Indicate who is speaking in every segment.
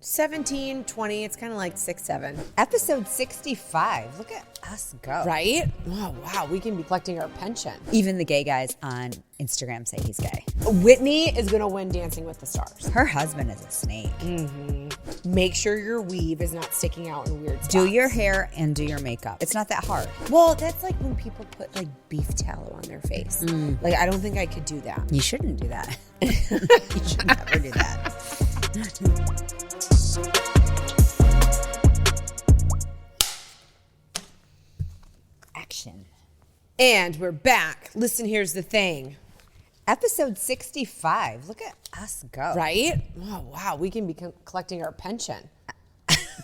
Speaker 1: 17, 20. It's kind of like 6, 7.
Speaker 2: Episode 65. Look at us go.
Speaker 1: Right? Oh, wow. We can be collecting our pension.
Speaker 2: Even the gay guys on Instagram say he's gay.
Speaker 1: Whitney is going to win Dancing with the Stars.
Speaker 2: Her husband is a snake.
Speaker 1: Make sure your weave is not sticking out in weird spots.
Speaker 2: Do your hair and do your makeup. It's not that hard.
Speaker 1: Well, that's like when people put like beef tallow on their face. Like, I don't think I could do that.
Speaker 2: You shouldn't do that. You should never do that. Action.
Speaker 1: And we're back. Listen, here's the thing.
Speaker 2: Episode 65. Look at us go.
Speaker 1: Right? Oh, wow. We can be collecting our pension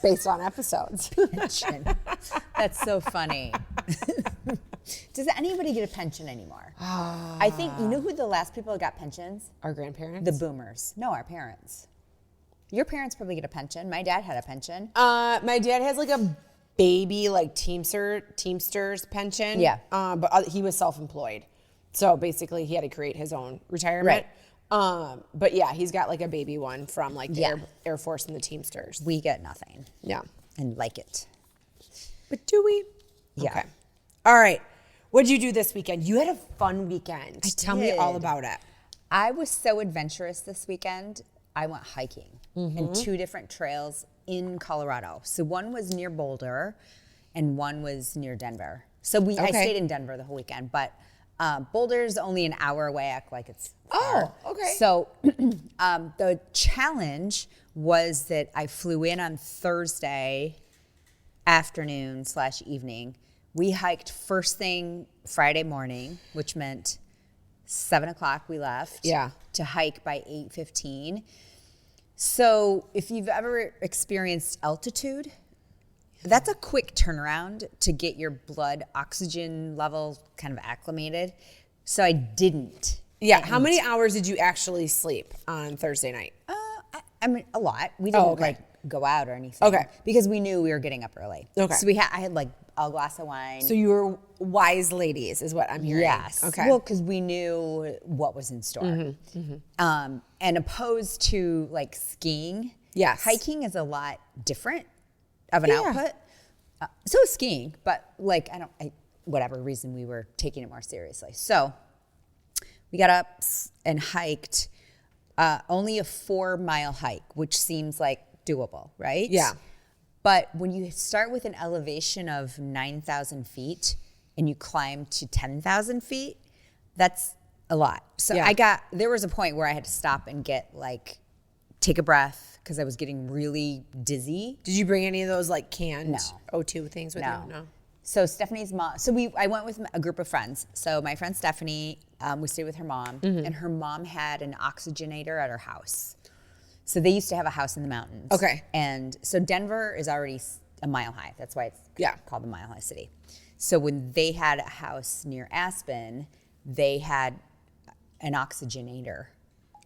Speaker 1: based on episodes.
Speaker 2: Pension. That's so funny. Does anybody get a pension anymore? I think, you know who the last people who got pensions?
Speaker 1: Our grandparents?
Speaker 2: The boomers. No, our parents. Your parents probably get a pension. My dad had a pension.
Speaker 1: My dad has like a baby like Teamsters pension.
Speaker 2: Yeah.
Speaker 1: But he was self-employed. So basically he had to create his own retirement.
Speaker 2: Right.
Speaker 1: But yeah, he's got like a baby one from like the Air Force and the Teamsters.
Speaker 2: We get nothing.
Speaker 1: Yeah.
Speaker 2: And like it.
Speaker 1: But do we?
Speaker 2: Yeah.
Speaker 1: Okay. All right. What'd you do this weekend? You had a fun weekend. Tell me all about it.
Speaker 2: I was so adventurous this weekend. I went hiking in 2 different trails in Colorado. So one was near Boulder and one was near Denver. So I stayed in Denver the whole weekend, but Boulder's only an hour away. Act like it's far.
Speaker 1: Oh, okay.
Speaker 2: So the challenge was that I flew in on Thursday afternoon / evening. We hiked first thing Friday morning, which meant 7 o'clock we left.
Speaker 1: Yeah.
Speaker 2: To hike by 8:15. So if you've ever experienced altitude, that's a quick turnaround to get your blood oxygen level kind of acclimated. So I didn't.
Speaker 1: Yeah. How many hours did you actually sleep on Thursday night?
Speaker 2: I mean, a lot. We didn't like go out or anything.
Speaker 1: Okay.
Speaker 2: Because we knew we were getting up early.
Speaker 1: Okay.
Speaker 2: So I had like a glass of wine.
Speaker 1: So you were wise ladies is what I'm hearing.
Speaker 2: Yes.
Speaker 1: Okay.
Speaker 2: Well, because we knew what was in store. And opposed to like skiing,
Speaker 1: Yes.
Speaker 2: hiking is a lot different of an output. So is skiing, but like whatever reason we were taking it more seriously. So we got up and hiked only a 4-mile hike, which seems like doable, right?
Speaker 1: Yeah.
Speaker 2: But when you start with an elevation of 9,000 feet and you climb to 10,000 feet, that's a lot. So there was a point where I had to stop and take a breath because I was getting really dizzy.
Speaker 1: Did you bring any of those like canned
Speaker 2: No.
Speaker 1: O2 things with you? No.
Speaker 2: So Stephanie's mom, I went with a group of friends. So my friend Stephanie, we stayed with her mom, and her mom had an oxygenator at her house. So they used to have a house in the mountains.
Speaker 1: Okay.
Speaker 2: And so Denver is already a mile high. That's why it's called the Mile High City. So when they had a house near Aspen, they had an oxygenator.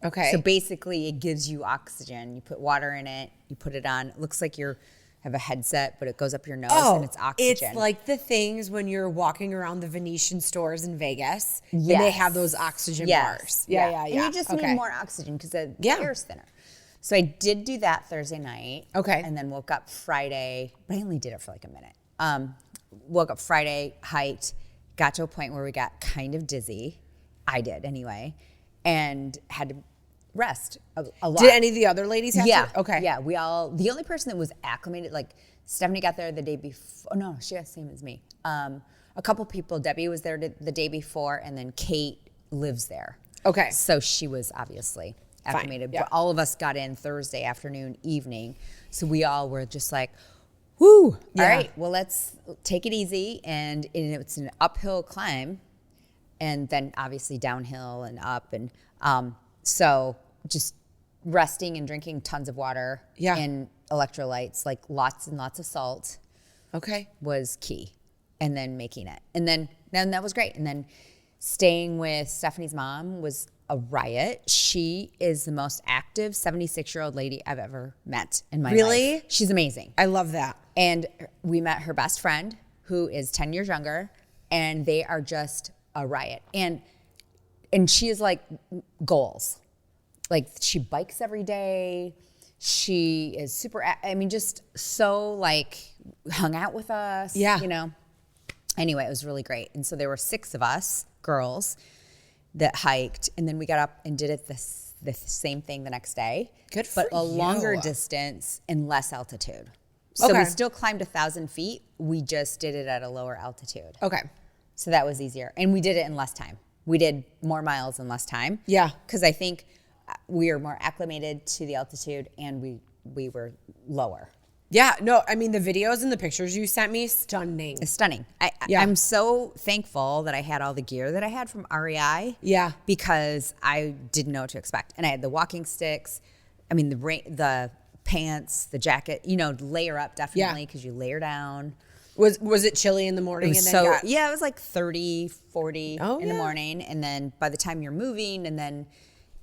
Speaker 1: Okay.
Speaker 2: So basically it gives you oxygen. You put water in it, you put it on. It looks like you have a headset, but it goes up your nose and it's oxygen.
Speaker 1: It's like the things when you're walking around the Venetian stores in Vegas and
Speaker 2: Yes.
Speaker 1: they have those oxygen bars. Yeah.
Speaker 2: And you just need more oxygen because the air's thinner. So I did do that Thursday night.
Speaker 1: Okay.
Speaker 2: And then woke up Friday, but I only did it for like a minute. Woke up Friday, hiked, got to a point where we got kind of dizzy. I did anyway, and had to rest a lot.
Speaker 1: Did any of the other ladies have to? Okay.
Speaker 2: Yeah, the only person that was acclimated, like Stephanie got there the day before. Oh no, she got the same as me. A couple people, Debbie was there the day before, and then Kate lives there.
Speaker 1: Okay.
Speaker 2: So she was obviously acclimated.
Speaker 1: Yeah.
Speaker 2: But all of us got in Thursday afternoon, evening. So we all were just like, whoo, all right, well, let's take it easy. And it's an uphill climb and then obviously downhill and up. And so just resting and drinking tons of water and electrolytes, like lots and lots of salt was key. And then making it. And then that was great. And then staying with Stephanie's mom was a riot. She is the most active 76-year-old lady I've ever met in my life.
Speaker 1: Really?
Speaker 2: She's amazing.
Speaker 1: I love that.
Speaker 2: And we met her best friend, who is 10 years younger, and they are just a riot. And she is like goals. Like she bikes every day. She is super, I mean, just so like hung out with us,
Speaker 1: Yeah.
Speaker 2: you know. Anyway, it was really great. And so there were 6 of us, girls, that hiked. And then we got up and did it the same thing the next day.
Speaker 1: Good for
Speaker 2: But a longer
Speaker 1: you.
Speaker 2: distance and less altitude. So
Speaker 1: Okay.
Speaker 2: we still climbed 1,000 feet. We just did it at a lower altitude.
Speaker 1: Okay.
Speaker 2: So that was easier. And we did it in less time. We did more miles in less time.
Speaker 1: Yeah.
Speaker 2: Because I think we were more acclimated to the altitude and we were lower.
Speaker 1: Yeah, no, I mean, the videos and the pictures you sent me, stunning.
Speaker 2: It's stunning.
Speaker 1: Yeah.
Speaker 2: I'm so thankful that I had all the gear that I had from REI.
Speaker 1: Yeah.
Speaker 2: Because I didn't know what to expect. And I had the walking sticks, I mean, the pants, the jacket, you know, layer up definitely because you layer down.
Speaker 1: Was it chilly in the morning?
Speaker 2: It was
Speaker 1: and then
Speaker 2: yeah, it was like 30, 40 in
Speaker 1: yeah.
Speaker 2: the morning. And then by the time you're moving and then,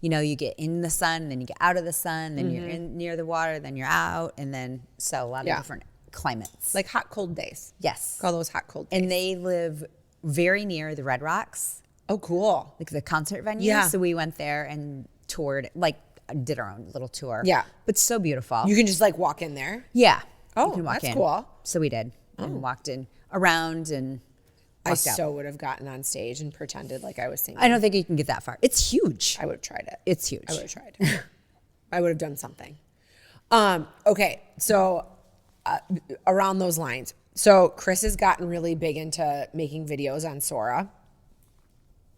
Speaker 2: you know, you get in the sun, then you get out of the sun, then you're in near the water, then you're out. And then, so a lot of different climates.
Speaker 1: like hot, cold days.
Speaker 2: Yes.
Speaker 1: Call those hot, cold days.
Speaker 2: And they live very near the Red Rocks,
Speaker 1: Oh, cool.
Speaker 2: like the concert venue.
Speaker 1: Yeah.
Speaker 2: So we went there and toured, like did our own little tour.
Speaker 1: Yeah.
Speaker 2: But so beautiful.
Speaker 1: You can just like walk in there.
Speaker 2: Yeah.
Speaker 1: Oh,
Speaker 2: You can walk
Speaker 1: that's
Speaker 2: in.
Speaker 1: cool.
Speaker 2: So we did and walked in around and
Speaker 1: I
Speaker 2: walked out.
Speaker 1: so would have gotten on stage and pretended like I was singing.
Speaker 2: I don't think you can get that far. It's huge.
Speaker 1: I would have tried it.
Speaker 2: It's huge.
Speaker 1: I would have tried. I would have done something. Okay, so around those lines. So Chris has gotten really big into making videos on Sora.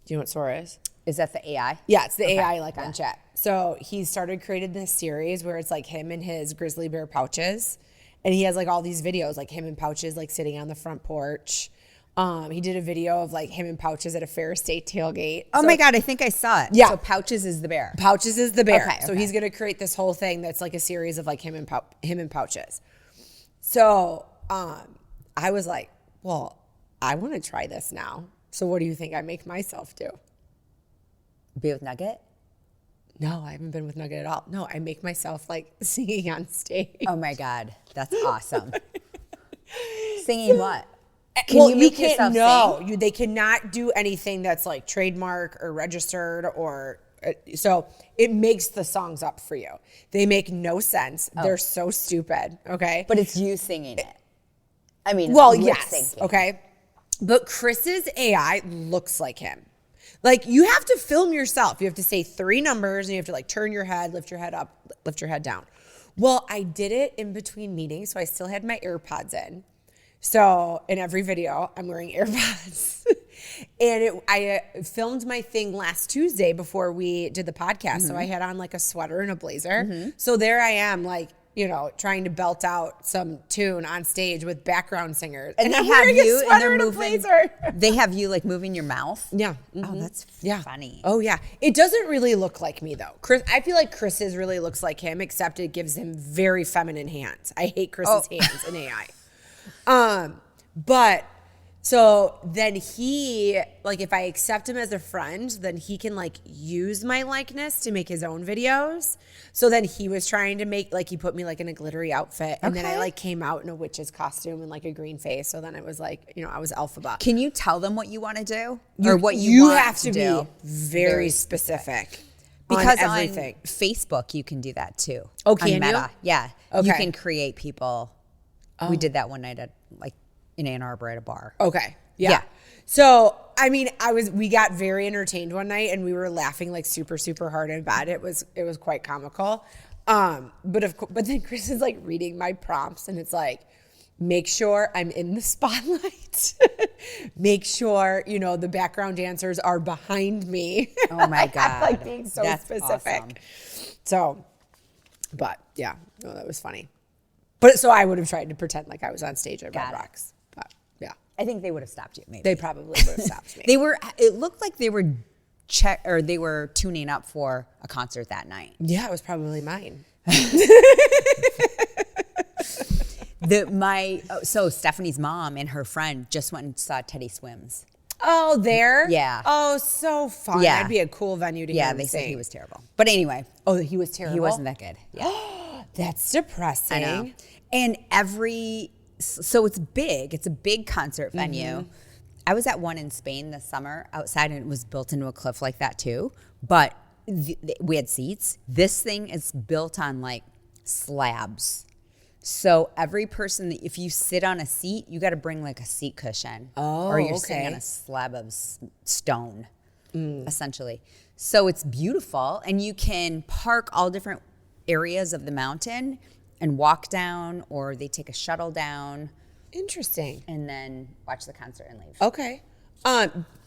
Speaker 1: Do you know what Sora is?
Speaker 2: Is that the AI?
Speaker 1: Yeah, it's the AI like on chat. So he started creating this series where it's like him and his grizzly bear pouches. And he has like all these videos, like him and pouches like sitting on the front porch. He did a video of like him and pouches at a Fair State tailgate.
Speaker 2: Oh my God, I think I saw it.
Speaker 1: Yeah.
Speaker 2: So Pouches is the bear.
Speaker 1: Pouches is the bear.
Speaker 2: Okay,
Speaker 1: So
Speaker 2: okay.
Speaker 1: he's gonna create this whole thing that's like a series of like him and pouches. So I was like, well, I want to try this now. So what do you think I make myself do?
Speaker 2: Be with Nugget?
Speaker 1: No, I haven't been with Nugget at all. No, I make myself like singing on stage.
Speaker 2: Oh my God, that's awesome. Singing what? Can
Speaker 1: Well,
Speaker 2: you make
Speaker 1: can't-
Speaker 2: yourself
Speaker 1: no,
Speaker 2: sing?
Speaker 1: they cannot do anything that's like trademark or registered or so it makes the songs up for you. They make no sense. They're so stupid. Okay.
Speaker 2: But it's you singing it. I mean,
Speaker 1: Well,
Speaker 2: lip
Speaker 1: yes.
Speaker 2: syncing.
Speaker 1: Okay. But Chris's AI looks like him. Like you have to film yourself. You have to say 3 numbers and you have to like turn your head, lift your head up, lift your head down. Well, I did it in between meetings. So I still had my AirPods in. So in every video, I'm wearing AirPods. And I filmed my thing last Tuesday before we did the podcast. So I had on like a sweater and a blazer. So there I am, like, you know, trying to belt out some tune on stage with background singers.
Speaker 2: And they
Speaker 1: I'm
Speaker 2: have
Speaker 1: wearing a
Speaker 2: you and
Speaker 1: sweater
Speaker 2: they're
Speaker 1: and a
Speaker 2: moving.
Speaker 1: blazer.
Speaker 2: They have you like moving your mouth.
Speaker 1: Yeah.
Speaker 2: Oh, that's funny.
Speaker 1: Oh yeah. It doesn't really look like me though. Chris, I feel like Chris's really looks like him, except it gives him very feminine hands. I hate Chris's hands in AI. But so then he, like, if I accept him as a friend, then he can like use my likeness to make his own videos. So then he was trying to make, like, he put me like in a glittery outfit, and then I like came out in a witch's costume and like a green face. So then it was like, you know, I was Elphaba.
Speaker 2: Can you tell them what you want to do or what you
Speaker 1: You
Speaker 2: want
Speaker 1: have to
Speaker 2: do?
Speaker 1: be very specific.
Speaker 2: Because
Speaker 1: on everything.
Speaker 2: on Facebook you can do that too.
Speaker 1: Oh,
Speaker 2: On
Speaker 1: can you?
Speaker 2: Meta. Yeah. You
Speaker 1: Okay.
Speaker 2: can create people. We did that one night at like in Ann Arbor at a bar.
Speaker 1: Okay. Yeah.
Speaker 2: Yeah.
Speaker 1: So, I mean, we got very entertained one night and we were laughing like super, super hard in bed. It was quite comical. But then Chris is like reading my prompts and it's like, make sure I'm in the spotlight. Make sure, you know, the background dancers are behind me.
Speaker 2: Oh my God.
Speaker 1: Like being so
Speaker 2: That's
Speaker 1: specific.
Speaker 2: awesome.
Speaker 1: So, but yeah, no, that was funny. But so I would have tried to pretend like I was on stage at Red
Speaker 2: Got it.
Speaker 1: Rocks. But yeah,
Speaker 2: I think they would have stopped you maybe.
Speaker 1: they probably would have stopped me.
Speaker 2: It looked like they were tuning up for a concert that night.
Speaker 1: Yeah, it was probably mine.
Speaker 2: So Stephanie's mom and her friend just went and saw Teddy Swims.
Speaker 1: Oh, there?
Speaker 2: Yeah.
Speaker 1: Oh, so fun.
Speaker 2: Yeah.
Speaker 1: That'd be a cool venue to hear
Speaker 2: Yeah,
Speaker 1: him
Speaker 2: they said
Speaker 1: sing.
Speaker 2: he was terrible. But anyway,
Speaker 1: Oh, he was terrible?
Speaker 2: he wasn't that good. Yeah.
Speaker 1: That's depressing.
Speaker 2: I know. And so it's big. It's a big concert venue. I was at one in Spain this summer outside, and it was built into a cliff like that too. But we had seats. This thing is built on like slabs. So every person, if you sit on a seat, you got to bring like a seat cushion. Or you're sitting on a slab of stone, essentially. So it's beautiful, and you can park all different areas of the mountain and walk down, or they take a shuttle down.
Speaker 1: Interesting.
Speaker 2: And then watch the concert and leave.
Speaker 1: Okay.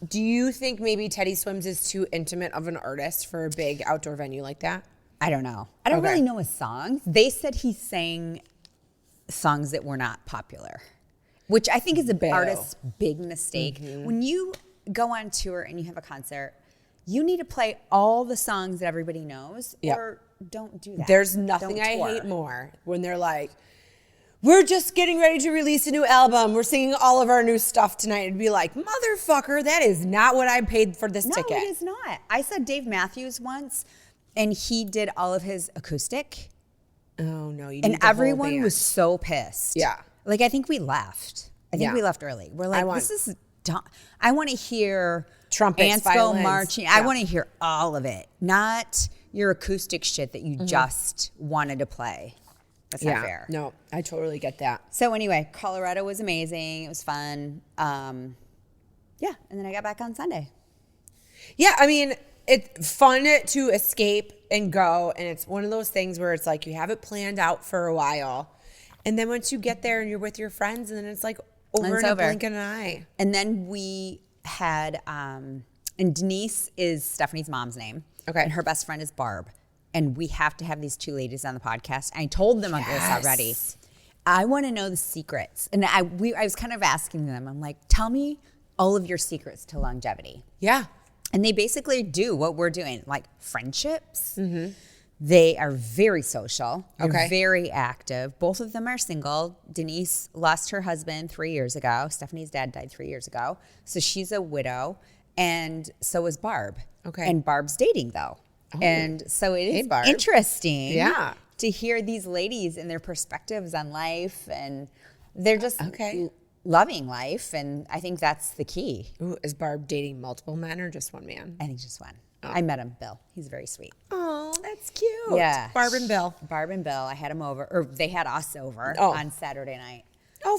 Speaker 1: Do you think maybe Teddy Swims is too intimate of an artist for a big outdoor venue like that?
Speaker 2: I don't know. I don't really know his songs. They said he sang songs that were not popular, which I think is an artist's big mistake. When you go on tour and you have a concert, you need to play all the songs that everybody knows, or don't do that.
Speaker 1: There's nothing I hate more when they're like, we're just getting ready to release a new album. We're singing all of our new stuff tonight. And be like, motherfucker, that is not what I paid for this ticket.
Speaker 2: No, it is not. I saw Dave Matthews once, and he did all of his acoustic.
Speaker 1: Oh, no. You need
Speaker 2: and everyone was so pissed.
Speaker 1: Yeah.
Speaker 2: Like, I think we left. I think we left early. We're like, this is dumb. I want to hear
Speaker 1: trumpets,
Speaker 2: ants
Speaker 1: violins.
Speaker 2: go marching. Yeah. I want to hear all of it, not your acoustic shit that you just wanted to play. That's not fair.
Speaker 1: No, I totally get that.
Speaker 2: So anyway, Colorado was amazing. It was fun. And then I got back on Sunday.
Speaker 1: Yeah, I mean, it's fun to escape and go, and it's one of those things where it's like you have it planned out for a while, and then once you get there and you're with your friends, and then it's like over in a blink of an eye.
Speaker 2: And then we had, and Denise is Stephanie's mom's name.
Speaker 1: Okay.
Speaker 2: And her best friend is Barb. And we have to have these two ladies on the podcast. I told them this already. I want to know the secrets. And I was kind of asking them, I'm like, tell me all of your secrets to longevity.
Speaker 1: Yeah.
Speaker 2: And they basically do what we're doing, like friendships. They are very social. They're very active. Both of them are single. Denise lost her husband 3 years ago. Stephanie's dad died 3 years ago. So she's a widow. And so is Barb.
Speaker 1: Okay.
Speaker 2: And Barb's dating, though. And so it is interesting to hear these ladies and their perspectives on life, and they're just loving life, and I think that's the key.
Speaker 1: Ooh, is Barb dating multiple men or just one man?
Speaker 2: I think just one. I met him, Bill. He's very sweet.
Speaker 1: Oh, that's cute.
Speaker 2: Yeah.
Speaker 1: Barb and Bill.
Speaker 2: Barb and Bill. I had him over, or they had us over on Saturday night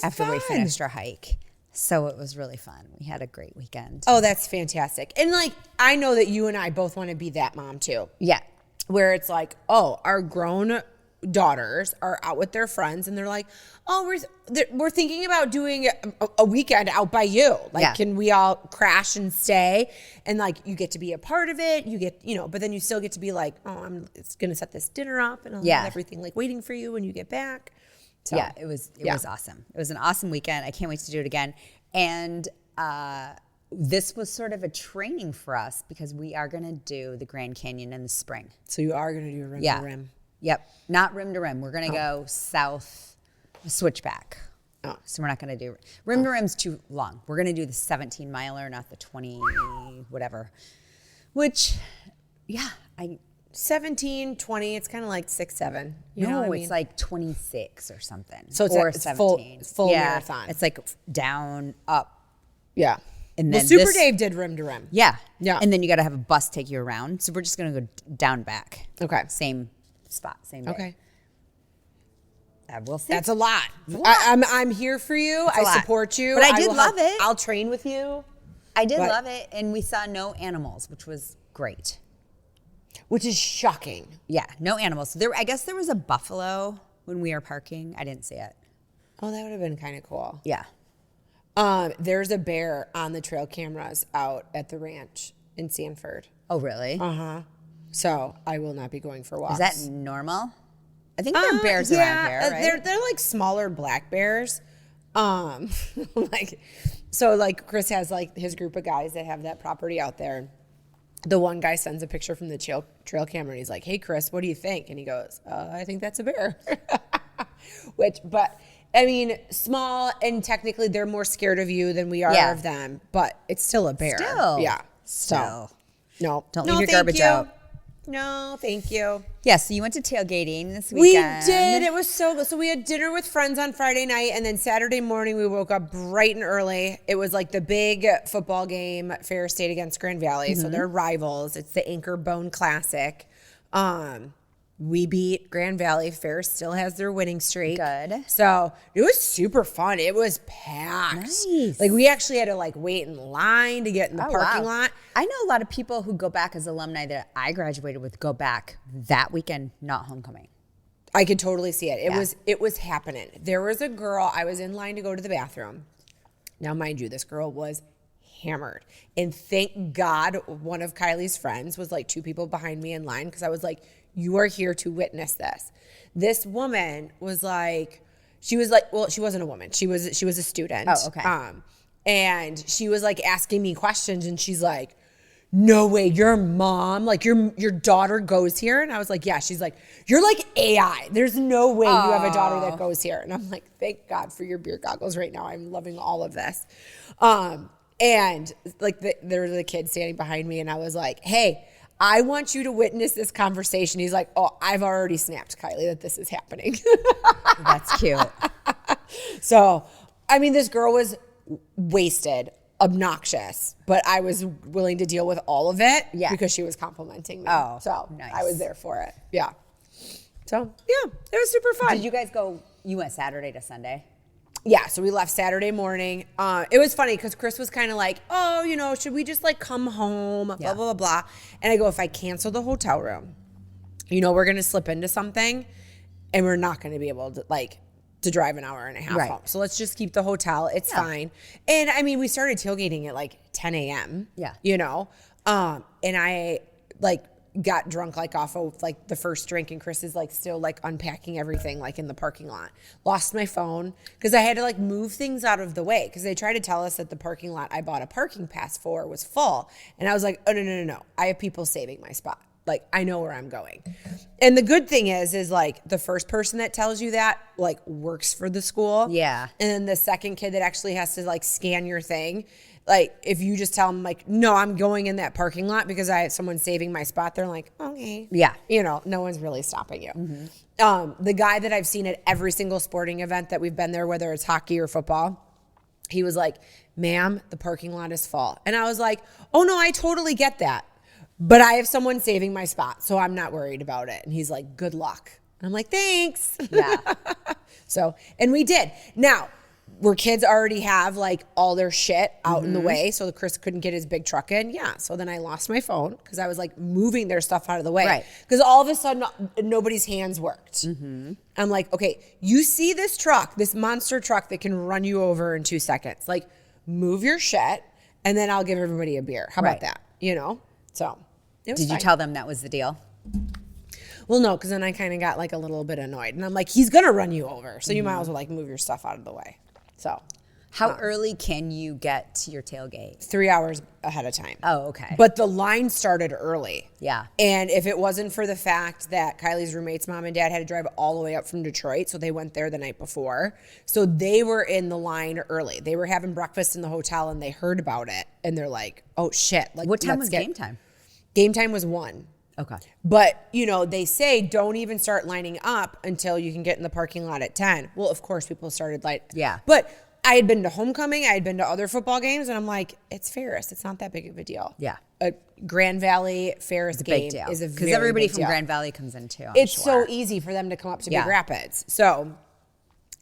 Speaker 2: after we finished our hike. So it was really fun. We had a great weekend.
Speaker 1: Oh, that's fantastic. And like, I know that you and I both want to be that mom too.
Speaker 2: Yeah.
Speaker 1: Where it's like, oh, our grown daughters are out with their friends and they're like, oh, we're thinking about doing a weekend out by you. Like, can we all crash and stay? And like, you get to be a part of it. You get, but then you still get to be like, oh, I'm going to set this dinner up and I'll have everything like waiting for you when you get back. So,
Speaker 2: yeah, it was awesome. It was an awesome weekend. I can't wait to do it again. And this was sort of a training for us because we are going to do the Grand Canyon in the spring.
Speaker 1: So you are going to do rim to rim.
Speaker 2: Yep. Not rim to rim. We're going to go south, switchback.
Speaker 1: Oh.
Speaker 2: So we're not going to do rim to rim's too long. We're going to do the 17 miler, not the 20 whatever. Which,
Speaker 1: 17, 20, it's kind of like 6, 7. You know what I mean?
Speaker 2: It's like 26 or something.
Speaker 1: So it's
Speaker 2: 17.
Speaker 1: full marathon.
Speaker 2: It's like down, up.
Speaker 1: Yeah.
Speaker 2: And then
Speaker 1: Super Dave did rim to rim.
Speaker 2: Yeah.
Speaker 1: Yeah.
Speaker 2: And then you got to have a bus take you around. So we're just going to go down back.
Speaker 1: Okay.
Speaker 2: Same spot, same day.
Speaker 1: Okay.
Speaker 2: We'll see.
Speaker 1: That's a lot. I'm here for you. I support you.
Speaker 2: But I did love it.
Speaker 1: I'll train with you.
Speaker 2: I did love it. And we saw no animals, which was great.
Speaker 1: Which is shocking.
Speaker 2: Yeah, no animals. I guess there was a buffalo when we were parking. I didn't see it.
Speaker 1: Oh, that would have been kind of cool.
Speaker 2: Yeah.
Speaker 1: There's a bear on the trail cameras out at the ranch in Sanford.
Speaker 2: Oh, really?
Speaker 1: Uh-huh. So I will not be going for walks.
Speaker 2: Is that normal? I think there are bears around here, right?
Speaker 1: They're like smaller black bears. Like Chris has like his group of guys that have that property out there. The one guy sends a picture from the trail camera and he's like, hey, Chris, what do you think? And he goes, I think that's a bear. But I mean, small, and technically they're more scared of you than we are of them, but it's still a bear.
Speaker 2: Still.
Speaker 1: Yeah.
Speaker 2: Still.
Speaker 1: No.
Speaker 2: Don't leave your garbage out.
Speaker 1: No, thank you.
Speaker 2: Yeah, so you went to tailgating this weekend.
Speaker 1: We did. It was so good. So we had dinner with friends on Friday night, and then Saturday morning we woke up bright and early. It was like the big football game, Ferris State against Grand Valley. So they're rivals. It's the Anchor Bone Classic. We beat Grand Valley. Ferris still has their winning streak.
Speaker 2: Good.
Speaker 1: So it was super fun. It was packed.
Speaker 2: Nice.
Speaker 1: Like we actually had to like wait in line to get in the parking lot.
Speaker 2: I know a lot of people who go back as alumni that I graduated with go back that weekend, not homecoming.
Speaker 1: I could totally see it. It was happening. There was a girl, I was in line to go to the bathroom. Now, mind you, this girl was hammered. And thank God one of Kylie's friends was like 2 people behind me in line because I was like, you are here to witness this. This woman was like, she wasn't a woman. She was a student.
Speaker 2: Oh, okay.
Speaker 1: And she was like asking me questions and she's like, no way, your mom, like your daughter goes here? And I was like, yeah. She's like, you're like AI. There's no way you have a daughter that goes here. And I'm like, thank God for your beer goggles right now. I'm loving all of this. And like there was a kid standing behind me and I was like, hey, I want you to witness this conversation. He's like, oh, I've already snapped Kylie that this is happening.
Speaker 2: That's cute.
Speaker 1: So, I mean, this girl was wasted, obnoxious, but I was willing to deal with all of it because she was complimenting me.
Speaker 2: Oh,
Speaker 1: so
Speaker 2: nice.
Speaker 1: I was there for it. Yeah. So, yeah, it was super fun.
Speaker 2: Did you guys go, you went Saturday to Sunday?
Speaker 1: Yeah, so we left Saturday morning. It was funny because Chris was kind of like, oh, you know, should we just like come home, blah, blah, blah, blah. And I go, if I cancel the hotel room, you know, we're going to slip into something and we're not going to be able to to drive an hour and a half home. So let's just keep the hotel. It's fine. And I mean, we started tailgating at like 10 a.m.
Speaker 2: Yeah.
Speaker 1: You know, and I got drunk off of the first drink and Chris is still unpacking everything in the parking lot. Lost my phone because I had to move things out of the way because they tried to tell us that the parking lot I bought a parking pass for was full. And I was like, oh, no. I have people saving my spot. I know where I'm going. And the good thing is the first person that tells you that works for the school.
Speaker 2: Yeah.
Speaker 1: And then the second kid that actually has to scan your thing. If you just tell them no, I'm going in that parking lot because I have someone saving my spot, they're like, okay.
Speaker 2: Yeah.
Speaker 1: You know, no one's really stopping you. Mm-hmm. The guy that I've seen at every single sporting event that we've been there, whether it's hockey or football, he was like, ma'am, the parking lot is full. And I was like, oh no, I totally get that. But I have someone saving my spot, so I'm not worried about it. And he's like, good luck. And I'm like, thanks.
Speaker 2: Yeah.
Speaker 1: So, and we did. Now, where kids already have all their shit out in the way, so Chris couldn't get his big truck in. Yeah. So then I lost my phone because I was moving their stuff out of the way.
Speaker 2: Right.
Speaker 1: Because all of a sudden nobody's hands worked. Mm-hmm. I'm like, okay, you see this truck, this monster truck that can run you over in 2 seconds. Move your shit, and then I'll give everybody a beer. How about that? You know. So.
Speaker 2: Did you tell them that was the deal?
Speaker 1: Well, no, because then I kind of got a little bit annoyed, and I'm like, he's gonna run you over, so you might as well move your stuff out of the way. So,
Speaker 2: how early can you get to your tailgate?
Speaker 1: 3 hours ahead of time.
Speaker 2: Oh, okay.
Speaker 1: But the line started early.
Speaker 2: Yeah.
Speaker 1: And if it wasn't for the fact that Kylie's roommate's mom and dad had to drive all the way up from Detroit, so they went there the night before, so they were in the line early. They were having breakfast in the hotel, and they heard about it, and they're like, "Oh shit!"
Speaker 2: What time was game time?
Speaker 1: Game time was 1.
Speaker 2: Okay.
Speaker 1: But, they say don't even start lining up until you can get in the parking lot at 10. Well, of course, people started
Speaker 2: Yeah.
Speaker 1: But I had been to homecoming. I had been to other football games. And I'm like, it's Ferris. It's not that big of a deal.
Speaker 2: Yeah.
Speaker 1: A Grand Valley Ferris game is a very
Speaker 2: because everybody
Speaker 1: big
Speaker 2: from
Speaker 1: deal.
Speaker 2: Grand Valley comes in too.
Speaker 1: It's so easy for them to come up to Big Rapids. So,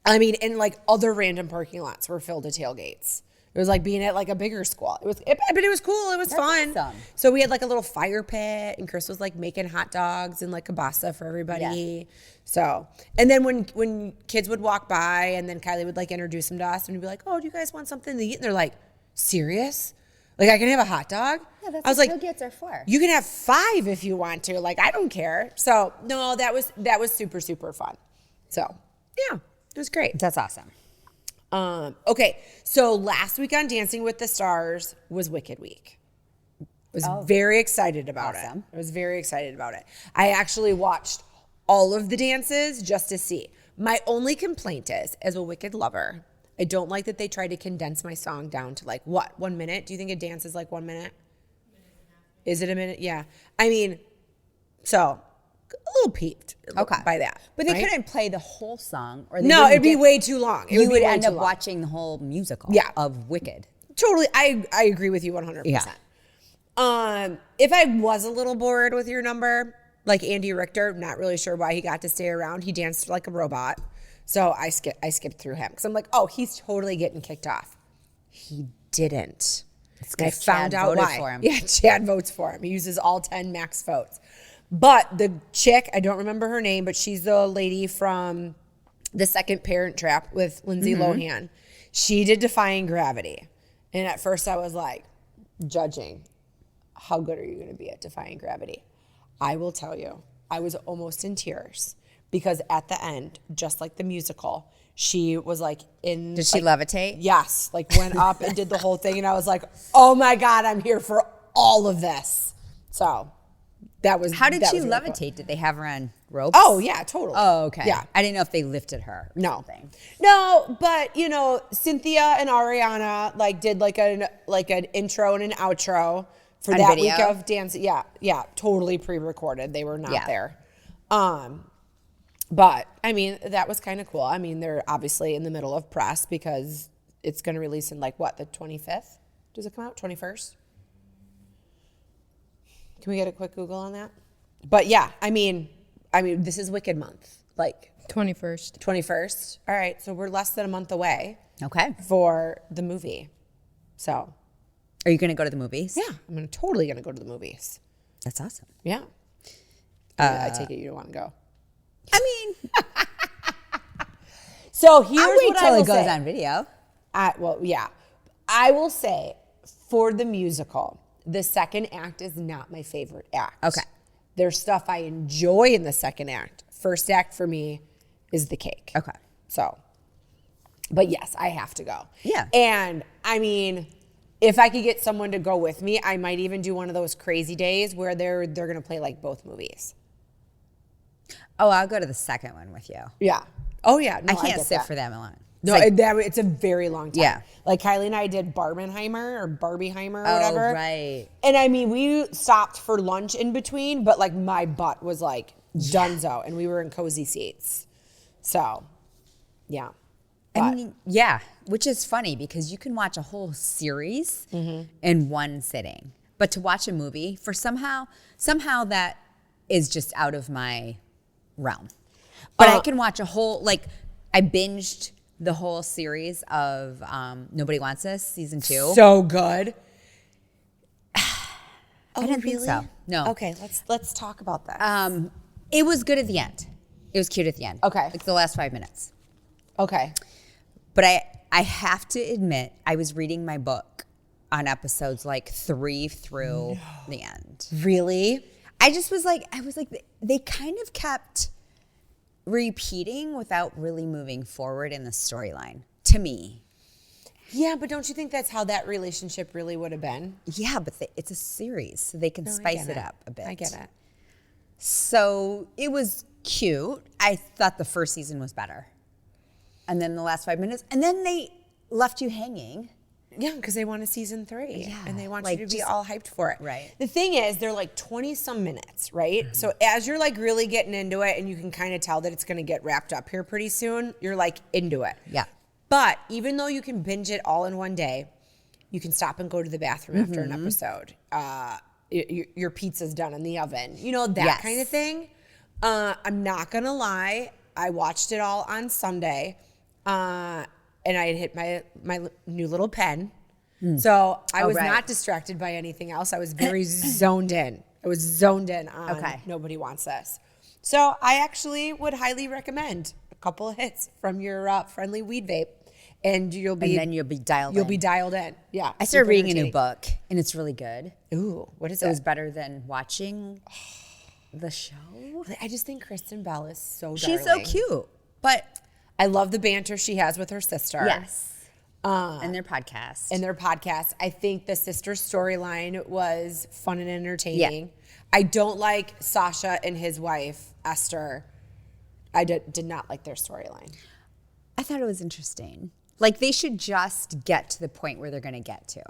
Speaker 1: I mean, and other random parking lots were filled to tailgates. It was being at a bigger school. But it was cool. It was fun.
Speaker 2: Awesome.
Speaker 1: So we had a little fire pit, and Chris was making hot dogs and kielbasa for everybody. Yeah. So, and then when kids would walk by, and then Kylie would introduce them to us, and we'd be like, "Oh, do you guys want something to eat?" And they're like, "Serious? I can have a hot dog?"
Speaker 2: Yeah, that's
Speaker 1: I was
Speaker 2: what tailgates are for.
Speaker 1: You can have 5 if you want to. I don't care. So no, that was super, super fun. So yeah, it was great.
Speaker 2: That's awesome.
Speaker 1: Okay, so last week on Dancing with the Stars was Wicked Week. I was very excited about it. I was very excited about it. I actually watched all of the dances just to see. My only complaint is, as a Wicked lover, I don't like that they tried to condense my song down to 1 minute? Do you think a dance is 1 minute? Is it a minute? Yeah. I mean, so a little peeved by that.
Speaker 2: But they couldn't play the whole song. Or
Speaker 1: no, it'd be way too long.
Speaker 2: You would end up watching the whole musical of Wicked.
Speaker 1: Totally. I agree with you 100%. Yeah. If I was a little bored with your number, Like Andy Richter, not really sure why he got to stay around. He danced like a robot. So I skipped through him because I'm like, oh, he's totally getting kicked off. He didn't. And I found out why.
Speaker 2: For him.
Speaker 1: Yeah, Chad votes for him. He uses all 10 max votes. But the chick, I don't remember her name, but she's the lady from The Second Parent Trap with Lindsay Lohan. She did Defying Gravity. And at first I was like, judging, how good are you going to be at Defying Gravity? I will tell you, I was almost in tears because at the end, just like the musical, she was like in.
Speaker 2: Did she levitate?
Speaker 1: Yes, like went up and did the whole thing, and I was like, "Oh my God, I'm here for all of this." So that was.
Speaker 2: How did she
Speaker 1: really
Speaker 2: levitate?
Speaker 1: cool.
Speaker 2: Did they have her on ropes?
Speaker 1: Oh yeah, totally.
Speaker 2: Oh okay.
Speaker 1: Yeah,
Speaker 2: I didn't know if they lifted her. Or something.
Speaker 1: No, but you know, Cynthia and Ariana like did like an intro and an outro for
Speaker 2: on
Speaker 1: that
Speaker 2: video?
Speaker 1: week of dance. Yeah, totally pre-recorded. They were not there. But I mean, that was kind of cool. I mean, they're obviously in the middle of press because it's going to release in like what, the 25th? Does it come out? 21st? Can we get a quick Google on that? But yeah, I mean, this is Wicked Month, like
Speaker 3: 21st.
Speaker 1: 21st. All right, so we're less than a month away
Speaker 2: Okay.
Speaker 1: for the movie. So
Speaker 2: Are you going to go to the movies?
Speaker 1: yeah, I'm totally going to go to the movies.
Speaker 2: That's awesome.
Speaker 1: Yeah. I take it you don't want to go.
Speaker 2: I mean,
Speaker 1: So here's
Speaker 2: I'll wait
Speaker 1: what
Speaker 2: till
Speaker 1: I will
Speaker 2: it goes
Speaker 1: say.
Speaker 2: on video.
Speaker 1: Well, yeah. I will say for the musical, the second act is not my favorite act.
Speaker 2: Okay.
Speaker 1: There's stuff I enjoy in the second act. First act for me is the cake.
Speaker 2: Okay.
Speaker 1: So, but yes, I have to go.
Speaker 2: Yeah.
Speaker 1: And I mean, if I could get someone to go with me, I might even do one of those crazy days where they're going to play like both movies.
Speaker 2: Oh, I'll go to the second one with you.
Speaker 1: Yeah. Oh yeah. No,
Speaker 2: I can't
Speaker 1: get
Speaker 2: sit
Speaker 1: that.
Speaker 2: for that long.
Speaker 1: No,
Speaker 2: It's like-
Speaker 1: it's a very long time.
Speaker 2: Yeah.
Speaker 1: Like Kylie and I did Barbenheimer or Barbieheimer or
Speaker 2: Oh,
Speaker 1: whatever.
Speaker 2: right.
Speaker 1: And I mean, we stopped for lunch in between, but like my butt was like donezo and we were in cozy seats. So, yeah.
Speaker 2: I mean, yeah, which is funny because you can watch a whole series in one sitting. But to watch a movie, for somehow that is just out of my realm. But I can watch a whole, like, I binged the whole series of Nobody Wants This, season 2.
Speaker 1: So good.
Speaker 2: I didn't think so. No.
Speaker 1: Okay, let's talk about that.
Speaker 2: It was good at the end. It was cute at the end.
Speaker 1: Okay.
Speaker 2: Like the last 5 minutes.
Speaker 1: Okay.
Speaker 2: But I have to admit, I was reading my book on episodes like 3 through the end.
Speaker 1: Really?
Speaker 2: I was like, they kind of kept repeating without really moving forward in the storyline to me.
Speaker 1: Yeah, but don't you think that's how that relationship really would have been?
Speaker 2: Yeah, but it's a series, so they can
Speaker 1: No, I
Speaker 2: spice
Speaker 1: get
Speaker 2: it up a bit.
Speaker 1: I get it.
Speaker 2: So it was cute. I thought the first season was better. And then the last 5 minutes, and then they left you hanging.
Speaker 1: Yeah, because they want a season 3.
Speaker 2: Yeah,
Speaker 1: And they want
Speaker 2: like,
Speaker 1: you to be
Speaker 2: just-
Speaker 1: all hyped for it.
Speaker 2: Right.
Speaker 1: The thing is, they're like 20 some minutes, right? So as you're like really getting into it and you can kind of tell that it's going to get wrapped up here pretty soon, you're like into it.
Speaker 2: Yeah.
Speaker 1: But even though you can binge it all in one day, you can stop and go to the bathroom after an episode. Your pizza's done in the oven. You know, that
Speaker 2: Yes.
Speaker 1: kind of thing. I'm not going to lie. I watched it all on Sunday. And I had hit my new little pen. So I was
Speaker 2: right.
Speaker 1: not distracted by anything else. I was very zoned in. I was zoned in on
Speaker 2: Okay.
Speaker 1: Nobody Wants This. So I actually would highly recommend a couple of hits from your friendly weed vape. And you'll be
Speaker 2: dialed in.
Speaker 1: You'll be dialed in. Yeah.
Speaker 2: I started
Speaker 1: super
Speaker 2: reading a new
Speaker 1: entertaining.
Speaker 2: book, and it's really good.
Speaker 1: Ooh, what is
Speaker 2: It was
Speaker 1: it?
Speaker 2: better than watching the show.
Speaker 1: I just think Kristen Bell is so
Speaker 2: She's so
Speaker 1: darling.
Speaker 2: cute. But
Speaker 1: I love the banter she has with her sister.
Speaker 2: yes. And their podcast.
Speaker 1: In their podcast. I think the sister storyline was fun and entertaining. I don't like Sasha and his wife, Esther. I did not like their storyline.
Speaker 2: I thought it was interesting. Like, they should just get to the point where they're going to get to,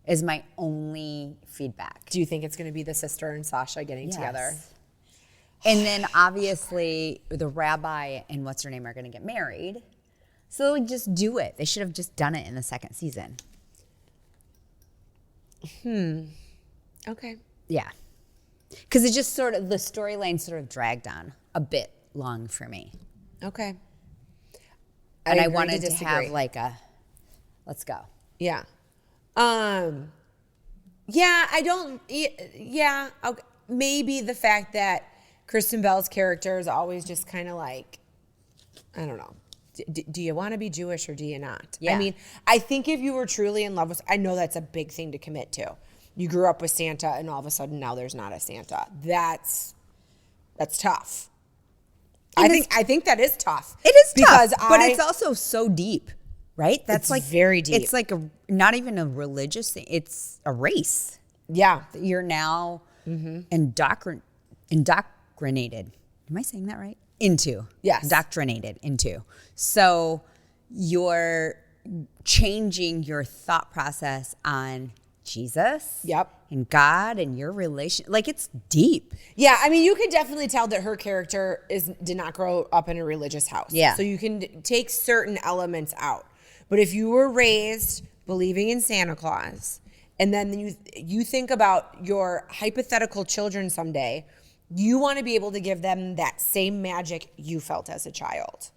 Speaker 2: is my only feedback.
Speaker 1: Do you think it's going to be the sister and Sasha getting together?
Speaker 2: Yes. And then, obviously, the rabbi and what's her name are going to get married. So, like, just do it. They should have just done it in the second season.
Speaker 1: Okay.
Speaker 2: Yeah. Because it just sort of, the storyline sort of dragged on a bit long for me.
Speaker 1: Okay.
Speaker 2: And I wanted to have like a, let's go.
Speaker 1: Yeah. Yeah, I don't, yeah, okay. Maybe the fact that Kristen Bell's character is always just kind of like, I don't know. Do you want to be Jewish or do you not?
Speaker 2: Yeah.
Speaker 1: I mean, I think if you were truly in love with, I know that's a big thing to commit to. You grew up with Santa and all of a sudden now there's not a Santa. That's tough. I think that is tough.
Speaker 2: It is
Speaker 1: because
Speaker 2: tough, but it's also so deep, right? That's
Speaker 1: it's
Speaker 2: like
Speaker 1: very deep.
Speaker 2: It's like not even a religious thing. It's a race.
Speaker 1: Yeah.
Speaker 2: You're now indoctrinated. Am I saying that right? Into.
Speaker 1: Yes.
Speaker 2: Indoctrinated into. So you're changing your thought process on Jesus.
Speaker 1: Yep.
Speaker 2: And God and your relation. Like, it's deep.
Speaker 1: Yeah, I mean, you can definitely tell that her character did not grow up in a religious house.
Speaker 2: Yeah.
Speaker 1: So you can take certain elements out. But if you were raised believing in Santa Claus, and then you think about your hypothetical children someday, you want to be able to give them that same magic you felt as a child.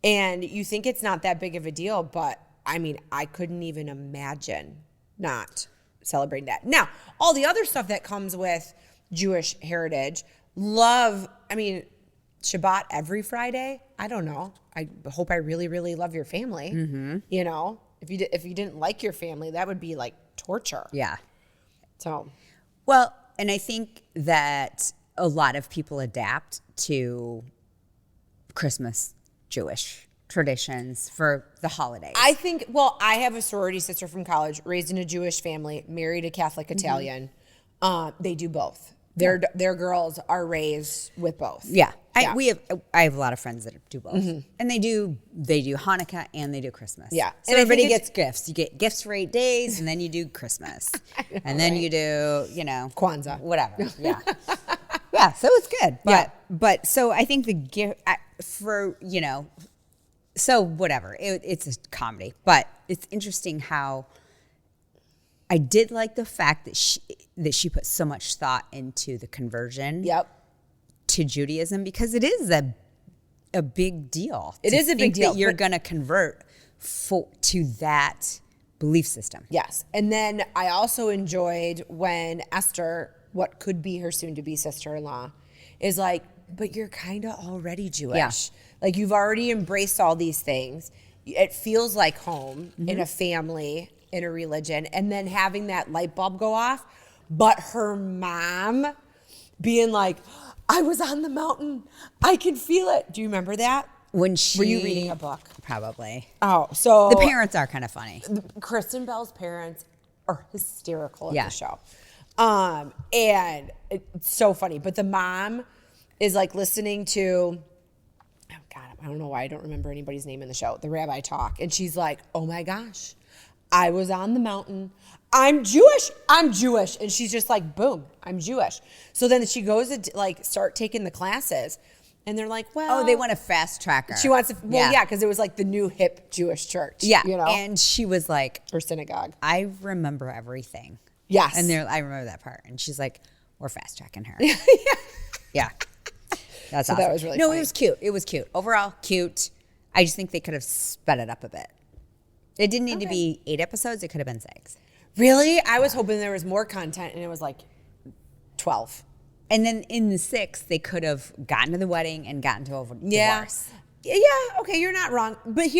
Speaker 1: And you think it's not that big of a deal, but I mean, I couldn't even imagine not celebrating that. Now, all the other stuff that comes with Jewish heritage, love, I mean, Shabbat every Friday, I don't know. I hope I really, really love your family. Mm-hmm. You know, if you didn't like your family, that would be like torture.
Speaker 2: Yeah.
Speaker 1: So,
Speaker 2: well, and I think that a lot of people adapt to Christmas Jewish traditions for the holidays.
Speaker 1: I think, well, I have a sorority sister from college, raised in a Jewish family, married a Catholic Italian. They do both. Their girls are raised with both.
Speaker 2: Yeah. I have a lot of friends that do both. And they do Hanukkah and they do Christmas.
Speaker 1: Yeah.
Speaker 2: So everybody gets gifts. You get gifts for 8 days and then you do Christmas. And then you do,
Speaker 1: Kwanzaa.
Speaker 2: Whatever. Yeah. Yeah, so it's good. But so I think the gift so whatever. It's a comedy, but it's interesting how I did like the fact that she put so much thought into the conversion to Judaism, because it is a big deal.
Speaker 1: It is a big deal.
Speaker 2: That you're going to convert to that belief system.
Speaker 1: Yes. And then I also enjoyed when Esther, what could be her soon-to-be sister-in-law, is like, but you're kind of already Jewish.
Speaker 2: Yeah.
Speaker 1: Like, you've already embraced all these things. It feels like home in a family, in a religion. And then having that light bulb go off. But her mom being like, I was on the mountain. I can feel it. Do you remember that? Were you reading a book?
Speaker 2: Probably.
Speaker 1: Oh, so.
Speaker 2: The parents are kind of funny.
Speaker 1: Kristen Bell's parents are hysterical at the show. And it's so funny. But the mom is like listening to, oh God, I don't know why I don't remember anybody's name in the show, the rabbi talk. And she's like, oh my gosh, I was on the mountain. I'm Jewish. And she's just like, boom, I'm Jewish. So then she goes to like start taking the classes. And they're like, well.
Speaker 2: Oh, they want to fast track her.
Speaker 1: She wants to, because it was like the new hip Jewish church.
Speaker 2: Yeah. And she was like.
Speaker 1: Or synagogue.
Speaker 2: I remember everything.
Speaker 1: Yes.
Speaker 2: And I remember that part. And she's like, we're fast tracking her. Yeah. That's awesome.
Speaker 1: That was really funny.
Speaker 2: It was cute. Overall, cute. I just think they could have sped it up a bit. It didn't need to be 8 episodes. It could have been 6.
Speaker 1: Really? I was hoping there was more content, and it was like 12.
Speaker 2: And then in the 6th, they could have gotten to the wedding and gotten to a divorce.
Speaker 1: Yeah, okay, you're not wrong. But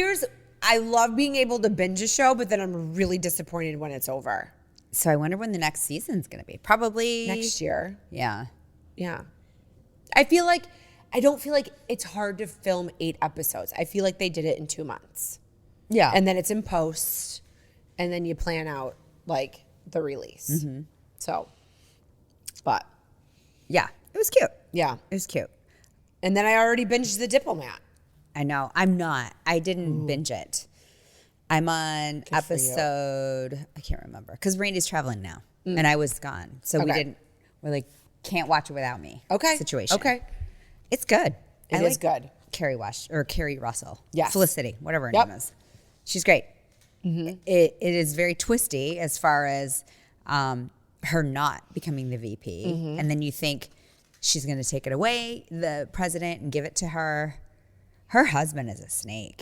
Speaker 1: I love being able to binge a show, but then I'm really disappointed when it's over.
Speaker 2: So I wonder when the next season's going to be. Probably
Speaker 1: next year.
Speaker 2: Yeah.
Speaker 1: Yeah. I don't feel like it's hard to film 8 episodes. I feel like they did it in 2 months.
Speaker 2: Yeah.
Speaker 1: And then it's in post, and then you plan out like the release. Mm-hmm. So, but.
Speaker 2: Yeah, it was cute.
Speaker 1: Yeah.
Speaker 2: It was cute.
Speaker 1: And then I already binged The Diplomat.
Speaker 2: I know. I'm not. I didn't binge it. I'm on episode, I can't remember, because Randy's traveling now, and I was gone. So we're like, can't watch it without me.
Speaker 1: Okay.
Speaker 2: Situation.
Speaker 1: Okay.
Speaker 2: It's good.
Speaker 1: It is good.
Speaker 2: Carrie Russell.
Speaker 1: Yes.
Speaker 2: Felicity, whatever her name is. She's great. Mm-hmm. It is very twisty as far as her not becoming the VP. And then you think she's going to take it away, the president, and give it to her. Her husband is a snake.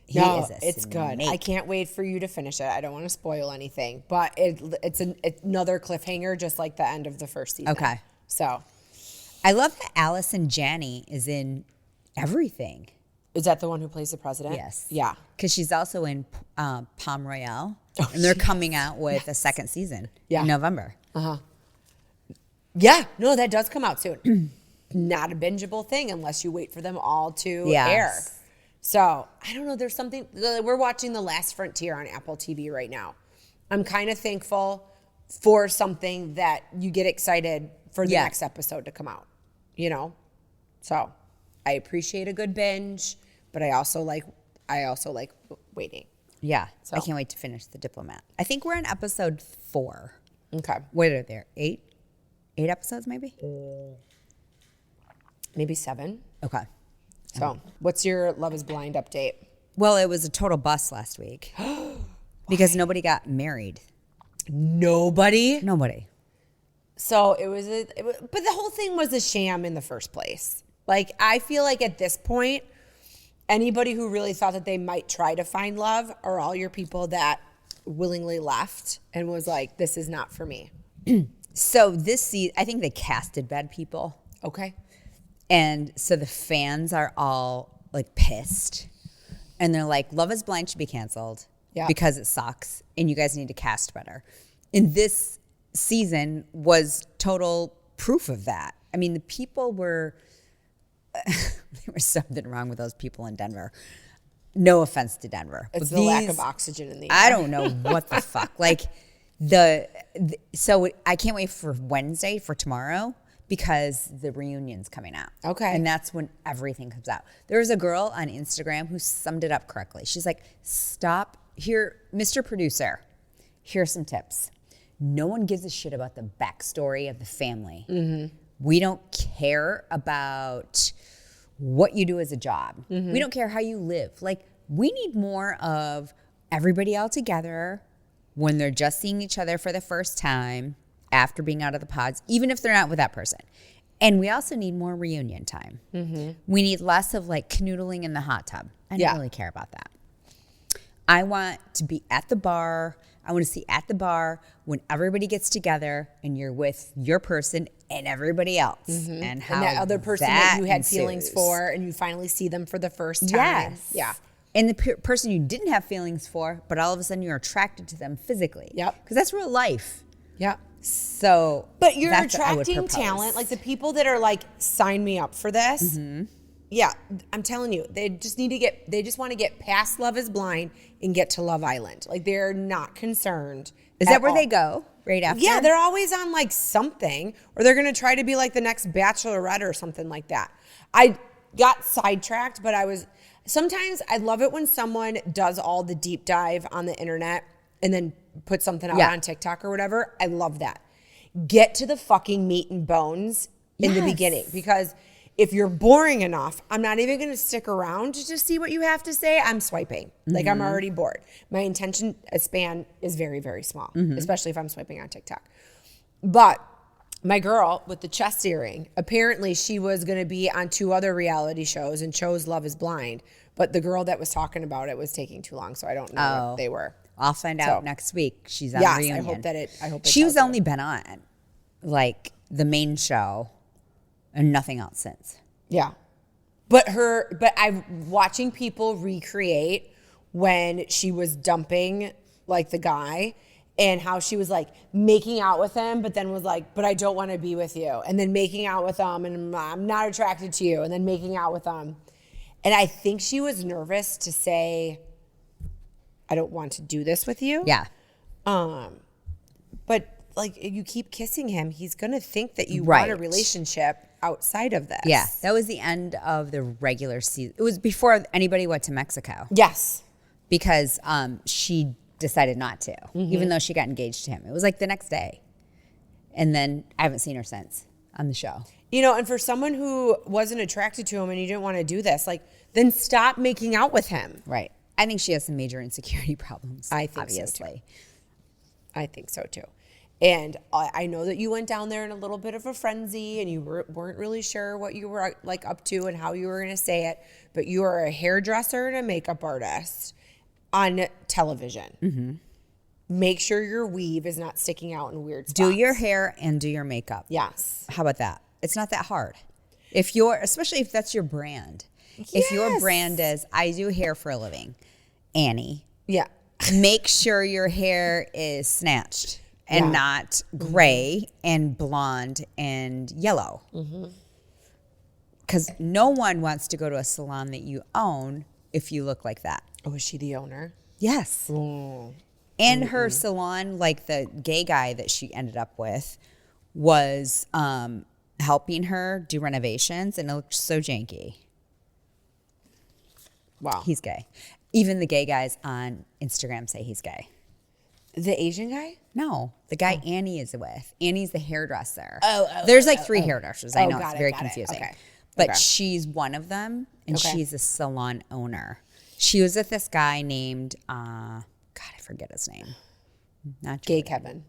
Speaker 1: It's good. I can't wait for you to finish it. I don't want to spoil anything, but it's another cliffhanger, just like the end of the first season.
Speaker 2: Okay.
Speaker 1: So,
Speaker 2: I love that Allison Janney is in everything.
Speaker 1: is that the one who plays the president?
Speaker 2: Yes.
Speaker 1: Yeah.
Speaker 2: Because she's also in Palm Royale. And they're coming out with a second season in November.
Speaker 1: Yeah. No, that does come out soon. Not a bingeable thing unless you wait for them all to air. So, I don't know. There's something. We're watching The Last Frontier on Apple TV right now. I'm kind of thankful for something that you get excited for the next episode to come out. You know? So, I appreciate a good binge, but I also like waiting.
Speaker 2: Yeah.
Speaker 1: So.
Speaker 2: I can't wait to finish The Diplomat. I think we're on episode 4.
Speaker 1: Okay.
Speaker 2: What are there? 8? 8 episodes maybe?
Speaker 1: Maybe 7.
Speaker 2: Okay.
Speaker 1: So, what's your Love is Blind update?
Speaker 2: Well, it was a total bust last week because nobody got married.
Speaker 1: Nobody?
Speaker 2: Nobody.
Speaker 1: So, but the whole thing was a sham in the first place. Like, I feel like at this point, anybody who really thought that they might try to find love are all your people that willingly left and was like, this is not for me.
Speaker 2: So this season, I think they casted bad people.
Speaker 1: Okay.
Speaker 2: And so the fans are all like pissed. And they're like, Love is Blind should be canceled because it sucks. And you guys need to cast better. And this season was total proof of that. I mean, the people were, there was something wrong with those people in Denver. No offense to Denver.
Speaker 1: It's the lack of oxygen in the air.
Speaker 2: I don't know what the fuck. Like so I can't wait for Wednesday, for tomorrow, because the reunion's coming out.
Speaker 1: Okay.
Speaker 2: And that's when everything comes out. There was a girl on Instagram who summed it up correctly. She's like, stop here, Mr. Producer, here's some tips. No one gives a shit about the backstory of the family. We don't care about what you do as a job. We don't care how you live. Like, we need more of everybody all together when they're just seeing each other for the first time after being out of the pods, even if they're not with that person. And we also need more reunion time. We need less of like canoodling in the hot tub. I don't really care about that. I want to be at the bar. I want to see at the bar when everybody gets together and you're with your person and everybody else. And how
Speaker 1: and that other person that you had
Speaker 2: ensues.
Speaker 1: feelings for, and you finally see them for the first time.
Speaker 2: Yes.
Speaker 1: Yeah.
Speaker 2: And the person you didn't have feelings for, but all of a sudden you're attracted to them physically.
Speaker 1: Yep.
Speaker 2: Because that's real life.
Speaker 1: Yep.
Speaker 2: So,
Speaker 1: but you're
Speaker 2: that's what I would
Speaker 1: attracting
Speaker 2: propose.
Speaker 1: talent, like the people that are like, sign me up for this. Yeah, I'm telling you, they just want to get past Love is Blind and get to Love Island. Like, they're not concerned.
Speaker 2: Is that where they go right after?
Speaker 1: Yeah, they're always on like something, or they're going to try to be like the next Bachelorette or something like that. I got sidetracked, but sometimes I love it when someone does all the deep dive on the internet and then put something out on TikTok or whatever. I love that. Get to the fucking meat and bones in the beginning, because if you're boring enough, I'm not even going to stick around to just see what you have to say. I'm swiping. Like, I'm already bored. My attention span is very, very small, especially if I'm swiping on TikTok. But my girl with the chest earring, apparently she was going to be on 2 other reality shows and chose Love is Blind. But the girl that was talking about it was taking too long, so I don't know what they were.
Speaker 2: I'll find out next week. She's on Reunion.
Speaker 1: I hope it
Speaker 2: She's
Speaker 1: tells
Speaker 2: only been on like the main show and nothing else since.
Speaker 1: Yeah. But I'm watching people recreate when she was dumping like the guy, and how she was like making out with him, but then was like, but I don't want to be with you. And then making out with him, and I'm not attracted to you. And then making out with him. And I think she was nervous to say, I don't want to do this with you.
Speaker 2: Yeah.
Speaker 1: But like, you keep kissing him, he's going to think that you want a relationship outside of this.
Speaker 2: Yeah. That was the end of the regular season. It was before anybody went to Mexico.
Speaker 1: Yes.
Speaker 2: Because she decided not to, even though she got engaged to him. It was like the next day. And then I haven't seen her since on the show.
Speaker 1: You know, and for someone who wasn't attracted to him and you didn't want to do this, like, then stop making out with him.
Speaker 2: Right. I think she has some major insecurity problems.
Speaker 1: I think
Speaker 2: obviously.
Speaker 1: so too. I think so too. And I know that you went down there in a little bit of a frenzy and you weren't really sure what you were like up to and how you were going to say it, but you are a hairdresser and a makeup artist on television. Make sure your weave is not sticking out in weird spots.
Speaker 2: Do your hair and do your makeup.
Speaker 1: Yes.
Speaker 2: How about that? It's not that hard. Especially if that's your brand.
Speaker 1: Yes.
Speaker 2: If your brand is, I do hair for a living, Annie.
Speaker 1: Yeah.
Speaker 2: Make sure your hair is snatched and not gray and blonde and yellow. Because no one wants to go to a salon that you own if you look like that.
Speaker 1: Oh, is she the owner?
Speaker 2: Yes. And her salon, like the gay guy that she ended up with, was helping her do renovations, and it looked so janky.
Speaker 1: Wow.
Speaker 2: He's gay. Even the gay guys on Instagram say he's gay.
Speaker 1: The Asian guy?
Speaker 2: No, the guy Annie is with. Annie's the hairdresser.
Speaker 1: Oh,
Speaker 2: There's like 3 hairdressers. I know,
Speaker 1: got
Speaker 2: it's very
Speaker 1: got
Speaker 2: confusing.
Speaker 1: Okay.
Speaker 2: But
Speaker 1: Okay.
Speaker 2: she's one of them, and
Speaker 1: Okay.
Speaker 2: she's a salon owner. She was with this guy named, God, I forget his name. Not
Speaker 1: Gay
Speaker 2: Jordan.
Speaker 1: Kevin.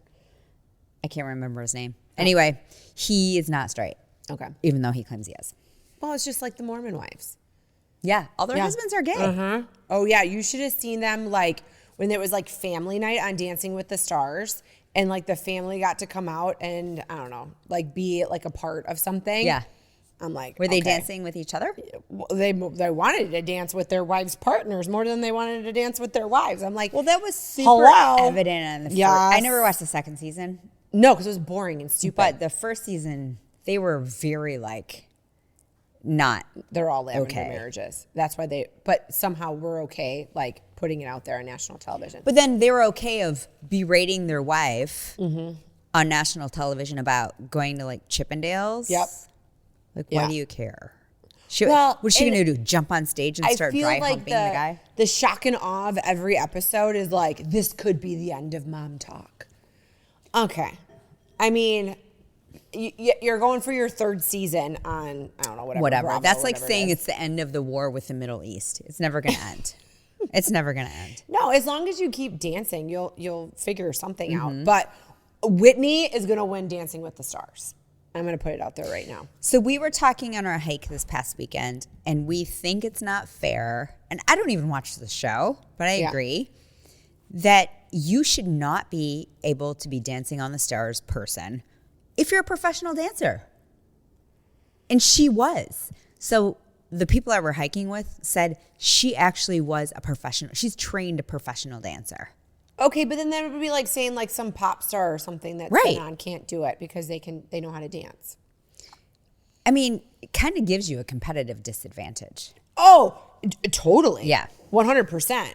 Speaker 2: I can't remember his name. Anyway, he is not straight,
Speaker 1: Okay.
Speaker 2: even though he claims he is.
Speaker 1: Well, it's just like the Mormon wives.
Speaker 2: Yeah, all their husbands are gay.
Speaker 1: Oh, yeah. You should have seen them like when it was like family night on Dancing with the Stars and like the family got to come out and I don't know, like be like a part of something.
Speaker 2: Yeah.
Speaker 1: I'm like,
Speaker 2: Were they
Speaker 1: okay.
Speaker 2: dancing with each other?
Speaker 1: They wanted to dance with their wives' partners more than they wanted to dance with their wives. I'm like,
Speaker 2: Well, that was super
Speaker 1: hello?
Speaker 2: evident on the first.
Speaker 1: Yes.
Speaker 2: I never watched the second season,
Speaker 1: No, because it was boring and stupid.
Speaker 2: but the first season, they were very like not.
Speaker 1: They're all lavender
Speaker 2: Okay.
Speaker 1: marriages. That's why but somehow we're okay, like putting it out there on national television.
Speaker 2: But then they were okay of berating their wife on national television about going to like Chippendales.
Speaker 1: Yep.
Speaker 2: Like,
Speaker 1: Yeah.
Speaker 2: why do you care? What's she going to do? Jump on stage and start dry humping the guy?
Speaker 1: the shock and awe of every episode is like, this could be the end of mom talk. Okay. I mean, you're going for your 3rd season on, I don't know, whatever. Bravo
Speaker 2: That's
Speaker 1: or
Speaker 2: like
Speaker 1: whatever
Speaker 2: saying
Speaker 1: it is.
Speaker 2: it's the end of the war with the Middle East. It's never going to end. It's never going to end.
Speaker 1: No, as long as you keep dancing, you'll figure something
Speaker 2: Mm-hmm.
Speaker 1: out. But Whitney is going to win Dancing with the Stars. I'm going to put it out there right now.
Speaker 2: So we were talking on our hike this past weekend, and we think it's not fair, and I don't even watch the show, but I agree, that you should not be able to be Dancing on the Stars person if you're a professional dancer. And she was. So the people that we're hiking with said she actually was a professional. She's trained a professional dancer.
Speaker 1: Okay, but then that would be like saying like some pop star or something that's
Speaker 2: Right.
Speaker 1: been on can't do it because they know how to dance.
Speaker 2: I mean, it kind of gives you a competitive disadvantage.
Speaker 1: Oh, totally.
Speaker 2: Yeah.
Speaker 1: 100%.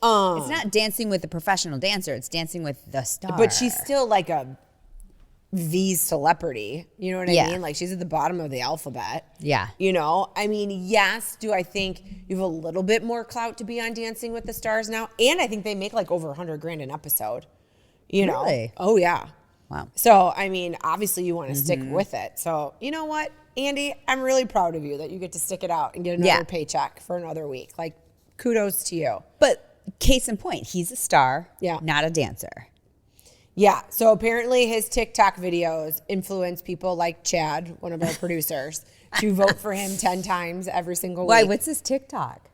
Speaker 2: It's not dancing with a professional dancer. It's dancing with the star.
Speaker 1: But she's still like a V celebrity. You know what I
Speaker 2: Yeah.
Speaker 1: mean? Like she's at the bottom of the alphabet.
Speaker 2: Yeah.
Speaker 1: You know, I mean, yes, do I think you have a little bit more clout to be on Dancing with the Stars now? And I think they make like over $100,000 an episode. You know?
Speaker 2: Really?
Speaker 1: Oh, yeah.
Speaker 2: Wow.
Speaker 1: So, I mean, obviously you want to stick with it. So, you know what, Andy, I'm really proud of you that you get to stick it out and get another paycheck for another week. Like, kudos to you.
Speaker 2: But case in point, he's a star, not a dancer.
Speaker 1: Yeah. So apparently his TikTok videos influence people like Chad, one of our producers, to vote for him 10 times every single
Speaker 2: Why?
Speaker 1: week.
Speaker 2: What's his TikTok?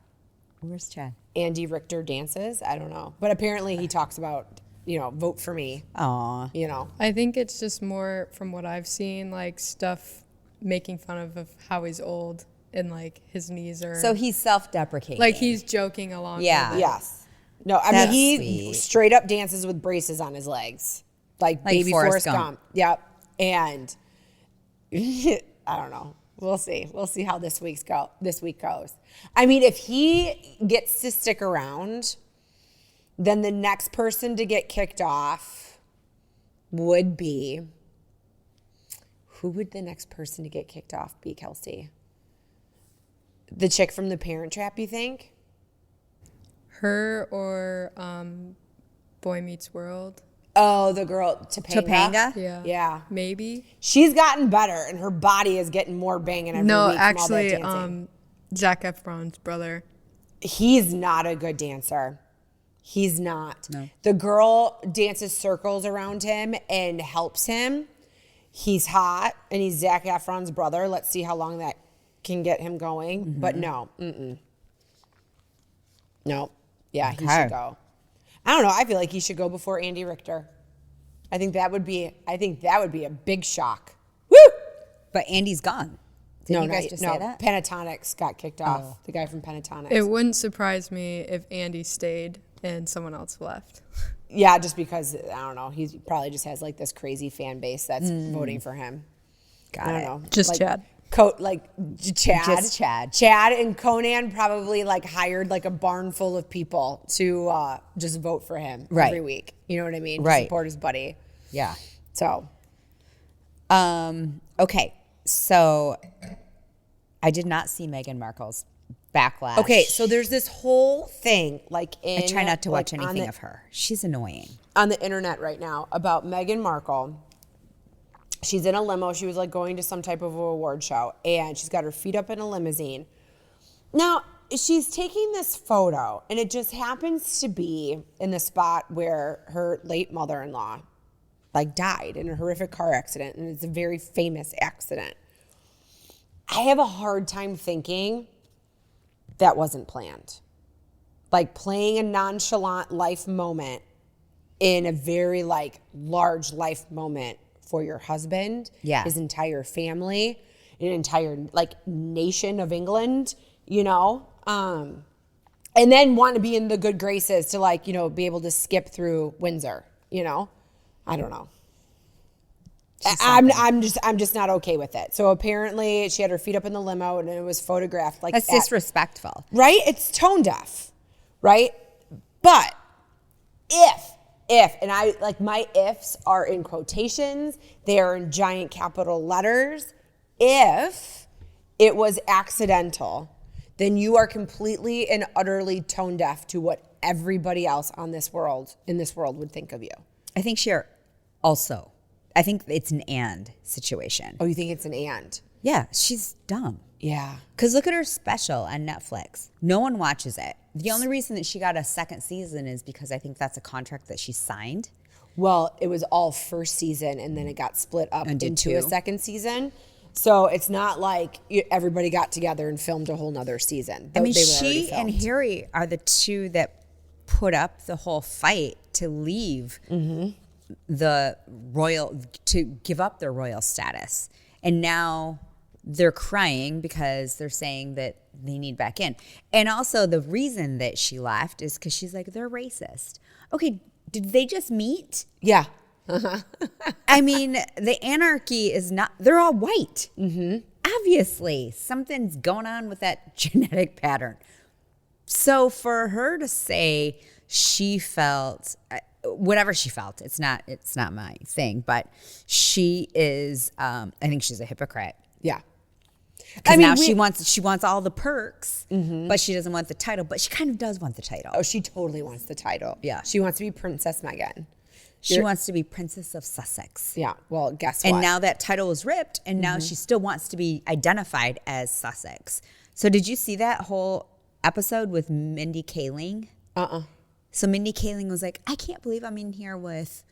Speaker 2: Where's Chad?
Speaker 1: Andy Richter dances. I don't know. But apparently he talks about, vote for me.
Speaker 2: Aw.
Speaker 3: I think it's just more from what I've seen, like stuff making fun of how he's old and like his knees are.
Speaker 2: So he's self-deprecating.
Speaker 3: like he's joking along.
Speaker 2: Yeah.
Speaker 3: with it.
Speaker 1: Yes. No, I
Speaker 2: That's
Speaker 1: mean, he
Speaker 2: sweet.
Speaker 1: straight up dances with braces on his legs. Like baby
Speaker 2: Forrest
Speaker 1: Forrest Gump. Yep. And I don't know. We'll see. We'll see how this week goes. I mean, if he gets to stick around, then the next person to get kicked off would be, who would the next person to get kicked off be, Kelsey? The chick from The Parent Trap, you think?
Speaker 3: Her or Boy Meets World.
Speaker 1: Oh, the girl, Topanga?
Speaker 2: Topanga?
Speaker 3: Yeah.
Speaker 1: Yeah.
Speaker 3: Maybe.
Speaker 1: She's gotten better, and her body is getting more banging every
Speaker 3: No,
Speaker 1: week from all that
Speaker 3: actually,
Speaker 1: dancing.
Speaker 3: Zac Efron's brother.
Speaker 1: He's not a good dancer. He's not.
Speaker 2: No.
Speaker 1: The girl dances circles around him and helps him. He's hot, and he's Zac Efron's brother. Let's see how long that can get him going.
Speaker 2: Mm-hmm.
Speaker 1: But no. No. Yeah, he
Speaker 2: Okay.
Speaker 1: should go. I don't know. I feel like he should go before Andy Richter. I think that would be a big shock. Woo!
Speaker 2: But Andy's gone. Didn't you guys just say that?
Speaker 1: Pentatonics got kicked off. The guy from Pentatonics.
Speaker 3: It wouldn't surprise me if Andy stayed and someone else left.
Speaker 1: Yeah, just because, I don't know, he probably just has like this crazy fan base that's voting for him.
Speaker 2: Got
Speaker 1: I don't
Speaker 2: it.
Speaker 1: know.
Speaker 3: Just
Speaker 1: like,
Speaker 3: Chad.
Speaker 1: Chad.
Speaker 2: Just Chad.
Speaker 1: Chad and Conan probably like hired like a barn full of people to just vote for him every week. You know what I mean? To
Speaker 2: Right.
Speaker 1: support his buddy.
Speaker 2: Yeah.
Speaker 1: So.
Speaker 2: Okay. So I did not see Meghan Markle's backlash.
Speaker 1: Okay, so there's this whole thing like
Speaker 2: I try not to watch
Speaker 1: on
Speaker 2: anything
Speaker 1: the-
Speaker 2: of her. She's annoying.
Speaker 1: on the internet right now about Meghan Markle. She's in a limo. She was like going to some type of award show, and she's got her feet up in a limousine. Now, she's taking this photo, and it just happens to be in the spot where her late mother-in-law like died in a horrific car accident, and it's a very famous accident. I have a hard time thinking that wasn't planned. Like playing a nonchalant life moment in a very like large life moment for your husband,
Speaker 2: Yeah.
Speaker 1: his entire family, an entire like nation of England, you know, and then want to be in the good graces to like, you know, be able to skip through Windsor, you know, I don't know. I'm just not okay with it. So apparently she had her feet up in the limo and it was photographed like
Speaker 2: That's
Speaker 1: that.
Speaker 2: disrespectful.
Speaker 1: Right? It's tone deaf, right? But if, and I like my ifs are in quotations, they are in giant capital letters. If it was accidental, then you are completely and utterly tone deaf to what everybody else in this world would think of you.
Speaker 2: I think I think it's an and situation.
Speaker 1: Oh, you think it's an and?
Speaker 2: Yeah, she's dumb.
Speaker 1: Yeah.
Speaker 2: Because look at her special on Netflix. No one watches it. The only reason that she got a second season is because I think that's a contract that she signed.
Speaker 1: Well, it was all first season and then it got split up
Speaker 2: And did
Speaker 1: into
Speaker 2: two?
Speaker 1: a second season. So it's not like everybody got together and filmed a whole nother season.
Speaker 2: I mean,
Speaker 1: They were already
Speaker 2: she and
Speaker 1: filmed.
Speaker 2: Harry are the two that put up the whole fight to leave to give up their royal status. And now they're crying because they're saying that they need back in. And also the reason that she left is because she's like, they're racist. Okay, did they just meet?
Speaker 1: Yeah.
Speaker 2: I mean, the anarchy is not, they're all white. Obviously, something's going on with that genetic pattern. So for her to say she felt, whatever she felt, it's not my thing, but she is, I think she's a hypocrite.
Speaker 1: Yeah.
Speaker 2: Because now she wants all the perks, but she doesn't want the title, but she kind of does want the title.
Speaker 1: Oh, she totally wants the title.
Speaker 2: Yeah.
Speaker 1: She wants to be Princess Meghan.
Speaker 2: She wants to be Princess of Sussex.
Speaker 1: Yeah. Well, guess what?
Speaker 2: And now that title is ripped, and now she still wants to be identified as Sussex. So did you see that whole episode with Mindy Kaling? So Mindy Kaling was like, I can't believe I'm in here with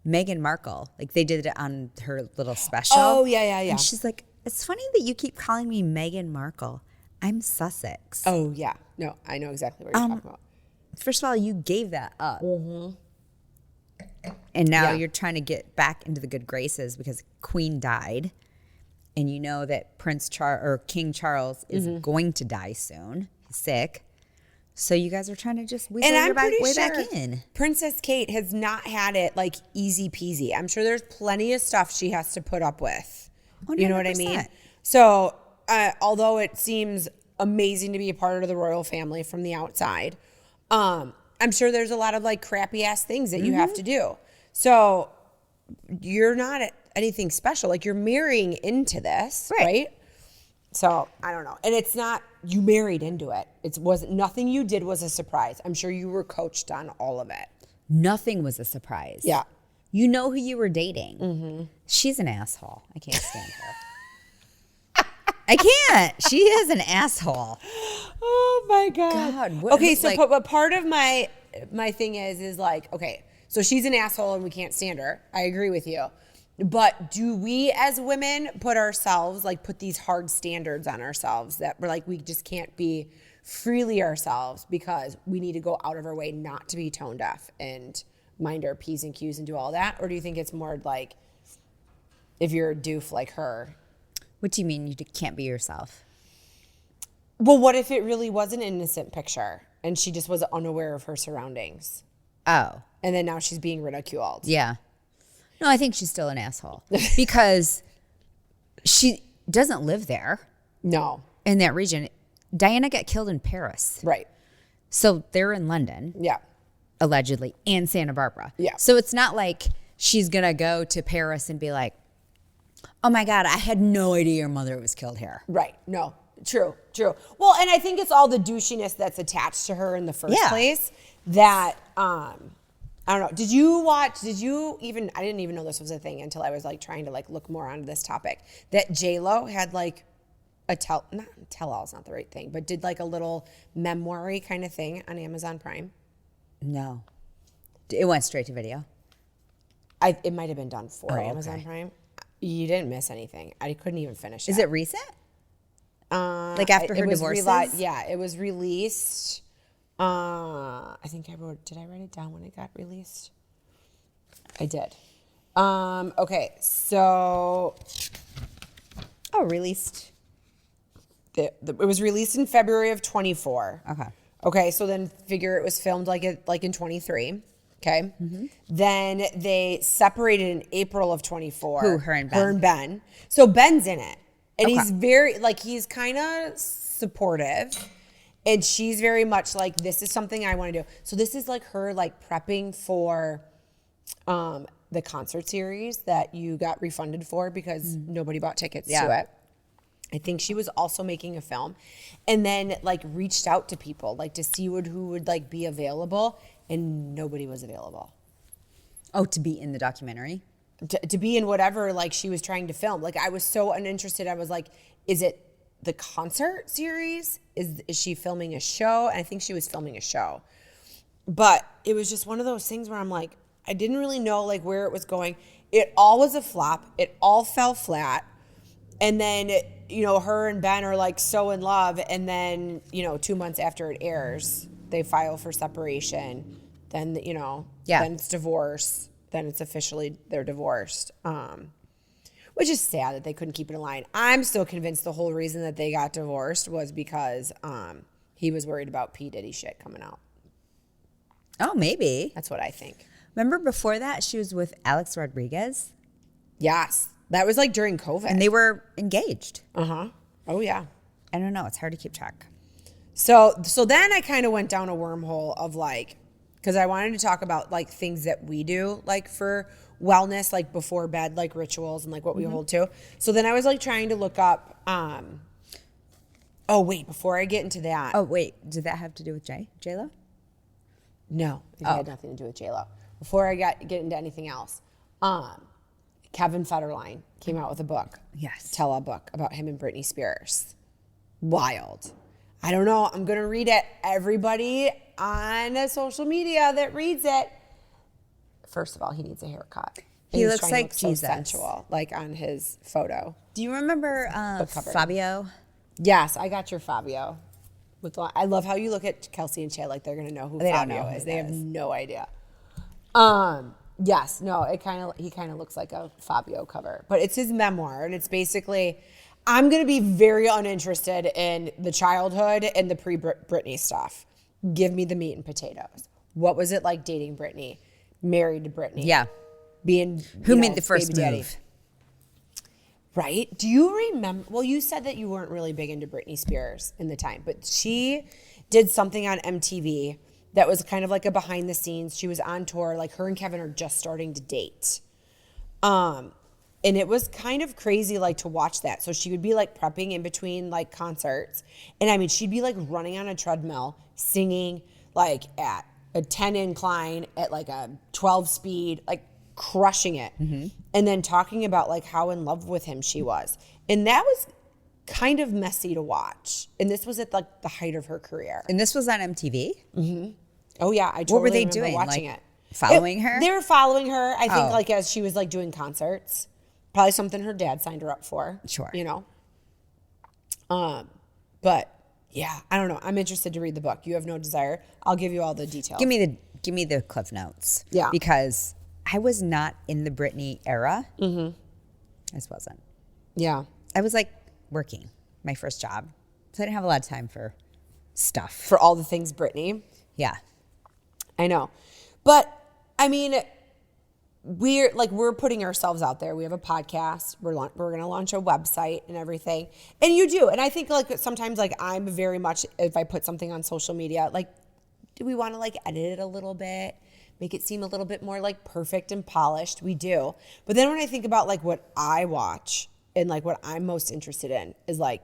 Speaker 2: Meghan Markle. Like they did it on her little special.
Speaker 1: Oh, yeah.
Speaker 2: And she's like, it's funny that you keep calling me Meghan Markle. I'm Sussex.
Speaker 1: Oh, yeah. No, I know exactly what you're talking about.
Speaker 2: First of all, you gave that up. And now you're trying to get back into the good graces because Queen died. And you know that King Charles is going to die soon. He's sick. So you guys are trying to just weasel your way back in.
Speaker 1: Princess Kate has not had it like easy peasy. I'm sure there's plenty of stuff she has to put up with.
Speaker 2: 100%.
Speaker 1: You know what I mean? So although it seems amazing to be a part of the royal family from the outside, I'm sure there's a lot of like crappy ass things that you have to do. So you're not anything special. Like you're marrying into this, right? So I don't know. And it's not, you married into it. Nothing you did was a surprise. I'm sure you were coached on all of it.
Speaker 2: Nothing was a surprise.
Speaker 1: Yeah.
Speaker 2: You know who you were dating. She's an asshole. I can't stand her. I can't. She is an asshole.
Speaker 1: Oh my God.
Speaker 2: God, what-
Speaker 1: Okay,
Speaker 2: like-
Speaker 1: but part of my my thing is like, okay, so she's an asshole and we can't stand her. I agree with you. But do we as women put these hard standards on ourselves that we're like, we just can't be freely ourselves because we need to go out of our way not to be tone deaf and mind our P's and Q's and do all that? Or do you think it's more like if you're a doof like her?
Speaker 2: What do you mean you can't be yourself?
Speaker 1: Well, what if it really was an innocent picture and she just was unaware of her surroundings?
Speaker 2: Oh.
Speaker 1: And then now she's being ridiculed.
Speaker 2: Yeah. No, I think she's still an asshole because she doesn't live there.
Speaker 1: No.
Speaker 2: In that region. Diana got killed in Paris.
Speaker 1: Right.
Speaker 2: So they're in London.
Speaker 1: Yeah.
Speaker 2: Allegedly. And Santa Barbara.
Speaker 1: Yeah.
Speaker 2: So it's not like she's going to go to Paris and be like, oh my God, I had no idea your mother was killed here.
Speaker 1: Right. No. True. Well, and I think it's all the douchiness that's attached to her in the first place that, I don't know. I didn't even know this was a thing until I was like trying to like look more onto this topic, that J-Lo had like not tell-all is not the right thing, but did like a little memoir-y kind of thing on Amazon Prime.
Speaker 2: No. It went straight to video.
Speaker 1: It might have been done for Amazon Prime. You didn't miss anything. I couldn't even finish it.
Speaker 2: Is it recent? Like after her divorces?
Speaker 1: It was released. I think did I write it down when it got released? I did. Okay, so.
Speaker 2: Oh, released.
Speaker 1: It was released in February of 24.
Speaker 2: Okay.
Speaker 1: Okay, so then figure it was filmed like in 23. Okay. Mm-hmm. Then they separated in April of 24.
Speaker 2: Who, her and Ben?
Speaker 1: Her and Ben. So Ben's in it. And he's kind of supportive. And she's very much like, this is something I want to do. So this is like her like prepping for the concert series that you got refunded for because nobody bought tickets to it. I think she was also making a film and then like reached out to people like to see who would like be available, and nobody was available.
Speaker 2: Oh, to be in the documentary?
Speaker 1: To be in whatever like she was trying to film. Like I was so uninterested. I was like, is it the concert series? Is she filming a show? And I think she was filming a show. But it was just one of those things where I'm like, I didn't really know like where it was going. It all was a flop. It all fell flat. And then, her and Ben are like so in love. And then, 2 months after it airs, they file for separation. Then, then it's divorce. Then it's officially they're divorced. Which is sad that they couldn't keep it in line. I'm still convinced the whole reason that they got divorced was because he was worried about P. Diddy shit coming out.
Speaker 2: Oh, maybe.
Speaker 1: That's what I think.
Speaker 2: Remember before that, she was with Alex Rodriguez?
Speaker 1: Yes. That was like during COVID.
Speaker 2: And they were engaged.
Speaker 1: Uh-huh. Oh, yeah.
Speaker 2: I don't know. It's hard to keep track.
Speaker 1: So then I kind of went down a wormhole of like, because I wanted to talk about like things that we do like for wellness, like before bed, like rituals and like what we hold to. So then I was like trying to look up, before I get into that.
Speaker 2: Oh, wait. Did that have to do with J-Lo?
Speaker 1: No, it had nothing to do with J-Lo. Before I get into anything else, Kevin Federline came out with a book.
Speaker 2: Yes.
Speaker 1: Tell a book about him and Britney Spears. Wild. I don't know. I'm going to read it. Everybody on social media that reads it, first of all, he needs a haircut.
Speaker 2: He looks like
Speaker 1: so
Speaker 2: Jesus.
Speaker 1: sensual, like on his photo.
Speaker 2: Do you remember Fabio?
Speaker 1: Yes, I got your Fabio. I love how you look at Kelsey and Shay like they're going to know who Fabio is. They have no idea. Yes, no, he kind of looks like a Fabio cover, but it's his memoir, and it's basically, I'm going to be very uninterested in the childhood and the pre-Britney stuff. Give me the meat and potatoes. What was it like dating Britney, married to Britney?
Speaker 2: Yeah.
Speaker 1: Who
Speaker 2: made the first move?
Speaker 1: Right? Do you remember? Well, you said that you weren't really big into Britney Spears in the time, but she did something on MTV that was kind of like a behind the scenes. She was on tour, like her and Kevin are just starting to date. And it was kind of crazy like to watch that. So she would be like prepping in between like concerts. And I mean, she'd be like running on a treadmill, singing like at a 10 incline at like a 12 speed, like crushing it. Mm-hmm. And then talking about like how in love with him she was. And that was kind of messy to watch. And this was at like the height of her career.
Speaker 2: And this was on MTV?
Speaker 1: Mm-hmm. Oh yeah, I totally
Speaker 2: What were they
Speaker 1: remember
Speaker 2: doing?
Speaker 1: watching
Speaker 2: Like,
Speaker 1: it.
Speaker 2: following her?
Speaker 1: They were following her. I think
Speaker 2: Oh.
Speaker 1: like as she was like doing concerts, probably something her dad signed her up for.
Speaker 2: Sure.
Speaker 1: You know. But yeah, I don't know. I'm interested to read the book. You have no desire. I'll give you all the details.
Speaker 2: Give me the Cliff Notes.
Speaker 1: Yeah.
Speaker 2: Because I was not in the Britney era. Mm-hmm. I just wasn't.
Speaker 1: Yeah.
Speaker 2: I was like working, my first job. So I didn't have a lot of time for stuff.
Speaker 1: For all the things Britney.
Speaker 2: Yeah.
Speaker 1: I know. But I mean, we're putting ourselves out there. We have a podcast. We're going to launch a website and everything. And you do. And I think like sometimes like I'm very much, if I put something on social media, like, do we want to like edit it a little bit? Make it seem a little bit more like perfect and polished? We do. But then when I think about like what I watch and like what I'm most interested in is like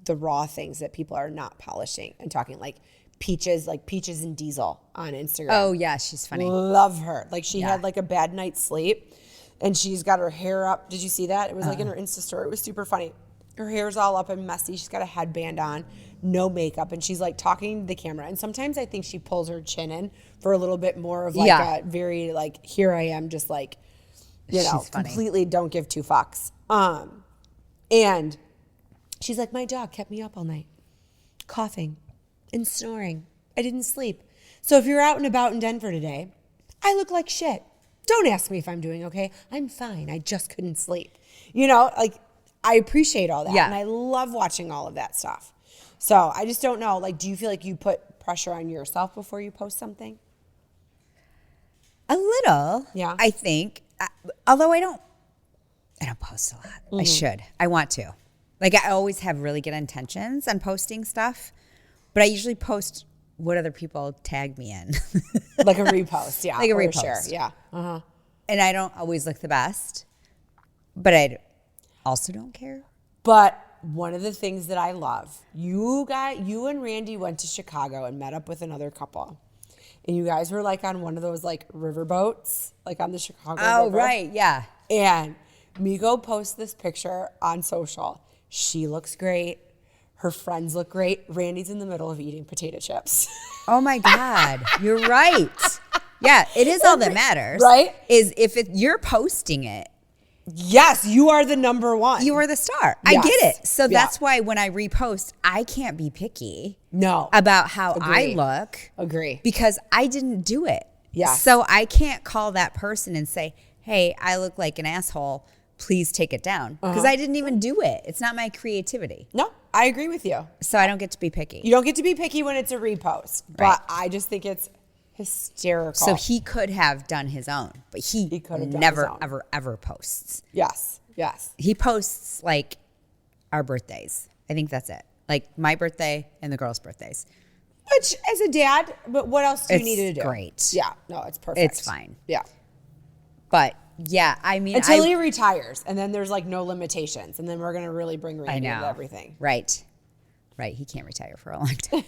Speaker 1: the raw things that people are not polishing and talking like Peaches and Diesel on Instagram.
Speaker 2: Oh, yeah, she's funny.
Speaker 1: Love her. Like she
Speaker 2: Yeah.
Speaker 1: had like a bad night's sleep and she's got her hair up. Did you see that? It was like in her Insta story. It was super funny. Her hair's all up and messy. She's got a headband on, no makeup, and she's like talking to the camera. And sometimes I think she pulls her chin in for a little bit more of like
Speaker 2: Yeah.
Speaker 1: a very like, here I am, just like, you know,
Speaker 2: She's funny.
Speaker 1: completely don't give two fucks. And she's like, my dog kept me up all night, coughing and snoring. I didn't sleep. So if you're out and about in Denver today, I look like shit. Don't ask me if I'm doing okay. I'm fine. I just couldn't sleep. You know, like I appreciate all that.
Speaker 2: Yeah.
Speaker 1: And I love watching all of that stuff. So I just don't know. Like, do you feel like you put pressure on yourself before you post something?
Speaker 2: A little.
Speaker 1: Yeah.
Speaker 2: I think. Although I don't post a lot. I should. I want to. Like I always have really good intentions on posting stuff, but I usually post what other people tag me in.
Speaker 1: Like a repost, yeah.
Speaker 2: Like a
Speaker 1: or
Speaker 2: repost.
Speaker 1: share, yeah. Uh-huh.
Speaker 2: And I don't always look the best, but I also don't care.
Speaker 1: But one of the things that I love, you and Randy went to Chicago and met up with another couple. And you guys were like on one of those like river boats, like on the Chicago
Speaker 2: Oh,
Speaker 1: River.
Speaker 2: right. Yeah.
Speaker 1: And Meko posts this picture on social. She looks great. Her friends look great. Randy's in the middle of eating potato chips.
Speaker 2: Oh my God. You're right. Yeah. It is all that matters.
Speaker 1: Right?
Speaker 2: Is if you're posting it,
Speaker 1: Yes, you are the number one.
Speaker 2: you are the star. I
Speaker 1: Yes.
Speaker 2: get it. So
Speaker 1: Yeah.
Speaker 2: that's why when I repost, I can't be picky
Speaker 1: No.
Speaker 2: about how I
Speaker 1: Agree.
Speaker 2: look
Speaker 1: Agree.
Speaker 2: because I didn't do it.
Speaker 1: Yes.
Speaker 2: So I can't call that person and say, hey, I look like an asshole. Please take it down. Because I didn't even do it. It's not my creativity.
Speaker 1: No, I agree with you.
Speaker 2: So I don't get to be picky.
Speaker 1: You don't get to be picky when it's a repost.
Speaker 2: Right.
Speaker 1: But I just think it's hysterical.
Speaker 2: So he could have done his own, but he
Speaker 1: could have done
Speaker 2: never,
Speaker 1: his own.
Speaker 2: ever posts.
Speaker 1: Yes. Yes.
Speaker 2: He posts like our birthdays. I think that's it. Like my birthday and the girls' birthdays.
Speaker 1: Which, as a dad, but what else do you
Speaker 2: It's
Speaker 1: need to do?
Speaker 2: great.
Speaker 1: Yeah. No, it's perfect.
Speaker 2: It's fine.
Speaker 1: Yeah.
Speaker 2: But yeah, I mean,
Speaker 1: Until he retires, and then there's like no limitations, and then we're gonna really bring
Speaker 2: I
Speaker 1: Randy
Speaker 2: know
Speaker 1: into everything.
Speaker 2: Right. Right. He can't retire for a long time.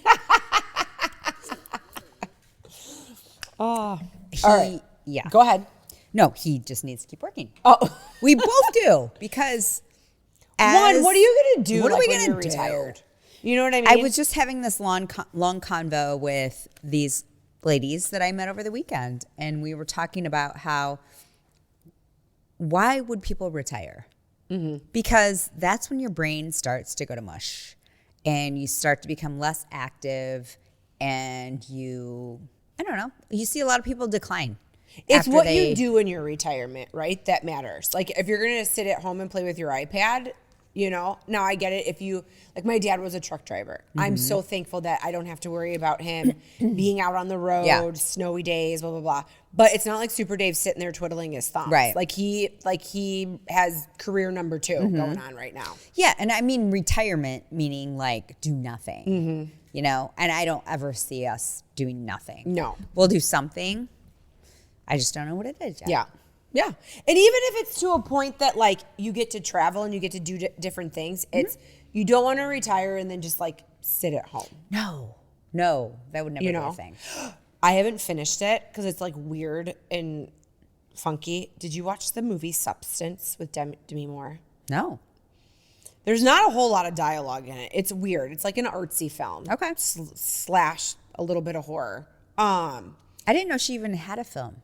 Speaker 1: Oh.
Speaker 2: He,
Speaker 1: All right.
Speaker 2: Yeah.
Speaker 1: Go ahead.
Speaker 2: No, he just needs to keep working.
Speaker 1: Oh.
Speaker 2: We both do because
Speaker 1: One, what are you gonna do?
Speaker 2: What are
Speaker 1: like,
Speaker 2: we
Speaker 1: when
Speaker 2: gonna
Speaker 1: you're
Speaker 2: do?
Speaker 1: retired? You know what I mean?
Speaker 2: I was just having this long convo with these ladies that I met over the weekend, and we were talking about how why would people retire?
Speaker 1: Mm-hmm.
Speaker 2: Because that's when your brain starts to go to mush, and you start to become less active, and I don't know, you see a lot of people decline.
Speaker 1: It's
Speaker 2: after
Speaker 1: what
Speaker 2: they-
Speaker 1: you do in your retirement, right? That matters. Like if you're gonna sit at home and play with your iPad, you know. Now I get it. If you like, my dad was a truck driver. I'm
Speaker 2: Mm-hmm.
Speaker 1: so thankful that I don't have to worry about him being out on the road,
Speaker 2: Yeah.
Speaker 1: snowy days, blah blah blah. But it's not like Super Dave's sitting there twiddling his thumbs.
Speaker 2: Right.
Speaker 1: Like he has career number 2
Speaker 2: Mm-hmm.
Speaker 1: going on right now.
Speaker 2: Yeah, and I mean retirement meaning like do nothing, you know, and I don't ever see us doing nothing.
Speaker 1: No.
Speaker 2: We'll do something. I just don't know what it is yet.
Speaker 1: Yeah. Yeah. And even if it's to a point that like you get to travel and you get to do different things, it's you don't want to retire and then just like sit at home.
Speaker 2: No, that would never
Speaker 1: You
Speaker 2: be
Speaker 1: know?
Speaker 2: a thing.
Speaker 1: I haven't finished it because it's like weird and funky. Did you watch the movie Substance with Demi Moore?
Speaker 2: No.
Speaker 1: There's not a whole lot of dialogue in it. It's weird. It's like an artsy film.
Speaker 2: Okay.
Speaker 1: Slash a little bit of horror.
Speaker 2: I didn't know she even had a film.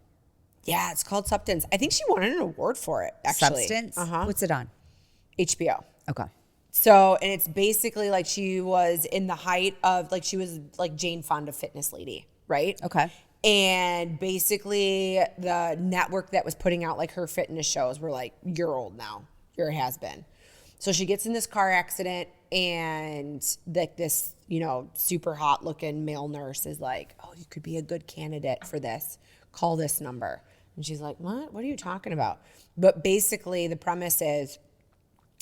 Speaker 1: Yeah, it's called Substance. I think she won an award for it, actually.
Speaker 2: Substance? What's it on?
Speaker 1: HBO.
Speaker 2: Okay.
Speaker 1: So, and it's basically like she was in the height of, like, she was like Jane Fonda fitness lady, right?
Speaker 2: Okay.
Speaker 1: And basically the network that was putting out like her fitness shows were like, you're old now. You're a has-been. So she gets in this car accident and like this, you know, super hot looking male nurse is like, oh, you could be a good candidate for this. Call this number. And she's like, what? What are you talking about? But basically the premise is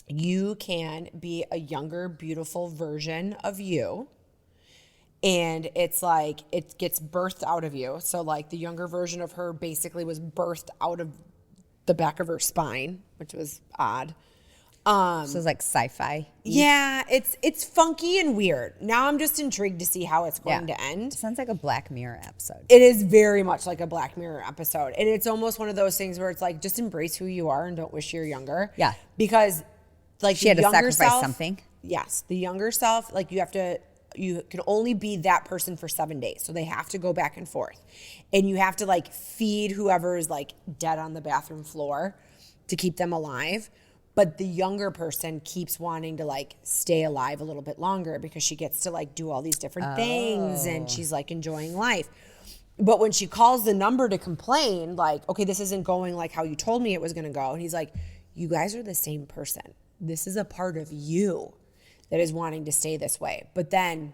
Speaker 1: you can be a younger, beautiful version of you. And it's like, it gets birthed out of you. So like the younger version of her basically was birthed out of the back of her spine, which was odd.
Speaker 2: So it's like sci-fi.
Speaker 1: Yeah, it's funky and weird. Now I'm just intrigued to see how it's going to end.
Speaker 2: It sounds like a Black Mirror episode.
Speaker 1: It is very much like a Black Mirror episode. And it's almost one of those things where it's like, just embrace who you are and don't wish you're younger.
Speaker 2: Yeah.
Speaker 1: Because like
Speaker 2: She had to
Speaker 1: younger
Speaker 2: sacrifice
Speaker 1: self,
Speaker 2: something.
Speaker 1: Yes. The younger self, like you can only be that person for 7 days. So they have to go back and forth. And you have to like feed whoever is like dead on the bathroom floor to keep them alive. But the younger person keeps wanting to like stay alive a little bit longer because she gets to like do all these different things and she's like enjoying life. But when she calls the number to complain, like, okay, this isn't going like how you told me it was going to go. And he's like, you guys are the same person. This is a part of you that is wanting to stay this way. But then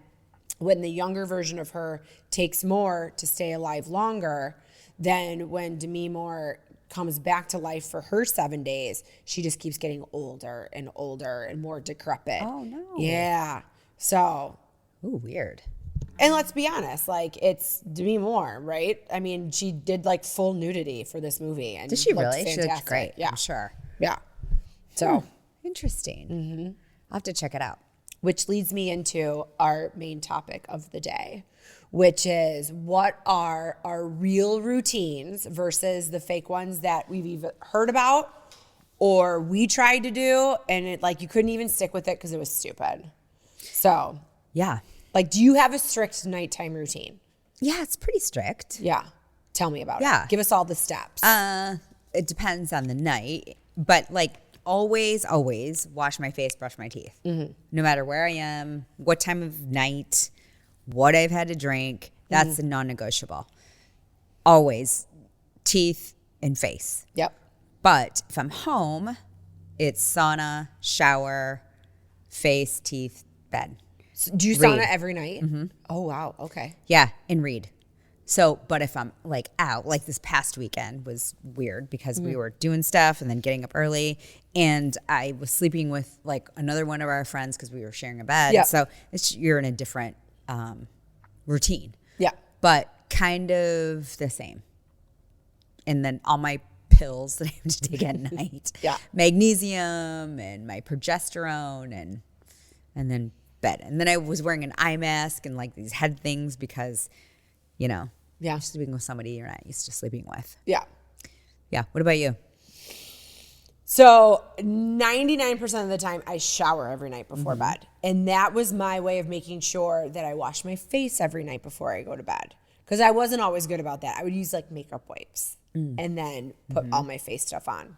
Speaker 1: when the younger version of her takes more to stay alive longer, then when Demi Moore comes back to life for her 7 days, she just keeps getting older and older and more decrepit.
Speaker 2: Oh, no.
Speaker 1: Yeah. So.
Speaker 2: Ooh, weird.
Speaker 1: And let's be honest, like, it's Demi Moore, right? I mean, she did like full nudity for this movie. And
Speaker 2: Did she
Speaker 1: looked
Speaker 2: really? She looked great,
Speaker 1: Yeah.
Speaker 2: I'm sure.
Speaker 1: Yeah. So.
Speaker 2: Interesting. I'll have to check it out.
Speaker 1: Which leads me into our main topic of the day, which is what are our real routines versus the fake ones that we've either heard about or we tried to do and it like you couldn't even stick with it because it was stupid. So,
Speaker 2: Yeah.
Speaker 1: like, do you have a strict nighttime routine?
Speaker 2: Yeah, it's pretty strict.
Speaker 1: Yeah. Tell me about
Speaker 2: Yeah.
Speaker 1: it. Give us all the steps.
Speaker 2: It depends on the night, but like always wash my face, brush my teeth. No matter where I am, what time of night, what I've had to drink, that's a non-negotiable. Always teeth and face.
Speaker 1: Yep.
Speaker 2: But if I'm home, it's sauna, shower, face, teeth, bed.
Speaker 1: So do you
Speaker 2: Read.
Speaker 1: sauna every night? Oh, wow. Okay.
Speaker 2: Yeah, and read. So, but if I'm like out, like this past weekend was weird because we were doing stuff and then getting up early, and I was sleeping with like another one of our friends because we were sharing a bed.
Speaker 1: Yep.
Speaker 2: So you're in a different routine.
Speaker 1: Yeah.
Speaker 2: But kind of the same. And then all my pills that I have to take at night.
Speaker 1: Yeah.
Speaker 2: Magnesium and my progesterone and then bed. And then I was wearing an eye mask and like these head things because, you know,
Speaker 1: Yeah.
Speaker 2: sleeping with somebody you're not used to sleeping with.
Speaker 1: Yeah.
Speaker 2: Yeah. What about you?
Speaker 1: So 99% of the time I shower every night before bed. And that was my way of making sure that I wash my face every night before I go to bed. Because I wasn't always good about that. I would use like makeup wipes and then put all my face stuff on.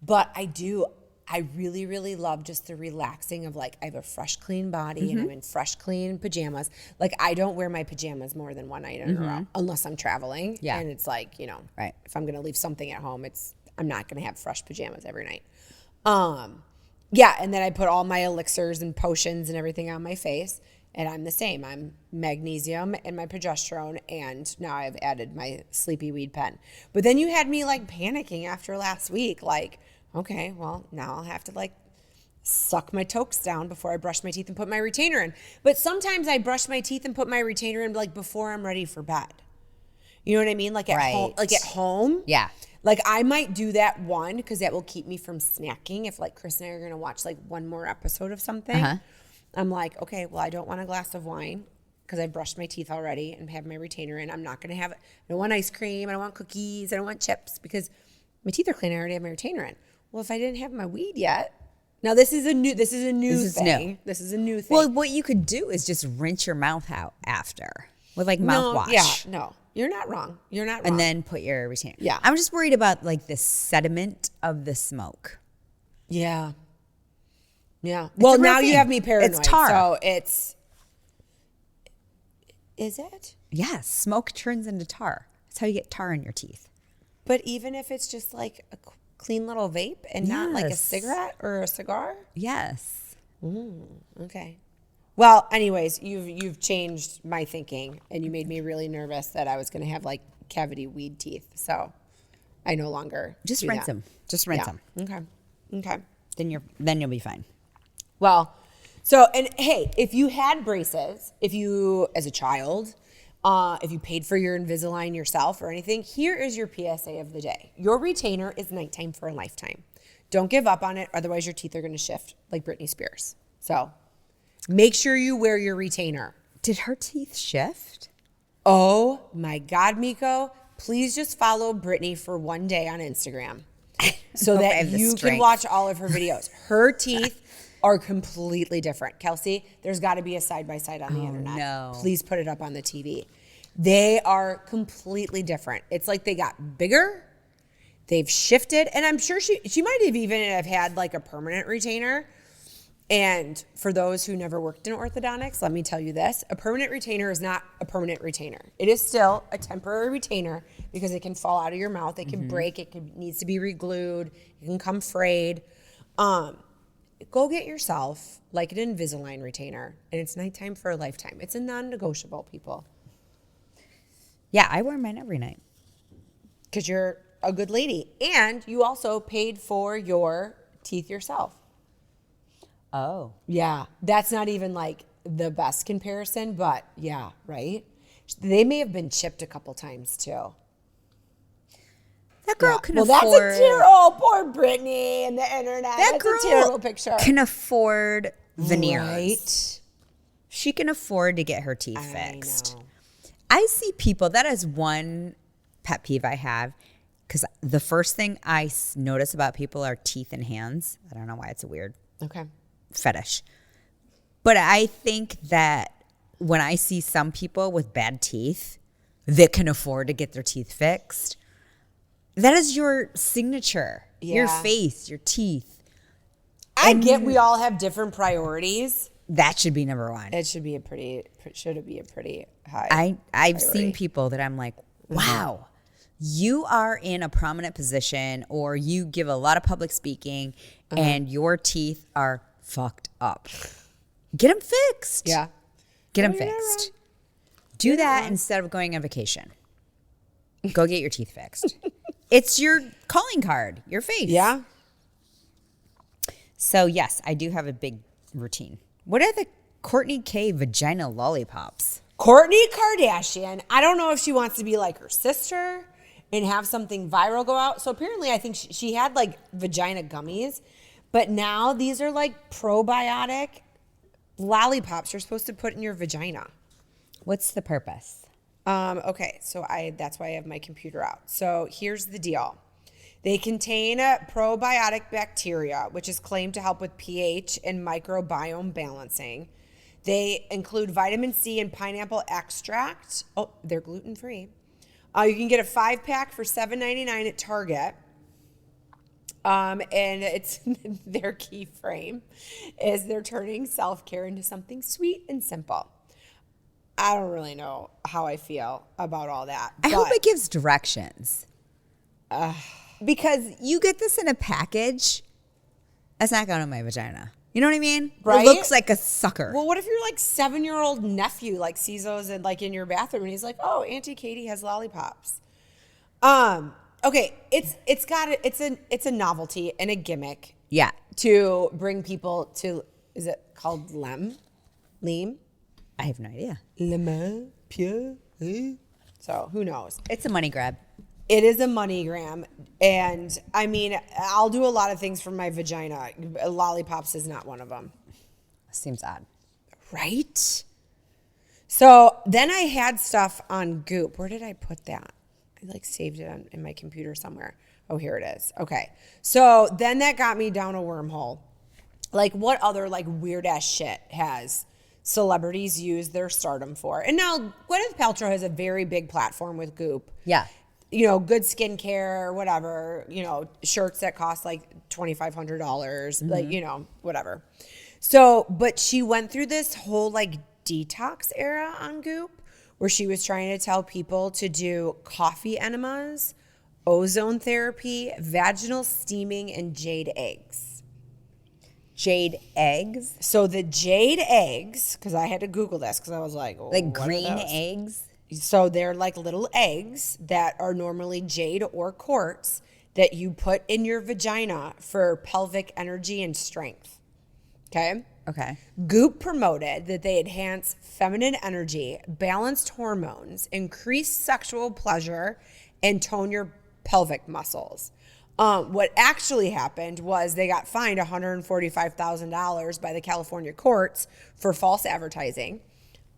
Speaker 1: But I really, really love just the relaxing of like, I have a fresh, clean body and I'm in fresh, clean pajamas. Like I don't wear my pajamas more than one night in a row unless I'm traveling.
Speaker 2: Yeah.
Speaker 1: And it's like, you know,
Speaker 2: Right.
Speaker 1: if I'm going to leave something at home, I'm not going to have fresh pajamas every night. Yeah. And then I put all my elixirs and potions and everything on my face. And I'm the same. I'm magnesium and my progesterone. And now I've added my sleepy weed pen. But then you had me like panicking after last week. Like, okay, well, now I'll have to like suck my tokes down before I brush my teeth and put my retainer in. But sometimes I brush my teeth and put my retainer in like before I'm ready for bed. You know what I mean? Like at home. Like at home.
Speaker 2: Yeah.
Speaker 1: Like I might do that one because that will keep me from snacking. If like Chris and I are gonna watch like one more episode of something, I'm like, okay, well I don't want a glass of wine because I've brushed my teeth already and have my retainer in. I'm not gonna have it. I don't want ice cream. I don't want cookies. I don't want chips because my teeth are clean. I already have my retainer in. Well, if I didn't have my weed yet, now this is a new thing. This is a new thing.
Speaker 2: Well, what you could do is just rinse your mouth out after. with like
Speaker 1: No,
Speaker 2: mouthwash.
Speaker 1: yeah, no, you're not wrong. You're not wrong.
Speaker 2: And then put your retainer.
Speaker 1: Yeah.
Speaker 2: I'm just worried about like the sediment of the smoke.
Speaker 1: Yeah. Yeah. Well,
Speaker 2: a real
Speaker 1: now
Speaker 2: thing.
Speaker 1: you have me paranoid.
Speaker 2: It's tar.
Speaker 1: So it's. Is it?
Speaker 2: Yes, smoke turns into tar. That's how you get tar in your teeth.
Speaker 1: But even if it's just like a clean little vape and not like a
Speaker 2: Yes.
Speaker 1: cigarette or a cigar?
Speaker 2: Yes.
Speaker 1: Okay. Well, anyways, you've changed my thinking and you made me really nervous that I was going to have like cavity weed teeth. So I no longer
Speaker 2: Just
Speaker 1: do
Speaker 2: rinse
Speaker 1: that.
Speaker 2: them. Just rinse them.
Speaker 1: Okay. Okay.
Speaker 2: Then you'll be fine.
Speaker 1: Well, so, and hey, if you had braces, if you, as a child, if you paid for your Invisalign yourself or anything, here is your PSA of the day. Your retainer is nighttime for a lifetime. Don't give up on it, otherwise your teeth are going to shift like Britney Spears. So make sure you wear your retainer.
Speaker 2: Did her teeth shift?
Speaker 1: Oh my God, Meko, please just follow Britney for one day on Instagram so
Speaker 2: I
Speaker 1: that
Speaker 2: have the
Speaker 1: you can
Speaker 2: strength.
Speaker 1: watch all of her videos. Her teeth are completely different. Kelsey, there's got to be a side-by-side on the internet.
Speaker 2: no.
Speaker 1: Please put it up on the TV. They are completely different. It's like they got bigger. They've shifted. And I'm sure she might have even have had like a permanent retainer. And for those who never worked in orthodontics, let me tell you this. A permanent retainer is not a permanent retainer. It is still a temporary retainer because it can fall out of your mouth. It can break. It needs to be re-glued. It can come frayed. Go get yourself like an Invisalign retainer. And it's nighttime for a lifetime. It's a non-negotiable, people.
Speaker 2: Yeah, I wear mine every night.
Speaker 1: Because you're a good lady. And you also paid for your teeth yourself.
Speaker 2: Oh.
Speaker 1: Yeah. That's not even like the best comparison, but yeah, right? They may have been chipped a couple times too.
Speaker 2: That girl
Speaker 1: Yeah.
Speaker 2: can
Speaker 1: well,
Speaker 2: afford.
Speaker 1: that's a terrible, poor Brittany and the internet.
Speaker 2: That
Speaker 1: That's
Speaker 2: girl
Speaker 1: a terrible picture.
Speaker 2: can afford veneers.
Speaker 1: Right?
Speaker 2: She can afford to get her teeth
Speaker 1: I
Speaker 2: fixed.
Speaker 1: know.
Speaker 2: I see people, that is one pet peeve I have, because the first thing I notice about people are teeth and hands. I don't know why it's a weird
Speaker 1: Okay.
Speaker 2: fetish. But I think that when I see some people with bad teeth that can afford to get their teeth fixed, that is your signature, your
Speaker 1: Yeah.
Speaker 2: face, your teeth.
Speaker 1: I get we all have different priorities.
Speaker 2: That should be number one.
Speaker 1: It should be a pretty high.
Speaker 2: I've seen
Speaker 1: priority.
Speaker 2: people that I'm like, wow, you are in a prominent position or you give a lot of public speaking and your teeth are fucked up. Get them fixed.
Speaker 1: Yeah.
Speaker 2: Get them
Speaker 1: No, you're not
Speaker 2: fixed.
Speaker 1: wrong.
Speaker 2: Do that instead of going on vacation. Go get your teeth fixed. It's your calling card, your face.
Speaker 1: Yeah.
Speaker 2: So, yes, I do have a big routine. What are the Kourtney K vagina lollipops?
Speaker 1: Kourtney Kardashian, I don't know if she wants to be like her sister and have something viral go out. So apparently I think she had like vagina gummies, but now these are like probiotic lollipops you're supposed to put in your vagina.
Speaker 2: What's the purpose?
Speaker 1: Okay, so that's why I have my computer out. So here's the deal. They contain a probiotic bacteria, which is claimed to help with pH and microbiome balancing. They include vitamin C and pineapple extract. Oh, they're gluten-free. You can get a 5-pack for $7.99 at Target. And it's their key frame is they're turning self-care into something sweet and simple. I don't really know how I feel about all that.
Speaker 2: I hope it gives directions. Because you get this in a package, that's not going to my vagina. You know what I mean?
Speaker 1: Right?
Speaker 2: It looks like a sucker.
Speaker 1: Well, what if your like 7-year-old nephew like sees those in like in your bathroom and he's like, "Oh, Auntie Katie has lollipops." Okay, it's a novelty and a gimmick.
Speaker 2: Yeah.
Speaker 1: To bring people to, is it called Leem?
Speaker 2: I have no idea.
Speaker 1: Lema pure. So who knows?
Speaker 2: It's a money grab.
Speaker 1: It is a money gram. And I mean, I'll do a lot of things for my vagina. Lollipops is not one of them.
Speaker 2: Seems odd.
Speaker 1: Right? So then I had stuff on Goop. Where did I put that? I like saved it in my computer somewhere. Oh, here it is. Okay. So then that got me down a wormhole. Like what other like weird ass shit has celebrities use their stardom for. And now Gwyneth Paltrow has a very big platform with Goop.
Speaker 2: Yeah.
Speaker 1: You know, good skincare, whatever, you know, shirts that cost like $2,500, like, you know, whatever. So, but she went through this whole like detox era on Goop where she was trying to tell people to do coffee enemas, ozone therapy, vaginal steaming, and jade eggs.
Speaker 2: Jade eggs?
Speaker 1: So the jade eggs, because I had to Google this because I was like, oh,
Speaker 2: Like
Speaker 1: what are
Speaker 2: green
Speaker 1: those?
Speaker 2: eggs?
Speaker 1: So they're like little eggs that are normally jade or quartz that you put in your vagina for pelvic energy and strength. Okay?
Speaker 2: Okay.
Speaker 1: Goop promoted that they enhance feminine energy, balanced hormones, increase sexual pleasure, and tone your pelvic muscles. What actually happened was they got fined $145,000 by the California courts for false advertising.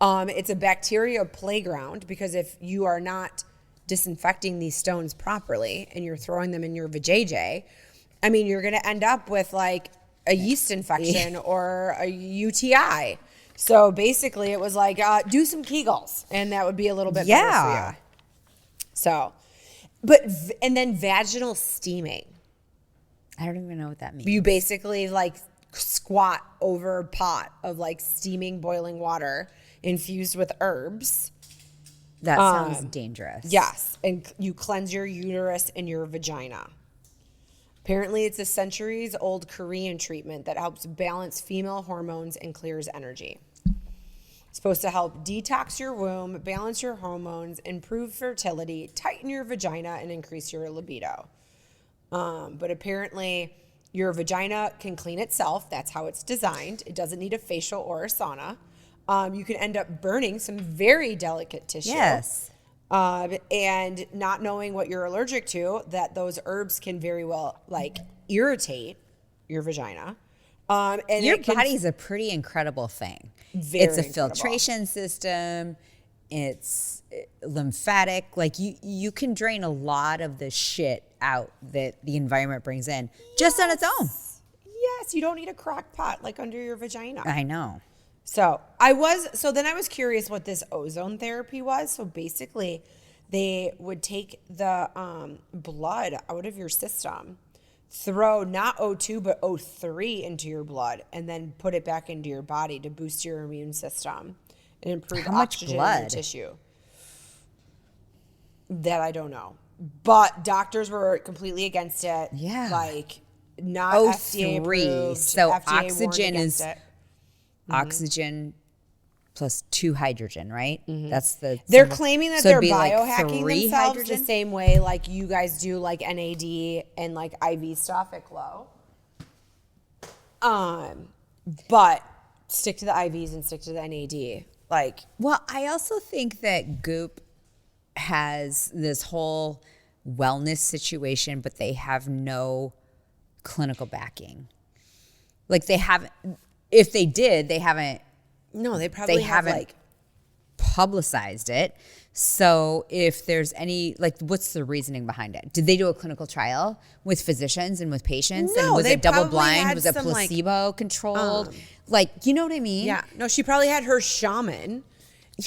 Speaker 1: It's a bacteria playground because if you are not disinfecting these stones properly and you're throwing them in your vajayjay, I mean, you're going to end up with like a yeast infection or a UTI. So basically it was like, do some Kegels and that would be a little bit better for you. So, and then vaginal steaming.
Speaker 2: I don't even know what that means.
Speaker 1: You basically like squat over a pot of like steaming boiling water infused with herbs.
Speaker 2: That sounds dangerous.
Speaker 1: Yes. And you cleanse your uterus and your vagina. Apparently, it's a centuries-old Korean treatment that helps balance female hormones and clears energy. It's supposed to help detox your womb, balance your hormones, improve fertility, tighten your vagina, and increase your libido. But apparently, your vagina can clean itself. That's how it's designed. It doesn't need a facial or a sauna. You can end up burning some very delicate tissue.
Speaker 2: Yes.
Speaker 1: And not knowing what you're allergic to, that those herbs can very well like irritate your vagina. And
Speaker 2: your body's a pretty incredible thing. It's a
Speaker 1: incredible
Speaker 2: filtration system. It's lymphatic. Like you can drain a lot of the shit out that the environment brings in just on its own.
Speaker 1: Yes, you don't need a crock pot like under your vagina.
Speaker 2: I know.
Speaker 1: So then I was curious what this ozone therapy was. So basically they would take the blood out of your system, throw not O2 but O3 into your blood, and then put it back into your body to boost your immune system and improve oxygen in your tissue. That I don't know. But doctors were completely against it.
Speaker 2: Yeah.
Speaker 1: Like not
Speaker 2: O3.
Speaker 1: FDA approved.
Speaker 2: So
Speaker 1: FDA warned
Speaker 2: oxygen
Speaker 1: against
Speaker 2: is
Speaker 1: it.
Speaker 2: oxygen plus 2 hydrogen, right? That's the.
Speaker 1: They're
Speaker 2: symbol.
Speaker 1: claiming that
Speaker 2: So
Speaker 1: they're
Speaker 2: it'd be like
Speaker 1: biohacking
Speaker 2: 3
Speaker 1: themselves
Speaker 2: hydrogen?
Speaker 1: the same way like you guys do like NAD and like IV stuff at Glow. But stick to the IVs and stick to the NAD. Like,
Speaker 2: Well, I also think that Goop has this whole wellness situation, but they have no clinical backing. Like they haven't. If they did, they haven't.
Speaker 1: no, they probably
Speaker 2: haven't
Speaker 1: like
Speaker 2: publicized it. So if there's any, like, what's the reasoning behind it? Did they do a clinical trial with physicians and with patients?
Speaker 1: No,
Speaker 2: and was
Speaker 1: they
Speaker 2: it double
Speaker 1: probably
Speaker 2: blind?
Speaker 1: had
Speaker 2: Was it
Speaker 1: some, like,
Speaker 2: placebo controlled? Like, you know what I mean?
Speaker 1: yeah. No, she probably had her shaman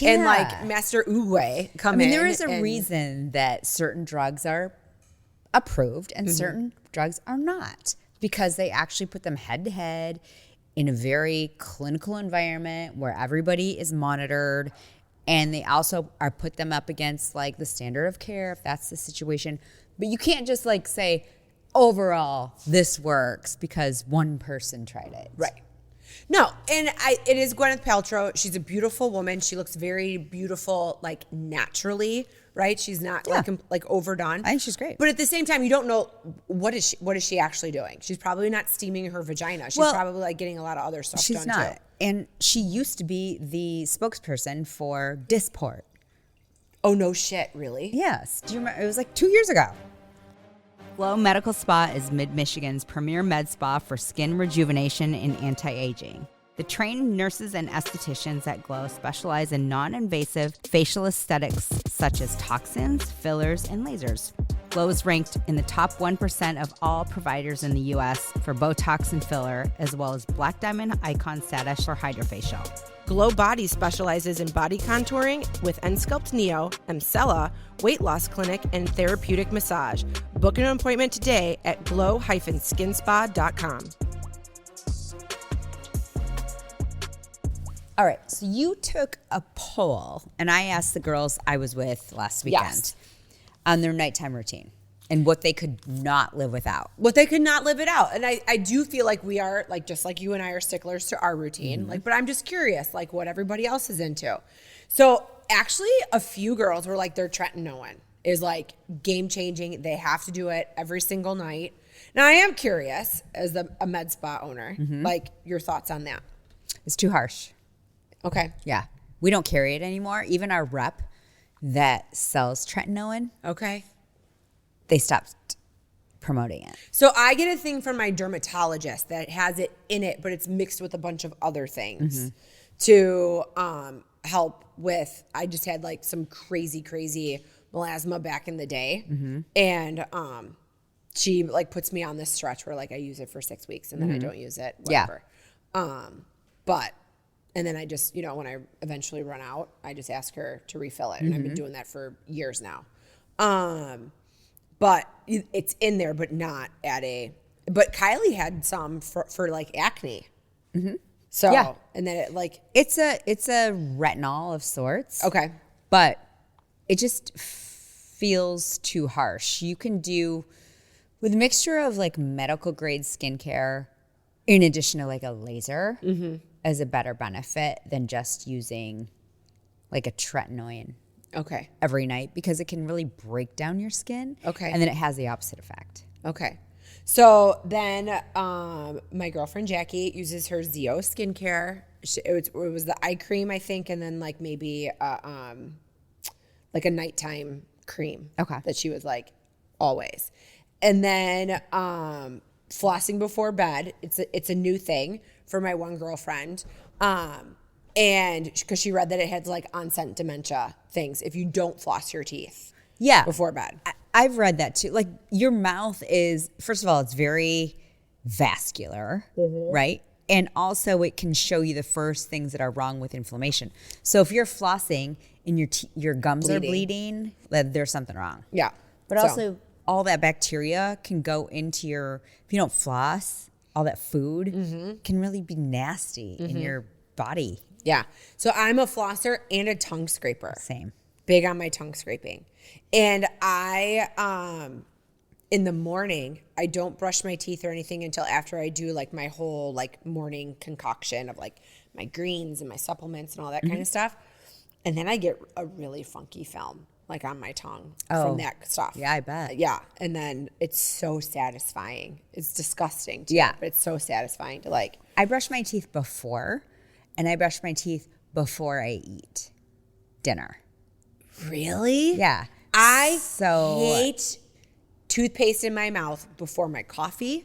Speaker 1: and like Master Uwe come in.
Speaker 2: I mean, there is a
Speaker 1: and-
Speaker 2: reason that certain drugs are approved and certain drugs are not, because they actually put them head to head in a very clinical environment where everybody is monitored, and they also are put them up against like the standard of care if that's the situation. But you can't just like say overall this works because one person tried it.
Speaker 1: Right. No, and it is Gwyneth Paltrow. She's a beautiful woman. She looks very beautiful, like naturally, right? She's not like overdone.
Speaker 2: I think she's great.
Speaker 1: But at the same time, you don't know what is she actually doing. She's probably not steaming her vagina. She's probably like getting a lot of other stuff
Speaker 2: She's
Speaker 1: done
Speaker 2: not.
Speaker 1: too.
Speaker 2: And she used to be the spokesperson for Dysport.
Speaker 1: Oh no shit, really?
Speaker 2: Yes. Do you remember? It was like 2 years ago. Glow Medical Spa is Mid-Michigan's premier med spa for skin rejuvenation and anti-aging. The trained nurses and estheticians at Glow specialize in non-invasive facial aesthetics such as toxins, fillers, and lasers. Glow is ranked in the top 1% of all providers in the U.S. for Botox and filler, as well as Black Diamond Icon status for Hydrofacial.
Speaker 1: Glow Body specializes in body contouring with Ensculpt Neo, Emcella, weight loss clinic, and therapeutic massage. Book an appointment today at glow-skinspa.com.
Speaker 2: All right, so you took a poll, and I asked the girls I was with last weekend on their nighttime routine and what they could not live without.
Speaker 1: What they could not live it out. And I do feel like we are, like, just like you and I are sticklers to our routine. Like, but I'm just curious, like, what everybody else is into. So actually, a few girls were like, their tretinoin is like game changing. They have to do it every single night. Now, I am curious, as a med spa owner, like, your thoughts on that.
Speaker 2: It's too harsh.
Speaker 1: Okay.
Speaker 2: Yeah. We don't carry it anymore. Even our rep that sells tretinoin,
Speaker 1: Okay.
Speaker 2: they stopped promoting it.
Speaker 1: So I get a thing from my dermatologist that has it in it, but it's mixed with a bunch of other things to help with. I just had like some crazy melasma back in the day, and she like puts me on this stretch where like I use it for 6 weeks and then I don't use it. Whatever. And then I just, you know, when I eventually run out, I just ask her to refill it, and I've been doing that for years now. But it's in there, but not at a. But Kylie had some for like acne. So
Speaker 2: Yeah.
Speaker 1: and then it like
Speaker 2: It's a retinol of sorts.
Speaker 1: okay.
Speaker 2: But it just feels too harsh. You can do with a mixture of like medical grade skincare in addition to like a laser as a better benefit than just using like a tretinoin
Speaker 1: Okay.
Speaker 2: every night, because it can really break down your skin.
Speaker 1: Okay.
Speaker 2: And then it has the opposite effect.
Speaker 1: Okay. So then my girlfriend Jackie uses her Zeo skincare. It was the eye cream, I think, and then like maybe like a nighttime cream.
Speaker 2: Okay.
Speaker 1: That she was like always. And then flossing before bed. It's a new thing for my one girlfriend. And because she read that it had like onset dementia things if you don't floss your teeth before bed.
Speaker 2: I've read that too. Like your mouth is, first of all, it's very vascular, right? And also it can show you the first things that are wrong with inflammation. So if you're flossing and your gums are bleeding, then there's something wrong.
Speaker 1: Yeah.
Speaker 2: But also all that bacteria can go into if you don't floss, all that food can really be nasty in your body.
Speaker 1: Yeah. So I'm a flosser and a tongue scraper.
Speaker 2: Same.
Speaker 1: Big on my tongue scraping. And I, in the morning, I don't brush my teeth or anything until after I do like my whole like morning concoction of like my greens and my supplements and all that kind of stuff. And then I get a really funky film like on my tongue from that stuff.
Speaker 2: Yeah, I bet.
Speaker 1: Yeah. And then it's so satisfying. It's disgusting too.
Speaker 2: Yeah.
Speaker 1: But it's so satisfying to like.
Speaker 2: I brush my teeth before, and I brush my teeth before I eat dinner.
Speaker 1: Really?
Speaker 2: Yeah.
Speaker 1: I hate toothpaste in my mouth before my coffee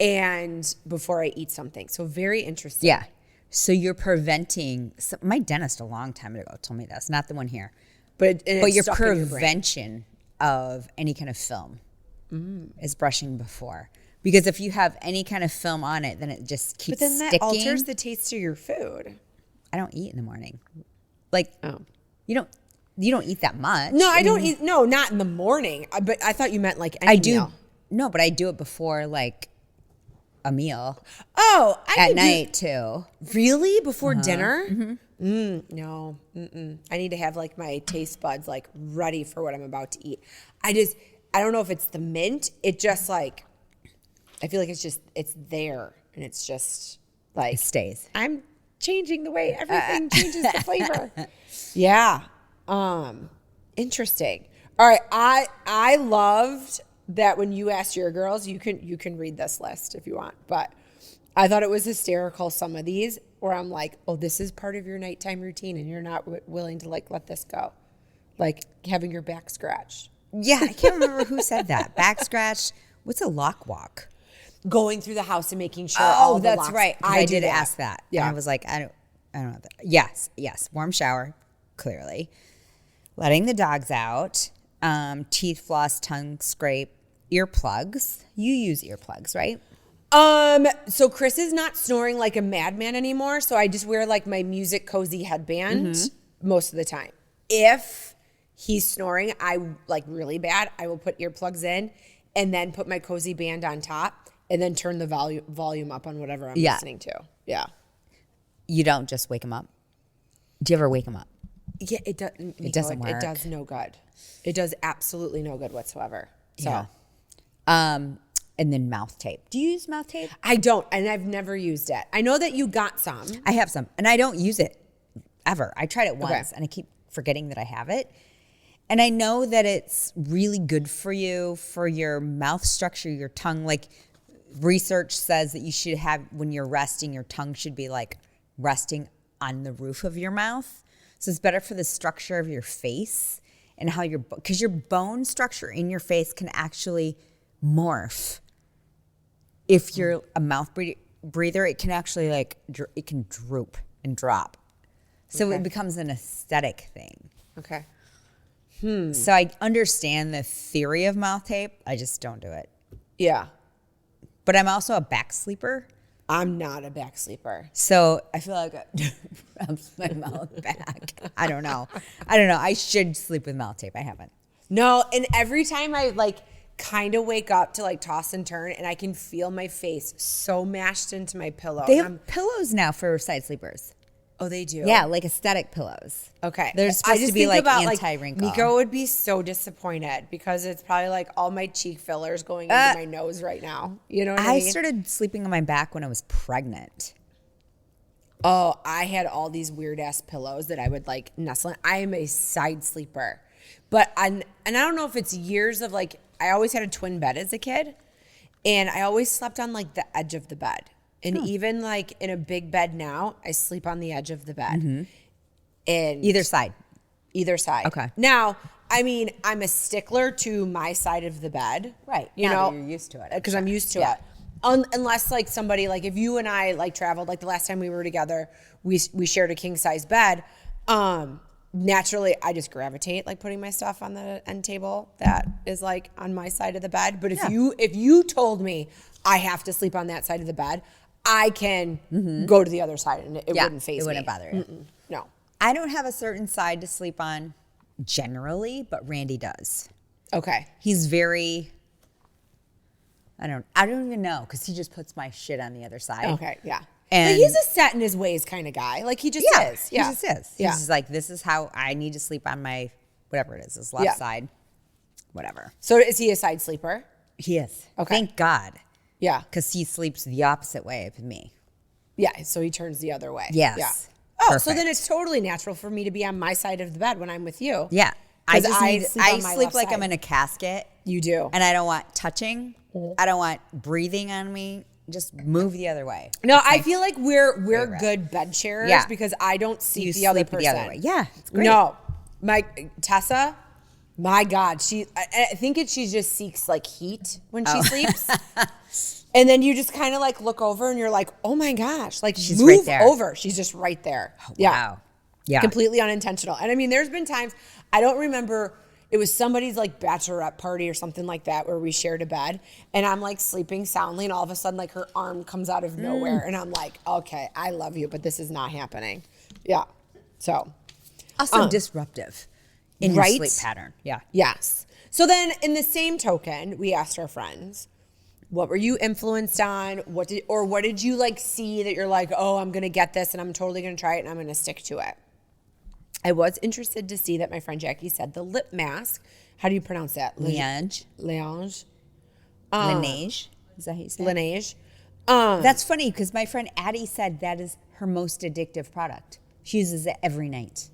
Speaker 1: and before I eat something. So very interesting.
Speaker 2: Yeah. So you're preventing, my dentist a long time ago told me this, not the one here,
Speaker 1: But
Speaker 2: your
Speaker 1: stuck in your brain.
Speaker 2: prevention of any kind of film is brushing before. Because if you have any kind of film on it, then it just keeps
Speaker 1: But then that
Speaker 2: sticking.
Speaker 1: alters the taste of your food.
Speaker 2: I don't eat in the morning. Like, you don't eat that much.
Speaker 1: No, I don't eat. No, not in the morning. But I thought you meant like any
Speaker 2: I do.
Speaker 1: meal.
Speaker 2: No, but I do it before like a meal
Speaker 1: Oh, I
Speaker 2: at night too.
Speaker 1: Really? Before dinner? No. I need to have like my taste buds like ready for what I'm about to eat. I don't know if it's the mint. It just like, I feel like it's there and it's just like.
Speaker 2: It stays.
Speaker 1: I'm changing the way everything changes the flavor. Yeah. Interesting. All right. I loved that when you asked your girls, you can read this list if you want, but I thought it was hysterical. Some of these where I'm like, oh, this is part of your nighttime routine and you're not willing to like let this go. Like having your back scratched.
Speaker 2: Yeah, I can't remember who said that. Back scratch. What's a lock walk?
Speaker 1: Going through the house and making sure all the
Speaker 2: that's
Speaker 1: locks.
Speaker 2: right. I did ask that.
Speaker 1: Yeah.
Speaker 2: And I was like, I don't know that. Yes. Warm shower, clearly. Letting the dogs out. Teeth floss, tongue scrape, earplugs. You use earplugs, right?
Speaker 1: So Chris is not snoring like a madman anymore, so I just wear like my music cozy headband most of the time. If he's snoring, I like really bad, I will put earplugs in and then put my cozy band on top and then turn the volume up on whatever I'm listening to. Yeah.
Speaker 2: You don't just wake him up? Do you ever wake him up?
Speaker 1: Yeah, it doesn't work. It does no good. It does absolutely no good whatsoever. So.
Speaker 2: Yeah. And then mouth tape. Do you use mouth tape?
Speaker 1: I don't, and I've never used it. I know that you got some.
Speaker 2: I have some, and I don't use it ever. I tried it once, and I keep forgetting that I have it. And I know that it's really good for you, for your mouth structure, your tongue. Like research says that you should have, when you're resting, your tongue should be like resting on the roof of your mouth. So it's better for the structure of your face and how because your bone structure in your face can actually morph. If you're a mouth breather, it can actually it can droop and drop. So it becomes an aesthetic thing.
Speaker 1: Okay.
Speaker 2: So I understand the theory of mouth tape. I just don't do it.
Speaker 1: Yeah.
Speaker 2: But I'm also a back sleeper.
Speaker 1: I'm not a back sleeper.
Speaker 2: So I feel like I rubs my mouth back. I don't know. I should sleep with mouth tape. I haven't.
Speaker 1: No, and every time I kind of wake up to toss and turn, and I can feel my face so mashed into my pillow.
Speaker 2: They have pillows now for side sleepers.
Speaker 1: Oh, they do?
Speaker 2: Yeah, like aesthetic pillows.
Speaker 1: Okay.
Speaker 2: They're supposed to be anti-wrinkle.
Speaker 1: Meko would be so disappointed because it's probably all my cheek fillers going into my nose right now. You know what I mean?
Speaker 2: I started sleeping on my back when I was pregnant.
Speaker 1: Oh, I had all these weird ass pillows that I would nestle in. I am a side sleeper. But and I don't know if it's years of I always had a twin bed as a kid, and I always slept on the edge of the bed. And even in a big bed now, I sleep on the edge of the bed.
Speaker 2: Mm-hmm.
Speaker 1: And
Speaker 2: Either side.
Speaker 1: Okay. Now, I mean, I'm a stickler to my side of the bed.
Speaker 2: Right.
Speaker 1: You
Speaker 2: now
Speaker 1: know,
Speaker 2: that you're used to it.
Speaker 1: Because I'm used to it. Unless somebody if you and I traveled, the last time we were together, we shared a king size bed. Naturally, I just gravitate putting my stuff on the end table that is on my side of the bed. But if you told me I have to sleep on that side of the bed, I can go to the other side and it wouldn't faze me.
Speaker 2: It wouldn't bother you.
Speaker 1: No.
Speaker 2: I don't have a certain side to sleep on generally, but Randy does.
Speaker 1: Okay.
Speaker 2: He's very, I don't even know because he just puts my shit on the other side.
Speaker 1: Okay, yeah.
Speaker 2: And
Speaker 1: he's a set in his ways kind of guy. He just is. Yeah.
Speaker 2: He just is.
Speaker 1: Yeah.
Speaker 2: He's just this is how I need to sleep on my, whatever it is, this left side, whatever.
Speaker 1: So is he a side sleeper?
Speaker 2: He is.
Speaker 1: Okay.
Speaker 2: Thank God.
Speaker 1: Yeah.
Speaker 2: Because he sleeps the opposite way of me.
Speaker 1: Yeah, so he turns the other way.
Speaker 2: Yes.
Speaker 1: Yeah. Oh,
Speaker 2: Perfect.
Speaker 1: so then it's totally natural for me to be on my side of the bed when I'm with you.
Speaker 2: Yeah. I
Speaker 1: I
Speaker 2: sleep like I'm in a casket.
Speaker 1: You do.
Speaker 2: And I don't want touching. I don't want breathing on me. Just move the other way.
Speaker 1: No, I feel like we're good bed sharers because I don't see the other person.
Speaker 2: The other way. Yeah, it's great.
Speaker 1: No, Tessa, my God, I think she just seeks heat when she sleeps. And then you just kind of look over and you're oh my gosh, she's move right there. Over. She's just right there.
Speaker 2: Oh,
Speaker 1: yeah.
Speaker 2: Wow. Yeah.
Speaker 1: Completely unintentional. And I mean, there's been times, I don't remember, it was somebody's bachelorette party or something like that where we shared a bed and I'm sleeping soundly and all of a sudden her arm comes out of nowhere and I'm okay, I love you, but this is not happening. Yeah. So.
Speaker 2: Also disruptive in your sleep pattern. Yeah.
Speaker 1: Yes. So then in the same token, we asked our friends, what were you influenced on? What did you see that you're oh, I'm going to get this and I'm totally going to try it and I'm going to stick to it? I was interested to see that my friend Jackie said the lip mask. How do you pronounce that?
Speaker 2: Laneige.
Speaker 1: Laneige.
Speaker 2: Laneige. Is that how you say it?
Speaker 1: Laneige.
Speaker 2: That's funny because my friend Addie said that is her most addictive product. She uses it every night.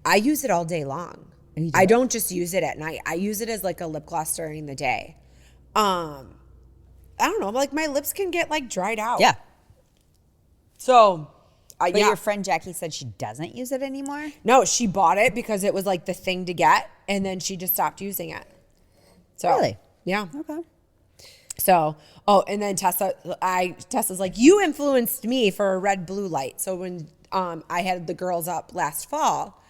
Speaker 1: I use it all day long. I don't just use it at night. I use it as a lip gloss during the day. I don't know. My lips can get dried out.
Speaker 2: Yeah.
Speaker 1: So,
Speaker 2: but your friend Jackie said she doesn't use it anymore?
Speaker 1: No, she bought it because it was the thing to get, and then she just stopped using it. So,
Speaker 2: really?
Speaker 1: Yeah.
Speaker 2: Okay.
Speaker 1: So, and then Tessa's you influenced me for a red blue light. So when I had the girls up last fall,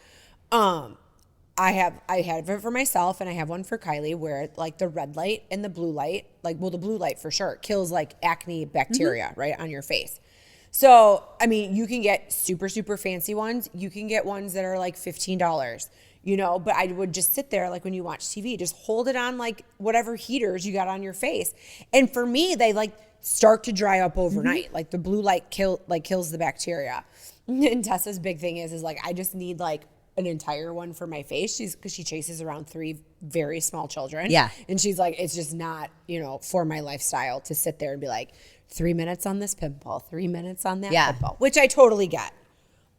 Speaker 1: I have it for myself, and I have one for Kylie where like the red light and the blue light, like, well, the blue light for sure kills like acne bacteria, right, on your face. So, I mean, you can get super, super fancy ones. You can get ones that are like $15, you know, but I would just sit there like when you watch TV, just hold it on like whatever heaters you got on your face. And for me, they like start to dry up overnight. Like the blue light kills the bacteria. And Tessa's big thing is like, I just need like an entire one for my face. Because she chases around 3 very small children.
Speaker 2: Yeah.
Speaker 1: And she's like, it's just not, you know, for my lifestyle to sit there and be like, 3 minutes on this pimple, 3 minutes on that pimple, which I totally get.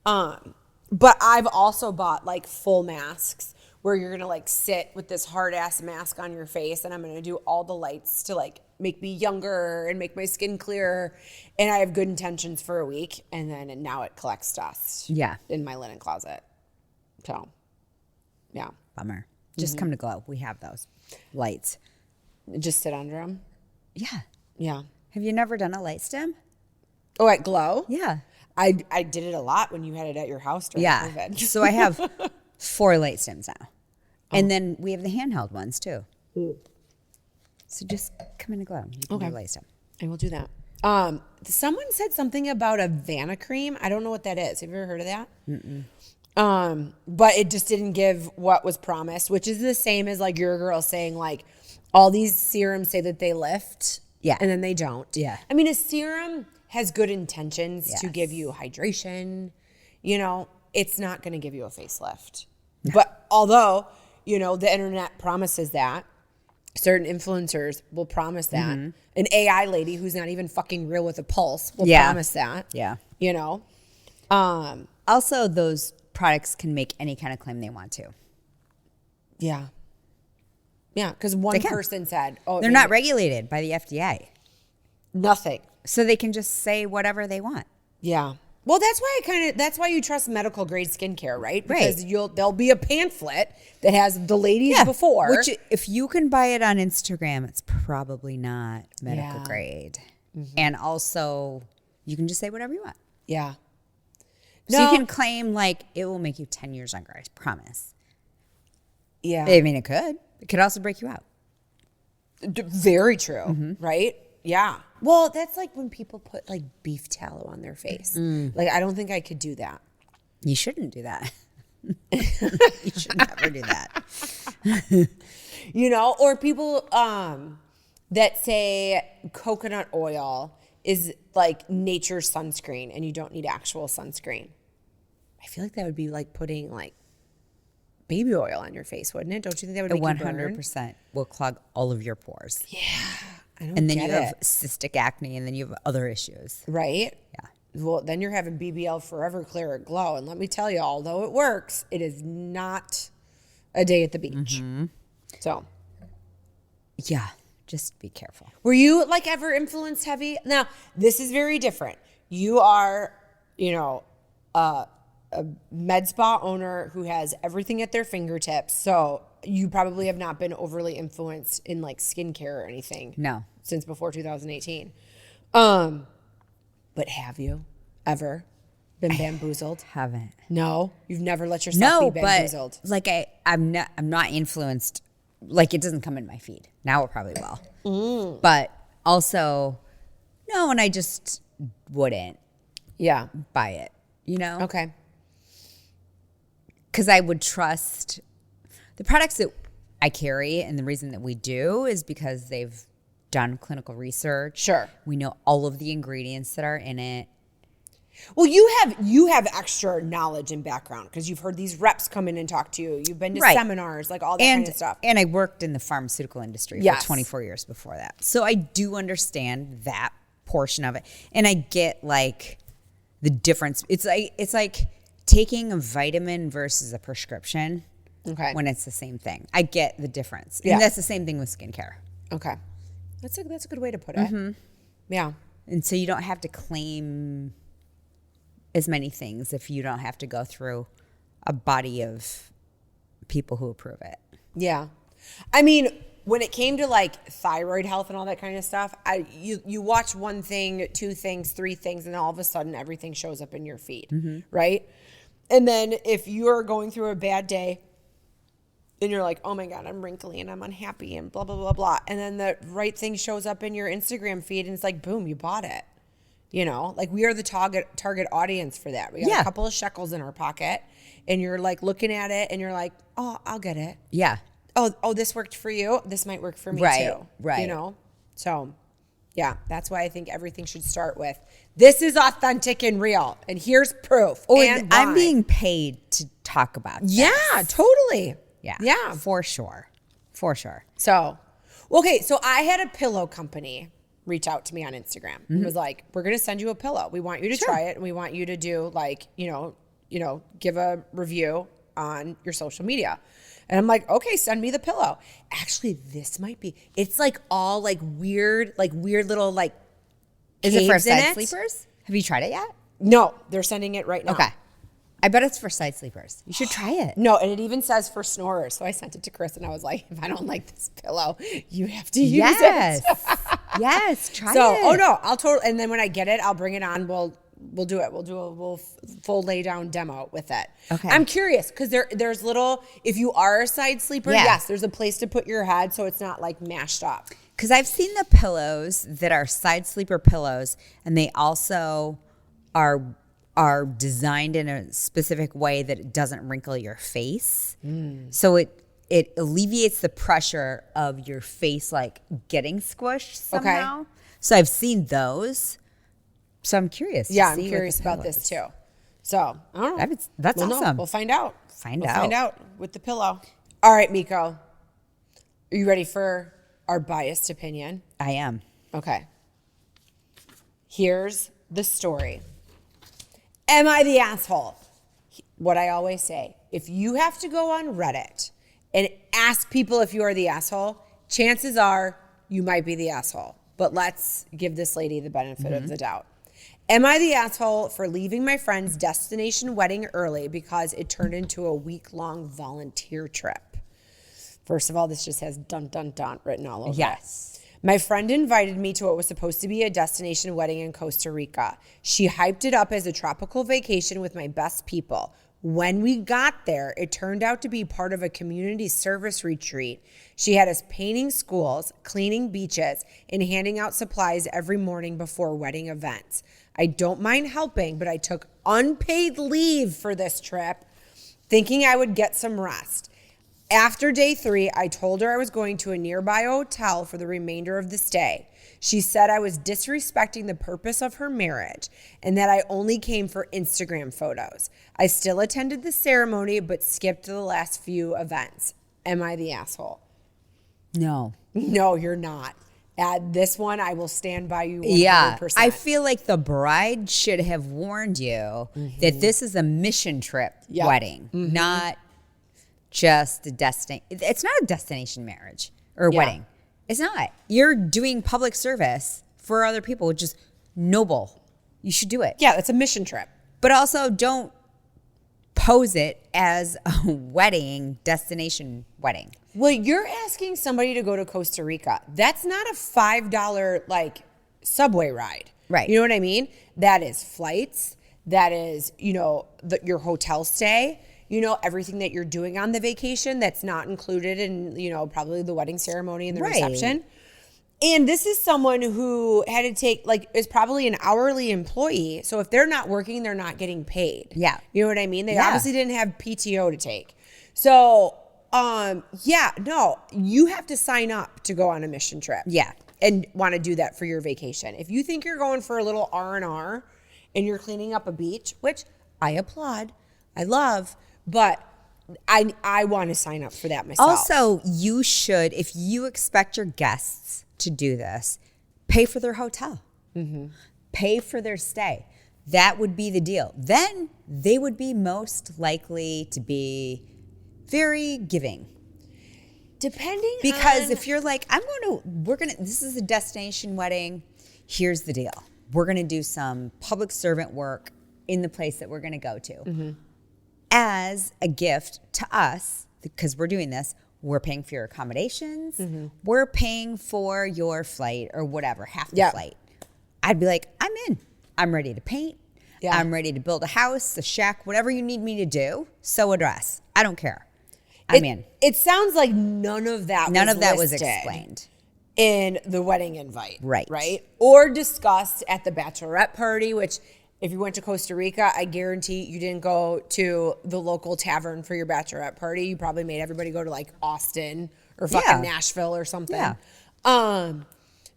Speaker 1: But I've also bought like full masks where you're gonna like sit with this hard ass mask on your face, and I'm gonna do all the lights to like make me younger and make my skin clearer. And I have good intentions for a week, and now it collects dust.
Speaker 2: Yeah.
Speaker 1: In my linen closet. So, yeah.
Speaker 2: Bummer. Just come to Glow. We have those lights.
Speaker 1: Just sit under them.
Speaker 2: Yeah.
Speaker 1: Yeah.
Speaker 2: Have you never done a light stem?
Speaker 1: Oh, at Glow?
Speaker 2: Yeah.
Speaker 1: I did it a lot when you had it at your house during COVID.
Speaker 2: So I have 4 light stems now. And then we have the handheld ones too. So just come in to Glow. You can do a light stem.
Speaker 1: I will do that. Someone said something about a Vanna cream. I don't know what that is. Have you ever heard of that? But it just didn't give what was promised, which is the same as like your girl saying like all these serums say that they lift.
Speaker 2: Yeah.
Speaker 1: And then they don't.
Speaker 2: Yeah.
Speaker 1: I mean, a serum has good intentions to give you hydration. You know, it's not going to give you a facelift. No. But although, you know, the internet promises that, certain influencers will promise that. An AI lady who's not even fucking real with a pulse will promise that.
Speaker 2: Yeah.
Speaker 1: You know?
Speaker 2: Also, those products can make any kind of claim they want to.
Speaker 1: Yeah. Yeah, because one person said, "Oh,
Speaker 2: they're not regulated by the FDA.
Speaker 1: Nothing."
Speaker 2: So they can just say whatever they want.
Speaker 1: Yeah. Well, that's why you trust medical grade skincare, right? Because there'll be a pamphlet that has the ladies before.
Speaker 2: Which, if you can buy it on Instagram, it's probably not medical grade. And also, you can just say whatever you want.
Speaker 1: Yeah.
Speaker 2: So you can claim like it will make you 10 years younger. I promise.
Speaker 1: Yeah.
Speaker 2: I mean, it could. It could also break you out.
Speaker 1: Very true, right? Yeah. Well, that's like when people put like beef tallow on their face. Like, I don't think I could do that.
Speaker 2: You shouldn't do that. You should never do that.
Speaker 1: You know, or people that say coconut oil is like nature's sunscreen and you don't need actual sunscreen. I feel like that would be like putting like baby oil on your face, wouldn't it? Don't you think that would make you burn?
Speaker 2: 100% will clog all of your pores.
Speaker 1: Yeah. I don't
Speaker 2: And then
Speaker 1: get
Speaker 2: you have
Speaker 1: it.
Speaker 2: cystic acne, and then you have other issues.
Speaker 1: Right?
Speaker 2: Yeah.
Speaker 1: Well, then you're having BBL Forever Clear at Glow. And let me tell you, although it works, it is not a day at the beach. So.
Speaker 2: Yeah. Just be careful.
Speaker 1: Were you like ever influence heavy? Now, this is very different. You are, you know, a med spa owner who has everything at their fingertips. So you probably have not been overly influenced in like skincare or anything.
Speaker 2: No.
Speaker 1: Since before 2018. But have you ever been bamboozled?
Speaker 2: Haven't.
Speaker 1: No, you've never let yourself be bamboozled.
Speaker 2: But like I'm not influenced. Like it doesn't come in my feed. Now it probably will. But also, no, and I just wouldn't buy it. You know?
Speaker 1: Okay.
Speaker 2: Because I would trust the products that I carry, and the reason that we do is because they've done clinical research.
Speaker 1: Sure.
Speaker 2: We know all of the ingredients that are in it.
Speaker 1: Well, you have extra knowledge and background because you've heard these reps come in and talk to you. You've been to seminars, like all that kind of stuff.
Speaker 2: And I worked in the pharmaceutical industry for 24 years before that. So I do understand that portion of it. And I get like the difference. It's like taking a vitamin versus a prescription when it's the same thing. I get the difference. And that's the same thing with skincare.
Speaker 1: Okay. That's a good way to put it. Yeah.
Speaker 2: And so you don't have to claim as many things if you don't have to go through a body of people who approve it.
Speaker 1: Yeah. I mean, when it came to like thyroid health and all that kind of stuff, you watch one thing, 2 things, 3 things, and all of a sudden everything shows up in your feed, right? And then if you're going through a bad day and you're like, oh my God, I'm wrinkly and I'm unhappy and blah, blah, blah, blah. And then the right thing shows up in your Instagram feed and it's like, boom, you bought it. You know, like we are the target audience for that. We got a couple of shekels in our pocket and you're like looking at it and you're like, oh, I'll get it.
Speaker 2: Yeah.
Speaker 1: Oh, this worked for you. This might work for me too.
Speaker 2: Right.
Speaker 1: You know? So yeah, that's why I think everything should start with, this is authentic and real. And here's proof. And
Speaker 2: I'm
Speaker 1: why.
Speaker 2: being paid to talk about this.
Speaker 1: Yeah, totally.
Speaker 2: Yeah.
Speaker 1: Yeah.
Speaker 2: For sure. For sure.
Speaker 1: So, okay. So I had a pillow company reach out to me on Instagram. It was like, we're going to send you a pillow. We want you to try it. And we want you to do like, give a review on your social media. And I'm like, okay, send me the pillow. Actually, this might be, it's like all like weird little like,
Speaker 2: Is it for
Speaker 1: caves in
Speaker 2: side
Speaker 1: it.
Speaker 2: sleepers? Have you tried it yet?
Speaker 1: No, they're sending it right now.
Speaker 2: Okay. I bet it's for side sleepers. You should try it.
Speaker 1: No, and it even says for snorers. So I sent it to Chris and I was like, if I don't like this pillow, you have to use it.
Speaker 2: Yes, try
Speaker 1: So,
Speaker 2: it.
Speaker 1: oh no, I'll totally, and then when I get it, I'll bring it on. We'll do it. We'll do a full lay down demo with it.
Speaker 2: Okay.
Speaker 1: I'm curious because there's little, if you are a side sleeper, yes, there's a place to put your head so it's not like mashed up.
Speaker 2: Because I've seen the pillows that are side sleeper pillows, and they also are designed in a specific way that it doesn't wrinkle your face. So it alleviates the pressure of your face like getting squished somehow.
Speaker 1: Okay.
Speaker 2: So I've seen those. So I'm curious.
Speaker 1: Yeah,
Speaker 2: to
Speaker 1: I'm
Speaker 2: see
Speaker 1: curious
Speaker 2: what the
Speaker 1: about
Speaker 2: pillow
Speaker 1: this
Speaker 2: is.
Speaker 1: too. So I don't know.
Speaker 2: That's
Speaker 1: We'll know.
Speaker 2: awesome.
Speaker 1: We'll find out.
Speaker 2: Find
Speaker 1: out with the pillow. All right, Meko. Are you ready for our biased opinion?
Speaker 2: I am.
Speaker 1: Okay. Here's the story. Am I the asshole? What I always say, if you have to go on Reddit and ask people if you are the asshole, chances are you might be the asshole. But let's give this lady the benefit of the doubt. Am I the asshole for leaving my friend's destination wedding early because it turned into a week-long volunteer trip? First of all, this just has dun, dun, dun written all over it.
Speaker 2: Yes.
Speaker 1: My friend invited me to what was supposed to be a destination wedding in Costa Rica. She hyped it up as a tropical vacation with my best people. When we got there, it turned out to be part of a community service retreat. She had us painting schools, cleaning beaches, and handing out supplies every morning before wedding events. I don't mind helping, but I took unpaid leave for this trip, thinking I would get some rest. After day 3, I told her I was going to a nearby hotel for the remainder of the stay. She said I was disrespecting the purpose of her marriage and that I only came for Instagram photos. I still attended the ceremony but skipped the last few events. Am I the asshole?
Speaker 2: No.
Speaker 1: No, you're not. At this one, I will stand by you 100%.
Speaker 2: Yeah. I feel like the bride should have warned you that this is a mission trip wedding, not just a destination. It's not a destination marriage or wedding. It's not. You're doing public service for other people, which is noble. You should do it.
Speaker 1: Yeah, it's a mission trip.
Speaker 2: But also don't pose it as a wedding, destination wedding.
Speaker 1: Well, you're asking somebody to go to Costa Rica. That's not a $5 like subway ride.
Speaker 2: Right.
Speaker 1: You know what I mean? That is flights. That is, your hotel stay. Everything that you're doing on the vacation that's not included in, probably the wedding ceremony and the reception. And this is someone who had to take, is probably an hourly employee. So if they're not working, they're not getting paid.
Speaker 2: Yeah.
Speaker 1: You know what I mean? They obviously didn't have PTO to take. So, no, you have to sign up to go on a mission trip.
Speaker 2: Yeah.
Speaker 1: And want to do that for your vacation. If you think you're going for a little R&R and you're cleaning up a beach, which I applaud, I love, but I want to sign up for that myself.
Speaker 2: Also, you should, if you expect your guests to do this, pay for their hotel. Pay for their stay. That would be the deal. Then they would be most likely to be very giving. Because if you're like, this is a destination wedding, here's the deal. We're going to do some public servant work in the place that we're going to go to. As a gift to us, because we're doing this, we're paying for your accommodations, we're paying for your flight or whatever, half the flight. I'd be like, I'm in. I'm ready to paint. I'm ready to build a house, a shack, whatever you need me to do. Sew a dress. I don't care. I'm in.
Speaker 1: It sounds like none of that
Speaker 2: was
Speaker 1: listed
Speaker 2: explained
Speaker 1: in the wedding invite.
Speaker 2: Right.
Speaker 1: Right? Or discussed at the bachelorette party, which if you went to Costa Rica, I guarantee you didn't go to the local tavern for your bachelorette party. You probably made everybody go to like Austin or fucking Nashville or something.
Speaker 2: Yeah.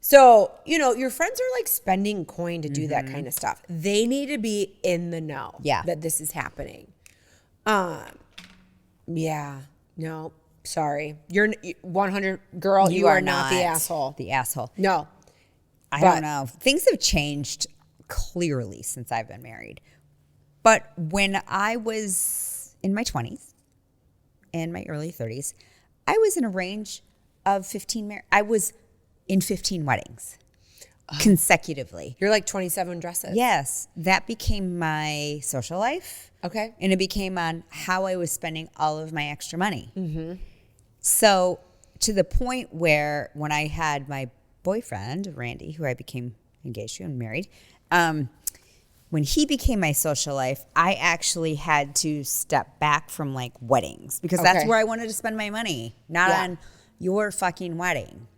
Speaker 1: So, your friends are like spending coin to do that kind of stuff. They need to be in the know that this is happening. Yeah. No, sorry. You're 100, girl, you are not the asshole.
Speaker 2: The asshole.
Speaker 1: No.
Speaker 2: I don't know. Things have changed clearly since I've been married. But when I was in my 20s and my early 30s, I was in a range of 15 I was in 15 weddings consecutively.
Speaker 1: You're like 27 dresses.
Speaker 2: Yes. That became my social life.
Speaker 1: Okay.
Speaker 2: And it became on how I was spending all of my extra money. Mm-hmm. So to the point where when I had my boyfriend, Randy, who I became engaged to and married, when he became my social life, I actually had to step back from like weddings because that's where I wanted to spend my money, not on your fucking wedding.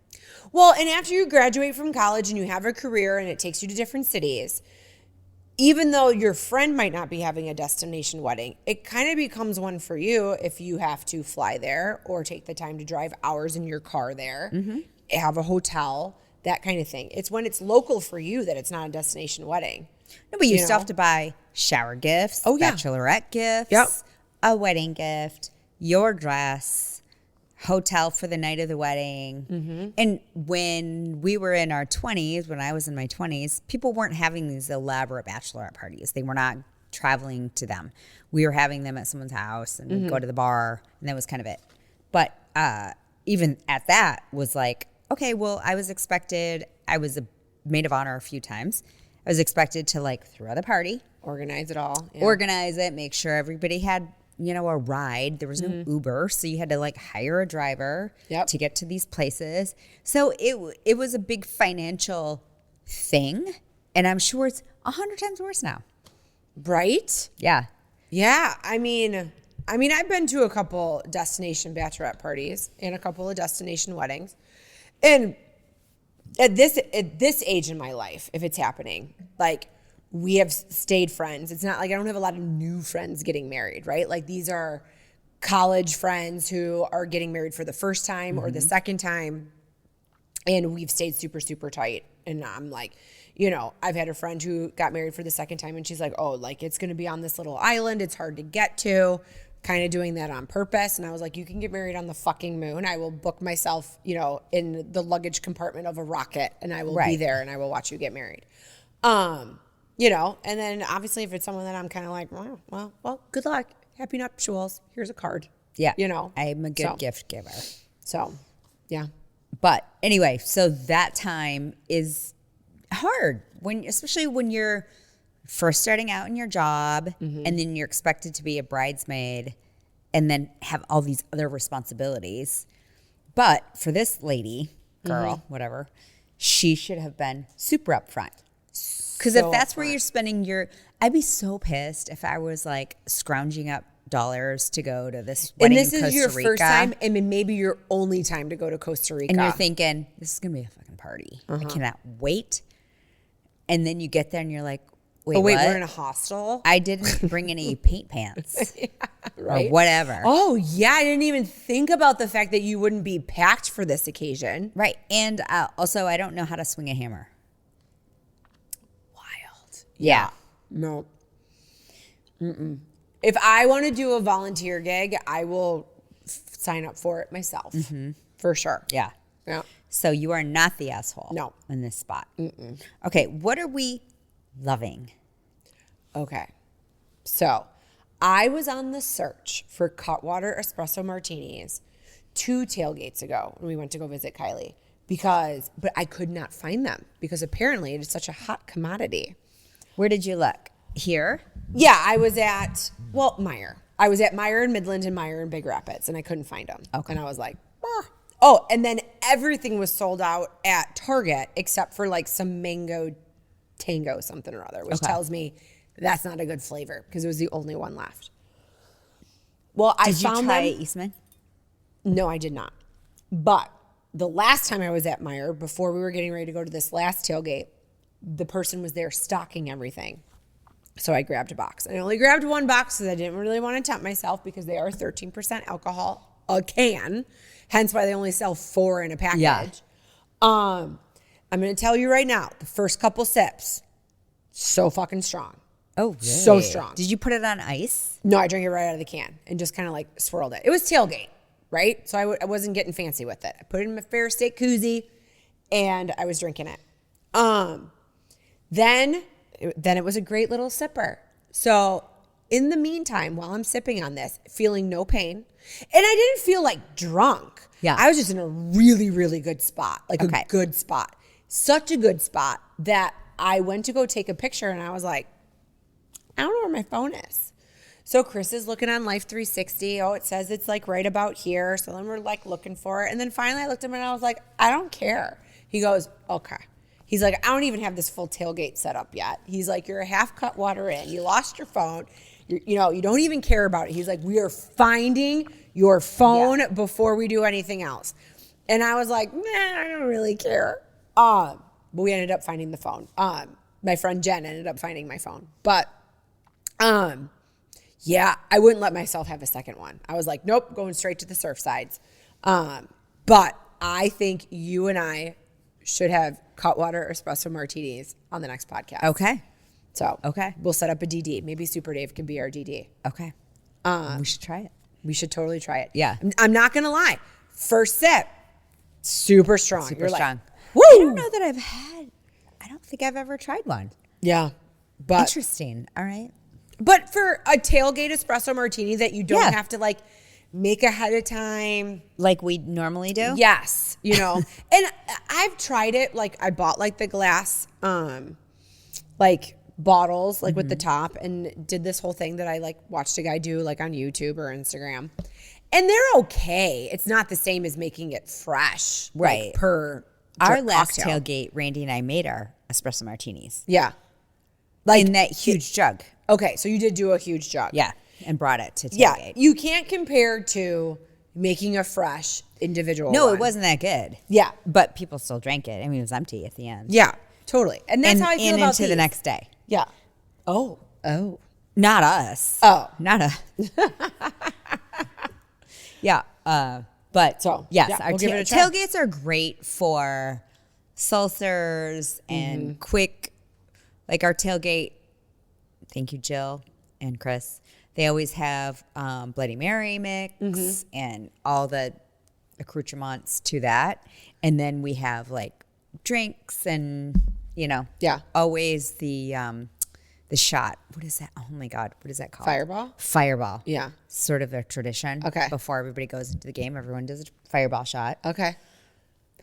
Speaker 1: Well, and after you graduate from college and you have a career and it takes you to different cities, even though your friend might not be having a destination wedding, it kind of becomes one for you if you have to fly there or take the time to drive hours in your car there, have a hotel, that kind of thing. It's when it's local for you that it's not a destination wedding.
Speaker 2: No, but you still have to buy shower gifts, bachelorette gifts, a wedding gift, your dress, hotel for the night of the wedding. And when we were in our 20s, when I was in my 20s, people weren't having these elaborate bachelorette parties. They were not traveling to them. We were having them at someone's house and we'd go to the bar, and that was kind of it. But even at that was like, okay, well, I was expected, I was a maid of honor a few times. I was expected to like throw the party.
Speaker 1: Organize it all. Yeah.
Speaker 2: Organize it, make sure everybody had, a ride. There was no Uber, so you had to like hire a driver to get to these places. So it was a big financial thing, and I'm sure it's 100 times worse now.
Speaker 1: Right?
Speaker 2: Yeah.
Speaker 1: Yeah. I mean, I've been to a couple destination bachelorette parties and a couple of destination weddings. And at this age in my life, if it's happening, like we have stayed friends. It's not like I don't have a lot of new friends getting married, right? Like these are college friends who are getting married for the first time or the second time. And we've stayed super, super tight. And I'm like, I've had a friend who got married for the second time and she's like, oh, like it's going to be on this little island. It's hard to get to. Kind of doing that on purpose. And I was like, you can get married on the fucking moon. I will book myself, in the luggage compartment of a rocket and I will be there and I will watch you get married. And then obviously if it's someone that I'm kind of like, well, good luck. Happy nuptials. Here's a card.
Speaker 2: Yeah. I'm a good gift giver.
Speaker 1: So, yeah.
Speaker 2: But anyway, so that time is hard especially when you're first starting out in your job and then you're expected to be a bridesmaid and then have all these other responsibilities. But for this lady, girl, whatever, she should have been super upfront. Because if that's where you're spending I'd be so pissed if I was like scrounging up dollars to go to this wedding in Costa Rica.
Speaker 1: And this is your first time and maybe your only time to go to Costa Rica.
Speaker 2: And you're thinking, this is going to be a fucking party. I cannot wait. And then you get there and you're like, wait,
Speaker 1: we're in a hostel?
Speaker 2: I didn't bring any paint pants
Speaker 1: right?
Speaker 2: or whatever.
Speaker 1: Oh, yeah. I didn't even think about the fact that you wouldn't be packed for this occasion.
Speaker 2: Right. And also, I don't know how to swing a hammer.
Speaker 1: Wild.
Speaker 2: Yeah.
Speaker 1: No. If I want to do a volunteer gig, I will sign up for it myself. For sure.
Speaker 2: Yeah.
Speaker 1: Yeah.
Speaker 2: So you are not the asshole.
Speaker 1: No.
Speaker 2: In this spot. Okay. What are we loving?
Speaker 1: Okay. So I was on the search for Cutwater espresso martinis 2 tailgates ago when we went to go visit Kylie but I could not find them because apparently it is such a hot commodity.
Speaker 2: Where did you look? Here?
Speaker 1: Yeah, I was at, Meijer. I was at Meijer in Midland and Meijer in Big Rapids and I couldn't find them.
Speaker 2: Okay.
Speaker 1: And I was like, oh, and then everything was sold out at Target except for like some mango tango something or other, which tells me that's not a good flavor because it was the only one left. Well, I
Speaker 2: found
Speaker 1: try
Speaker 2: Eastman?
Speaker 1: No, I did not. But the last time I was at Meijer, before we were getting ready to go to this last tailgate, the person was there stocking everything. So I grabbed a box. And I only grabbed one box because I didn't really want to tempt myself because they are 13% alcohol a can. Hence why they only sell 4 in a package.
Speaker 2: Yeah.
Speaker 1: I'm going to tell you right now, the first couple sips, so fucking strong.
Speaker 2: Oh, really?
Speaker 1: So strong.
Speaker 2: Did you put it on ice?
Speaker 1: No, I drank it right out of the can and just kind of like swirled it. It was tailgate, right? So I wasn't getting fancy with it. I put it in my Fair State koozie and I was drinking it. Then it was a great little sipper. So in the meantime, while I'm sipping on this, feeling no pain, and I didn't feel like drunk.
Speaker 2: Yeah.
Speaker 1: I was just in a really, really good spot, like
Speaker 2: Okay.
Speaker 1: a good spot. Such a good spot that I went to go take a picture and I was like, I don't know where my phone is. So Chris is looking on Life 360. Oh, it says it's like right about here. So then we're like looking for it. And then finally I looked at him and I was like, I don't care. He goes, okay. He's like, I don't even have this full tailgate set up yet. He's like, you're a half cut water in. You lost your phone. You don't even care about it. He's like, we are finding your phone before we do anything else. And I was like, nah, I don't really care. But we ended up finding the phone. My friend Jen ended up finding my phone. But yeah, I wouldn't let myself have a second one. I was like, nope, going straight to the Surfsides. But I think you and I should have Cutwater espresso martinis on the next podcast.
Speaker 2: Okay.
Speaker 1: So
Speaker 2: Okay.
Speaker 1: we'll set up a DD. Maybe Super Dave can be our DD.
Speaker 2: Okay. We should try it.
Speaker 1: We should totally try it.
Speaker 2: Yeah.
Speaker 1: I'm not going to lie. First sip, super strong.
Speaker 2: Super
Speaker 1: You're
Speaker 2: strong.
Speaker 1: Like, woo!
Speaker 2: I don't know that I don't think I've ever tried one.
Speaker 1: Yeah. But
Speaker 2: Interesting. All right.
Speaker 1: But for a tailgate espresso martini that you don't
Speaker 2: Yeah.
Speaker 1: have to like make ahead of time.
Speaker 2: Like we normally do?
Speaker 1: Yes. And I've tried it. Like I bought like the glass, like bottles, like with the top and did this whole thing that I like watched a guy do like on YouTube or Instagram. And they're okay. It's not the same as making it fresh.
Speaker 2: Right.
Speaker 1: Like, per
Speaker 2: Our last
Speaker 1: cocktail.
Speaker 2: tailgate, Randy and I made our espresso martinis.
Speaker 1: Yeah. Like
Speaker 2: In that huge jug.
Speaker 1: Okay. So you did do a huge jug.
Speaker 2: Yeah. And brought it to tailgate.
Speaker 1: Yeah, you can't compare to making a fresh individual
Speaker 2: No,
Speaker 1: one.
Speaker 2: it wasn't that good.
Speaker 1: Yeah.
Speaker 2: But people still drank it. I mean, it was empty at the end.
Speaker 1: Yeah, totally. And that's how I feel
Speaker 2: and
Speaker 1: about
Speaker 2: into the
Speaker 1: these.
Speaker 2: next day.
Speaker 1: Yeah. Oh.
Speaker 2: Not us.
Speaker 1: Oh.
Speaker 2: Not us. Yeah. But
Speaker 1: So,
Speaker 2: yes,
Speaker 1: yeah,
Speaker 2: our
Speaker 1: we'll give it a try.
Speaker 2: tailgates are great for seltzers and quick, like our tailgate. Thank you, Jill and Chris. They always have Bloody Mary mix and all the accoutrements to that. And then we have like drinks and,
Speaker 1: Yeah.
Speaker 2: always the shot. What is that? Oh my God. What is that called?
Speaker 1: Fireball?
Speaker 2: Fireball.
Speaker 1: Yeah.
Speaker 2: Sort of a tradition.
Speaker 1: Okay.
Speaker 2: Before everybody goes into the game, everyone does a fireball shot.
Speaker 1: Okay.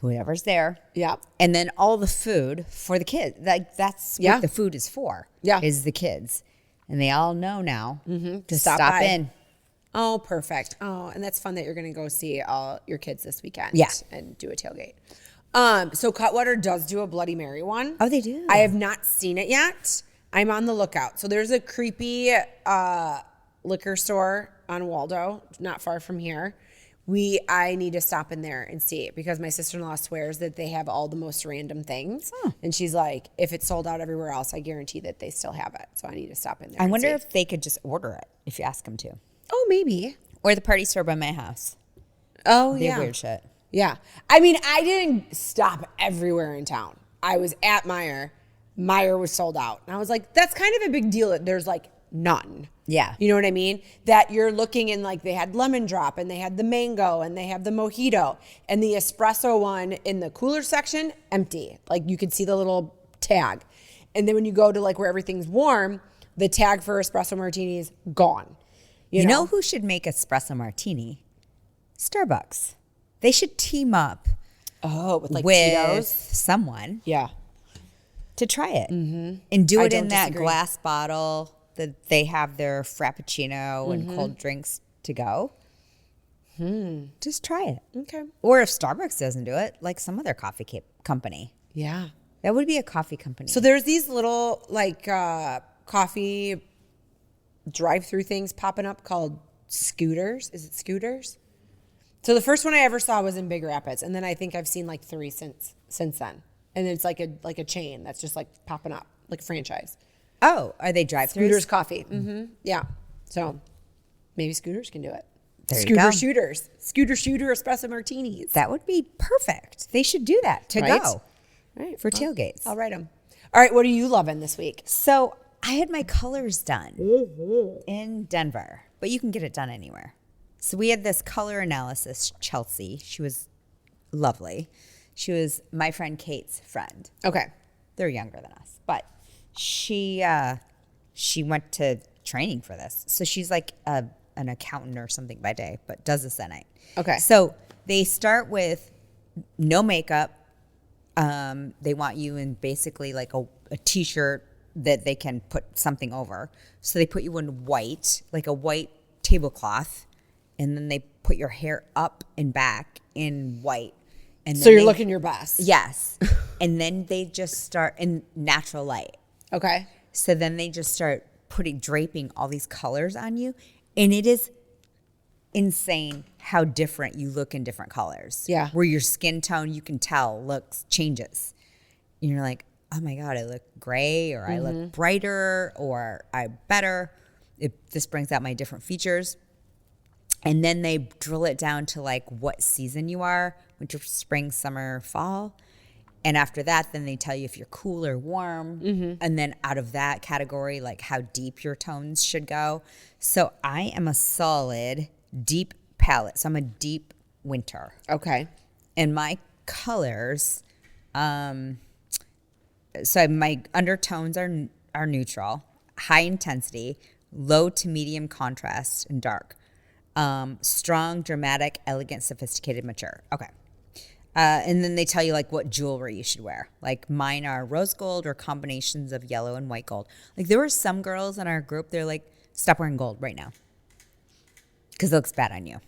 Speaker 2: Whoever's there.
Speaker 1: Yeah.
Speaker 2: And then all the food for the kids. Like that's
Speaker 1: Yeah.
Speaker 2: what the food is for.
Speaker 1: Yeah.
Speaker 2: Is the kids. And they all know now to
Speaker 1: Stop
Speaker 2: stop
Speaker 1: by.
Speaker 2: in.
Speaker 1: Oh, perfect. Oh, and that's fun that you're going to go see all your kids this weekend.
Speaker 2: Yeah.
Speaker 1: And do a tailgate. So Cutwater does do a Bloody Mary one.
Speaker 2: Oh, they do?
Speaker 1: I have not seen it yet. I'm on the lookout. So there's a creepy liquor store on Waldo, not far from here. I need to stop in there and see it because my sister-in-law swears that they have all the most random things. And she's like, if it's sold out everywhere else, I guarantee that they still have it. So I need to stop in there.
Speaker 2: I
Speaker 1: and
Speaker 2: wonder
Speaker 1: see.
Speaker 2: if they could just order it if you ask them to.
Speaker 1: Oh, maybe.
Speaker 2: Or the party store by my house.
Speaker 1: Oh,
Speaker 2: They
Speaker 1: yeah.
Speaker 2: have weird shit.
Speaker 1: Yeah. I mean, I didn't stop everywhere in town. I was at Meijer. Meijer was sold out. And I was like, that's kind of a big deal that there's like none.
Speaker 2: Yeah.
Speaker 1: You know what I mean? That you're looking in like they had lemon drop and they had the mango and they have the mojito and the espresso one in the cooler section, empty. Like you could see the little tag. And then when you go to like where everything's warm, the tag for espresso martinis gone.
Speaker 2: You know who should make espresso martini? Starbucks. They should team up
Speaker 1: Oh, with like
Speaker 2: with
Speaker 1: Cheetos?
Speaker 2: someone
Speaker 1: Yeah.
Speaker 2: to try it and do
Speaker 1: I
Speaker 2: it in
Speaker 1: don't
Speaker 2: that
Speaker 1: disagree.
Speaker 2: glass bottle that they have their frappuccino and cold drinks to go. Just try it.
Speaker 1: Okay.
Speaker 2: Or if Starbucks doesn't do it, like some other coffee company.
Speaker 1: Yeah.
Speaker 2: That would be a coffee company.
Speaker 1: So there's these little like coffee drive-through things popping up called scooters. Is it scooters? So the first one I ever saw was in Big Rapids, and then I think I've seen like 3 since then. And it's like a chain that's just like popping up, like a franchise.
Speaker 2: Oh, are they drive-thrus?
Speaker 1: Scooter's Coffee. Mm-hmm. Yeah. So maybe Scooters can do it.
Speaker 2: There you
Speaker 1: Scooter
Speaker 2: go.
Speaker 1: Shooters. Scooter Shooter espresso martinis.
Speaker 2: That would be perfect. They should do that to
Speaker 1: Right?
Speaker 2: go
Speaker 1: Right.
Speaker 2: for tailgates.
Speaker 1: I'll write them. All right. What are you loving this week?
Speaker 2: So I had my colors done in Denver, but you can get it done anywhere. So we had this color analysis, Chelsea. She was lovely. She was my friend Kate's friend.
Speaker 1: Okay.
Speaker 2: They're younger than us, but she went to training for this. So she's like an accountant or something by day, but does this at night.
Speaker 1: Okay.
Speaker 2: So they start with no makeup. They want you in basically like a t-shirt that they can put something over. So they put you in white, like a white tablecloth, and then they put your hair up and back in white. And
Speaker 1: So
Speaker 2: then
Speaker 1: you're looking your best.
Speaker 2: Yes. And then they just start in natural light.
Speaker 1: Okay.
Speaker 2: So then they just start draping all these colors on you. And it is insane how different you look in different colors.
Speaker 1: Yeah.
Speaker 2: Where your skin tone, you can tell, changes. And you're like, oh my God, I look gray, or I look brighter, or I'm better. This brings out my different features. And then they drill it down to like what season you are, winter, spring, summer, fall. And after that, then they tell you if you're cool or warm. And then out of that category, like how deep your tones should go. So I am a solid deep palette. So I'm a deep winter.
Speaker 1: Okay.
Speaker 2: And my colors, so my undertones are neutral, high intensity, low to medium contrast, and dark. Strong, dramatic, elegant, sophisticated, mature. Okay. And then they tell you like what jewelry you should wear. Like mine are rose gold or combinations of yellow and white gold. Like there were some girls in our group, they're like, stop wearing gold right now, because it looks bad on you.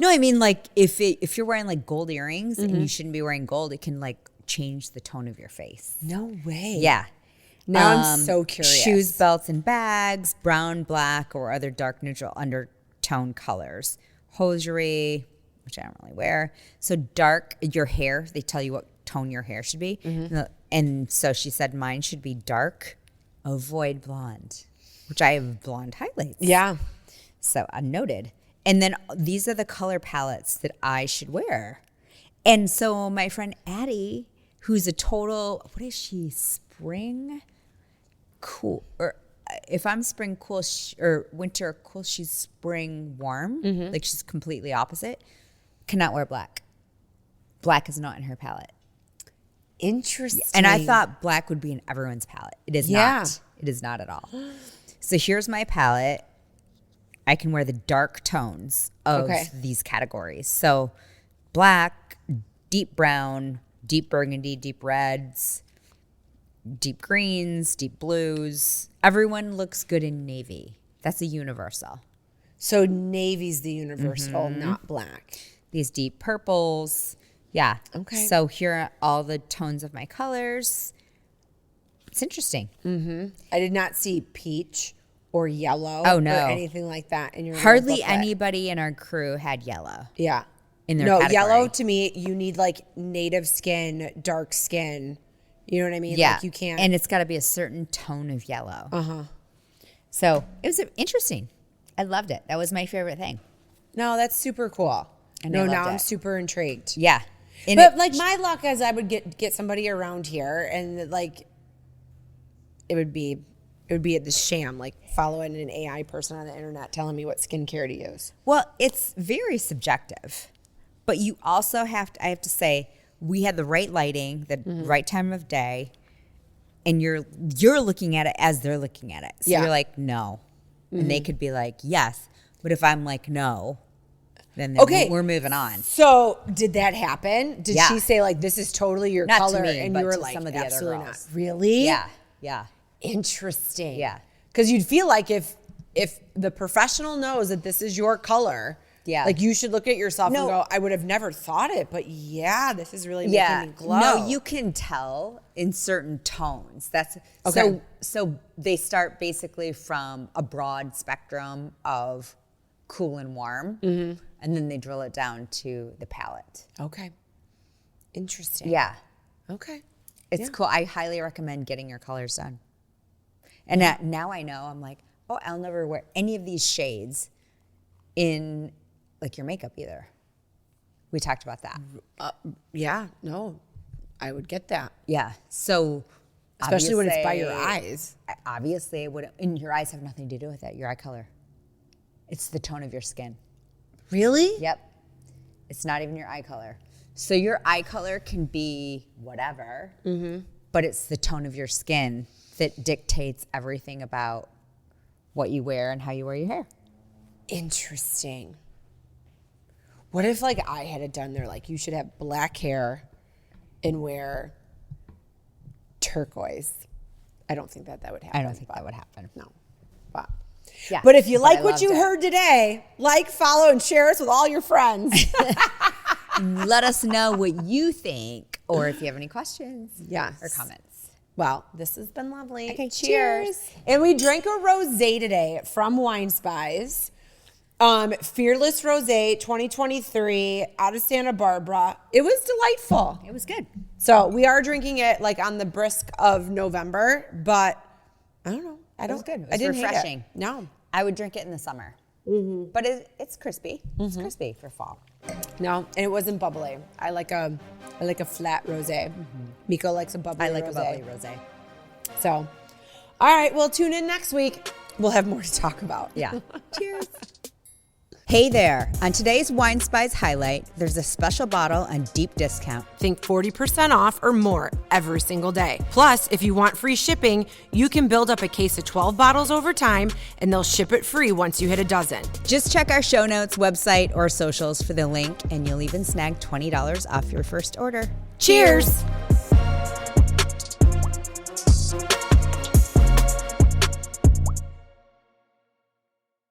Speaker 2: No, I mean like if you're wearing like gold earrings and you shouldn't be wearing gold, it can like change the tone of your face.
Speaker 1: No way.
Speaker 2: Yeah.
Speaker 1: Now I'm so curious.
Speaker 2: Shoes, belts, and bags, brown, black, or other dark neutral undertone colors. Hosiery, which I don't really wear. So dark, your hair, they tell you what tone your hair should be. And so she said mine should be dark, avoid blonde, which I have blonde highlights.
Speaker 1: Yeah.
Speaker 2: So I noted. And then these are the color palettes that I should wear. And so my friend Addie, who's a total, what is she, spring cool? Or if I'm spring cool or winter cool, she's spring warm. Like she's completely opposite. Cannot wear black. Black is not in her palette.
Speaker 1: Interesting.
Speaker 2: And I thought black would be in everyone's palette. It is not. It is not at all. So here's my palette. I can wear the dark tones of these categories. So black, deep brown, deep burgundy, deep reds, deep greens, deep blues. Everyone looks good in navy. That's a universal.
Speaker 1: So navy's the universal, not black.
Speaker 2: These deep purples. Yeah.
Speaker 1: Okay.
Speaker 2: So here are all the tones of my colors. It's interesting.
Speaker 1: I did not see peach or yellow
Speaker 2: Oh, no.
Speaker 1: or anything like that in your little
Speaker 2: Hardly
Speaker 1: booklet.
Speaker 2: anybody in our crew had yellow.
Speaker 1: Yeah.
Speaker 2: In their
Speaker 1: no,
Speaker 2: category.
Speaker 1: yellow to me, you need like native skin, dark skin. You know what I mean?
Speaker 2: Yeah.
Speaker 1: Like you can't.
Speaker 2: And it's got to be a certain tone of yellow. So it was interesting. I loved it. That was my favorite thing.
Speaker 1: No, that's super cool.
Speaker 2: And I
Speaker 1: No,
Speaker 2: loved
Speaker 1: now I'm
Speaker 2: it.
Speaker 1: super intrigued.
Speaker 2: Yeah. And
Speaker 1: But like my luck is I would get somebody around here and like it would be at the sham, like following an AI person on the internet telling me what skincare to use.
Speaker 2: well, it's very subjective. But you also I have to say, we had the right lighting, the right time of day, and you're looking at it as they're looking at it. So
Speaker 1: Yeah.
Speaker 2: you're like, no. And they could be like, yes. But if I'm like, no, then we're moving on.
Speaker 1: So did that happen? Did
Speaker 2: Yeah.
Speaker 1: she say like this is totally your
Speaker 2: Not to
Speaker 1: color,
Speaker 2: me,
Speaker 1: and
Speaker 2: but
Speaker 1: you were
Speaker 2: to
Speaker 1: like
Speaker 2: some of the other
Speaker 1: absolutely
Speaker 2: girls.
Speaker 1: not? Really?
Speaker 2: Yeah.
Speaker 1: Interesting.
Speaker 2: Yeah.
Speaker 1: Because you'd feel like if the professional knows that this is your color,
Speaker 2: Yeah.
Speaker 1: like you should look at yourself
Speaker 2: No.
Speaker 1: and go, I would have never thought it, but yeah, this is really making me glow.
Speaker 2: No, you can tell in certain tones. That's
Speaker 1: Okay.
Speaker 2: So they start basically from a broad spectrum of cool and warm. and then they drill it down to the palette.
Speaker 1: Okay. Interesting.
Speaker 2: Yeah.
Speaker 1: Okay.
Speaker 2: It's cool. I highly recommend getting your colors done. And now I know, I'm like, oh, I'll never wear any of these shades in like your makeup either. We talked about that.
Speaker 1: Yeah, no, I would get that.
Speaker 2: Yeah. So
Speaker 1: Especially when it's by your eyes.
Speaker 2: Obviously, it wouldn't, and your eyes have nothing to do with it, your eye color. It's the tone of your skin.
Speaker 1: Really?
Speaker 2: Yep. It's not even your eye color. So your eye color can be whatever, but it's the tone of your skin that dictates everything about what you wear and how you wear your hair.
Speaker 1: Interesting. What if like I had it done there? Like you should have black hair and wear turquoise. I don't think that would happen.
Speaker 2: I don't think that would happen.
Speaker 1: No. But
Speaker 2: Yeah.
Speaker 1: But if you
Speaker 2: But
Speaker 1: like
Speaker 2: I
Speaker 1: what
Speaker 2: loved
Speaker 1: you
Speaker 2: it.
Speaker 1: heard today, like, follow, and share us with all your friends.
Speaker 2: Let us know what you think, or if you have any questions
Speaker 1: Yes.
Speaker 2: or comments.
Speaker 1: Well, this has been lovely.
Speaker 2: Okay, cheers.
Speaker 1: And we drank a rosé today from Wine Spies. Fearless Rosé 2023 out of Santa Barbara. It was delightful.
Speaker 2: It was good.
Speaker 1: So we are drinking it like on the brisk of November, but I don't know.
Speaker 2: It was good. It
Speaker 1: I
Speaker 2: was
Speaker 1: didn't hate it.
Speaker 2: refreshing.
Speaker 1: No.
Speaker 2: I would drink it in the summer. But it's crispy. It's crispy for fall.
Speaker 1: No, and it wasn't bubbly. I like a flat rosé. Meko likes a bubbly
Speaker 2: I like
Speaker 1: rosé.
Speaker 2: a bubbly rosé.
Speaker 1: So, all right, well, tune in next week. We'll have more to talk about.
Speaker 2: Yeah. Cheers. Hey there. On today's Wine Spies highlight, there's a special bottle on deep discount.
Speaker 1: Think 40% off or more every single day. Plus, if you want free shipping, you can build up a case of 12 bottles over time, and they'll ship it free once you hit a dozen.
Speaker 2: Just check our show notes, website, or socials for the link, and you'll even snag $20 off your first order.
Speaker 1: Cheers.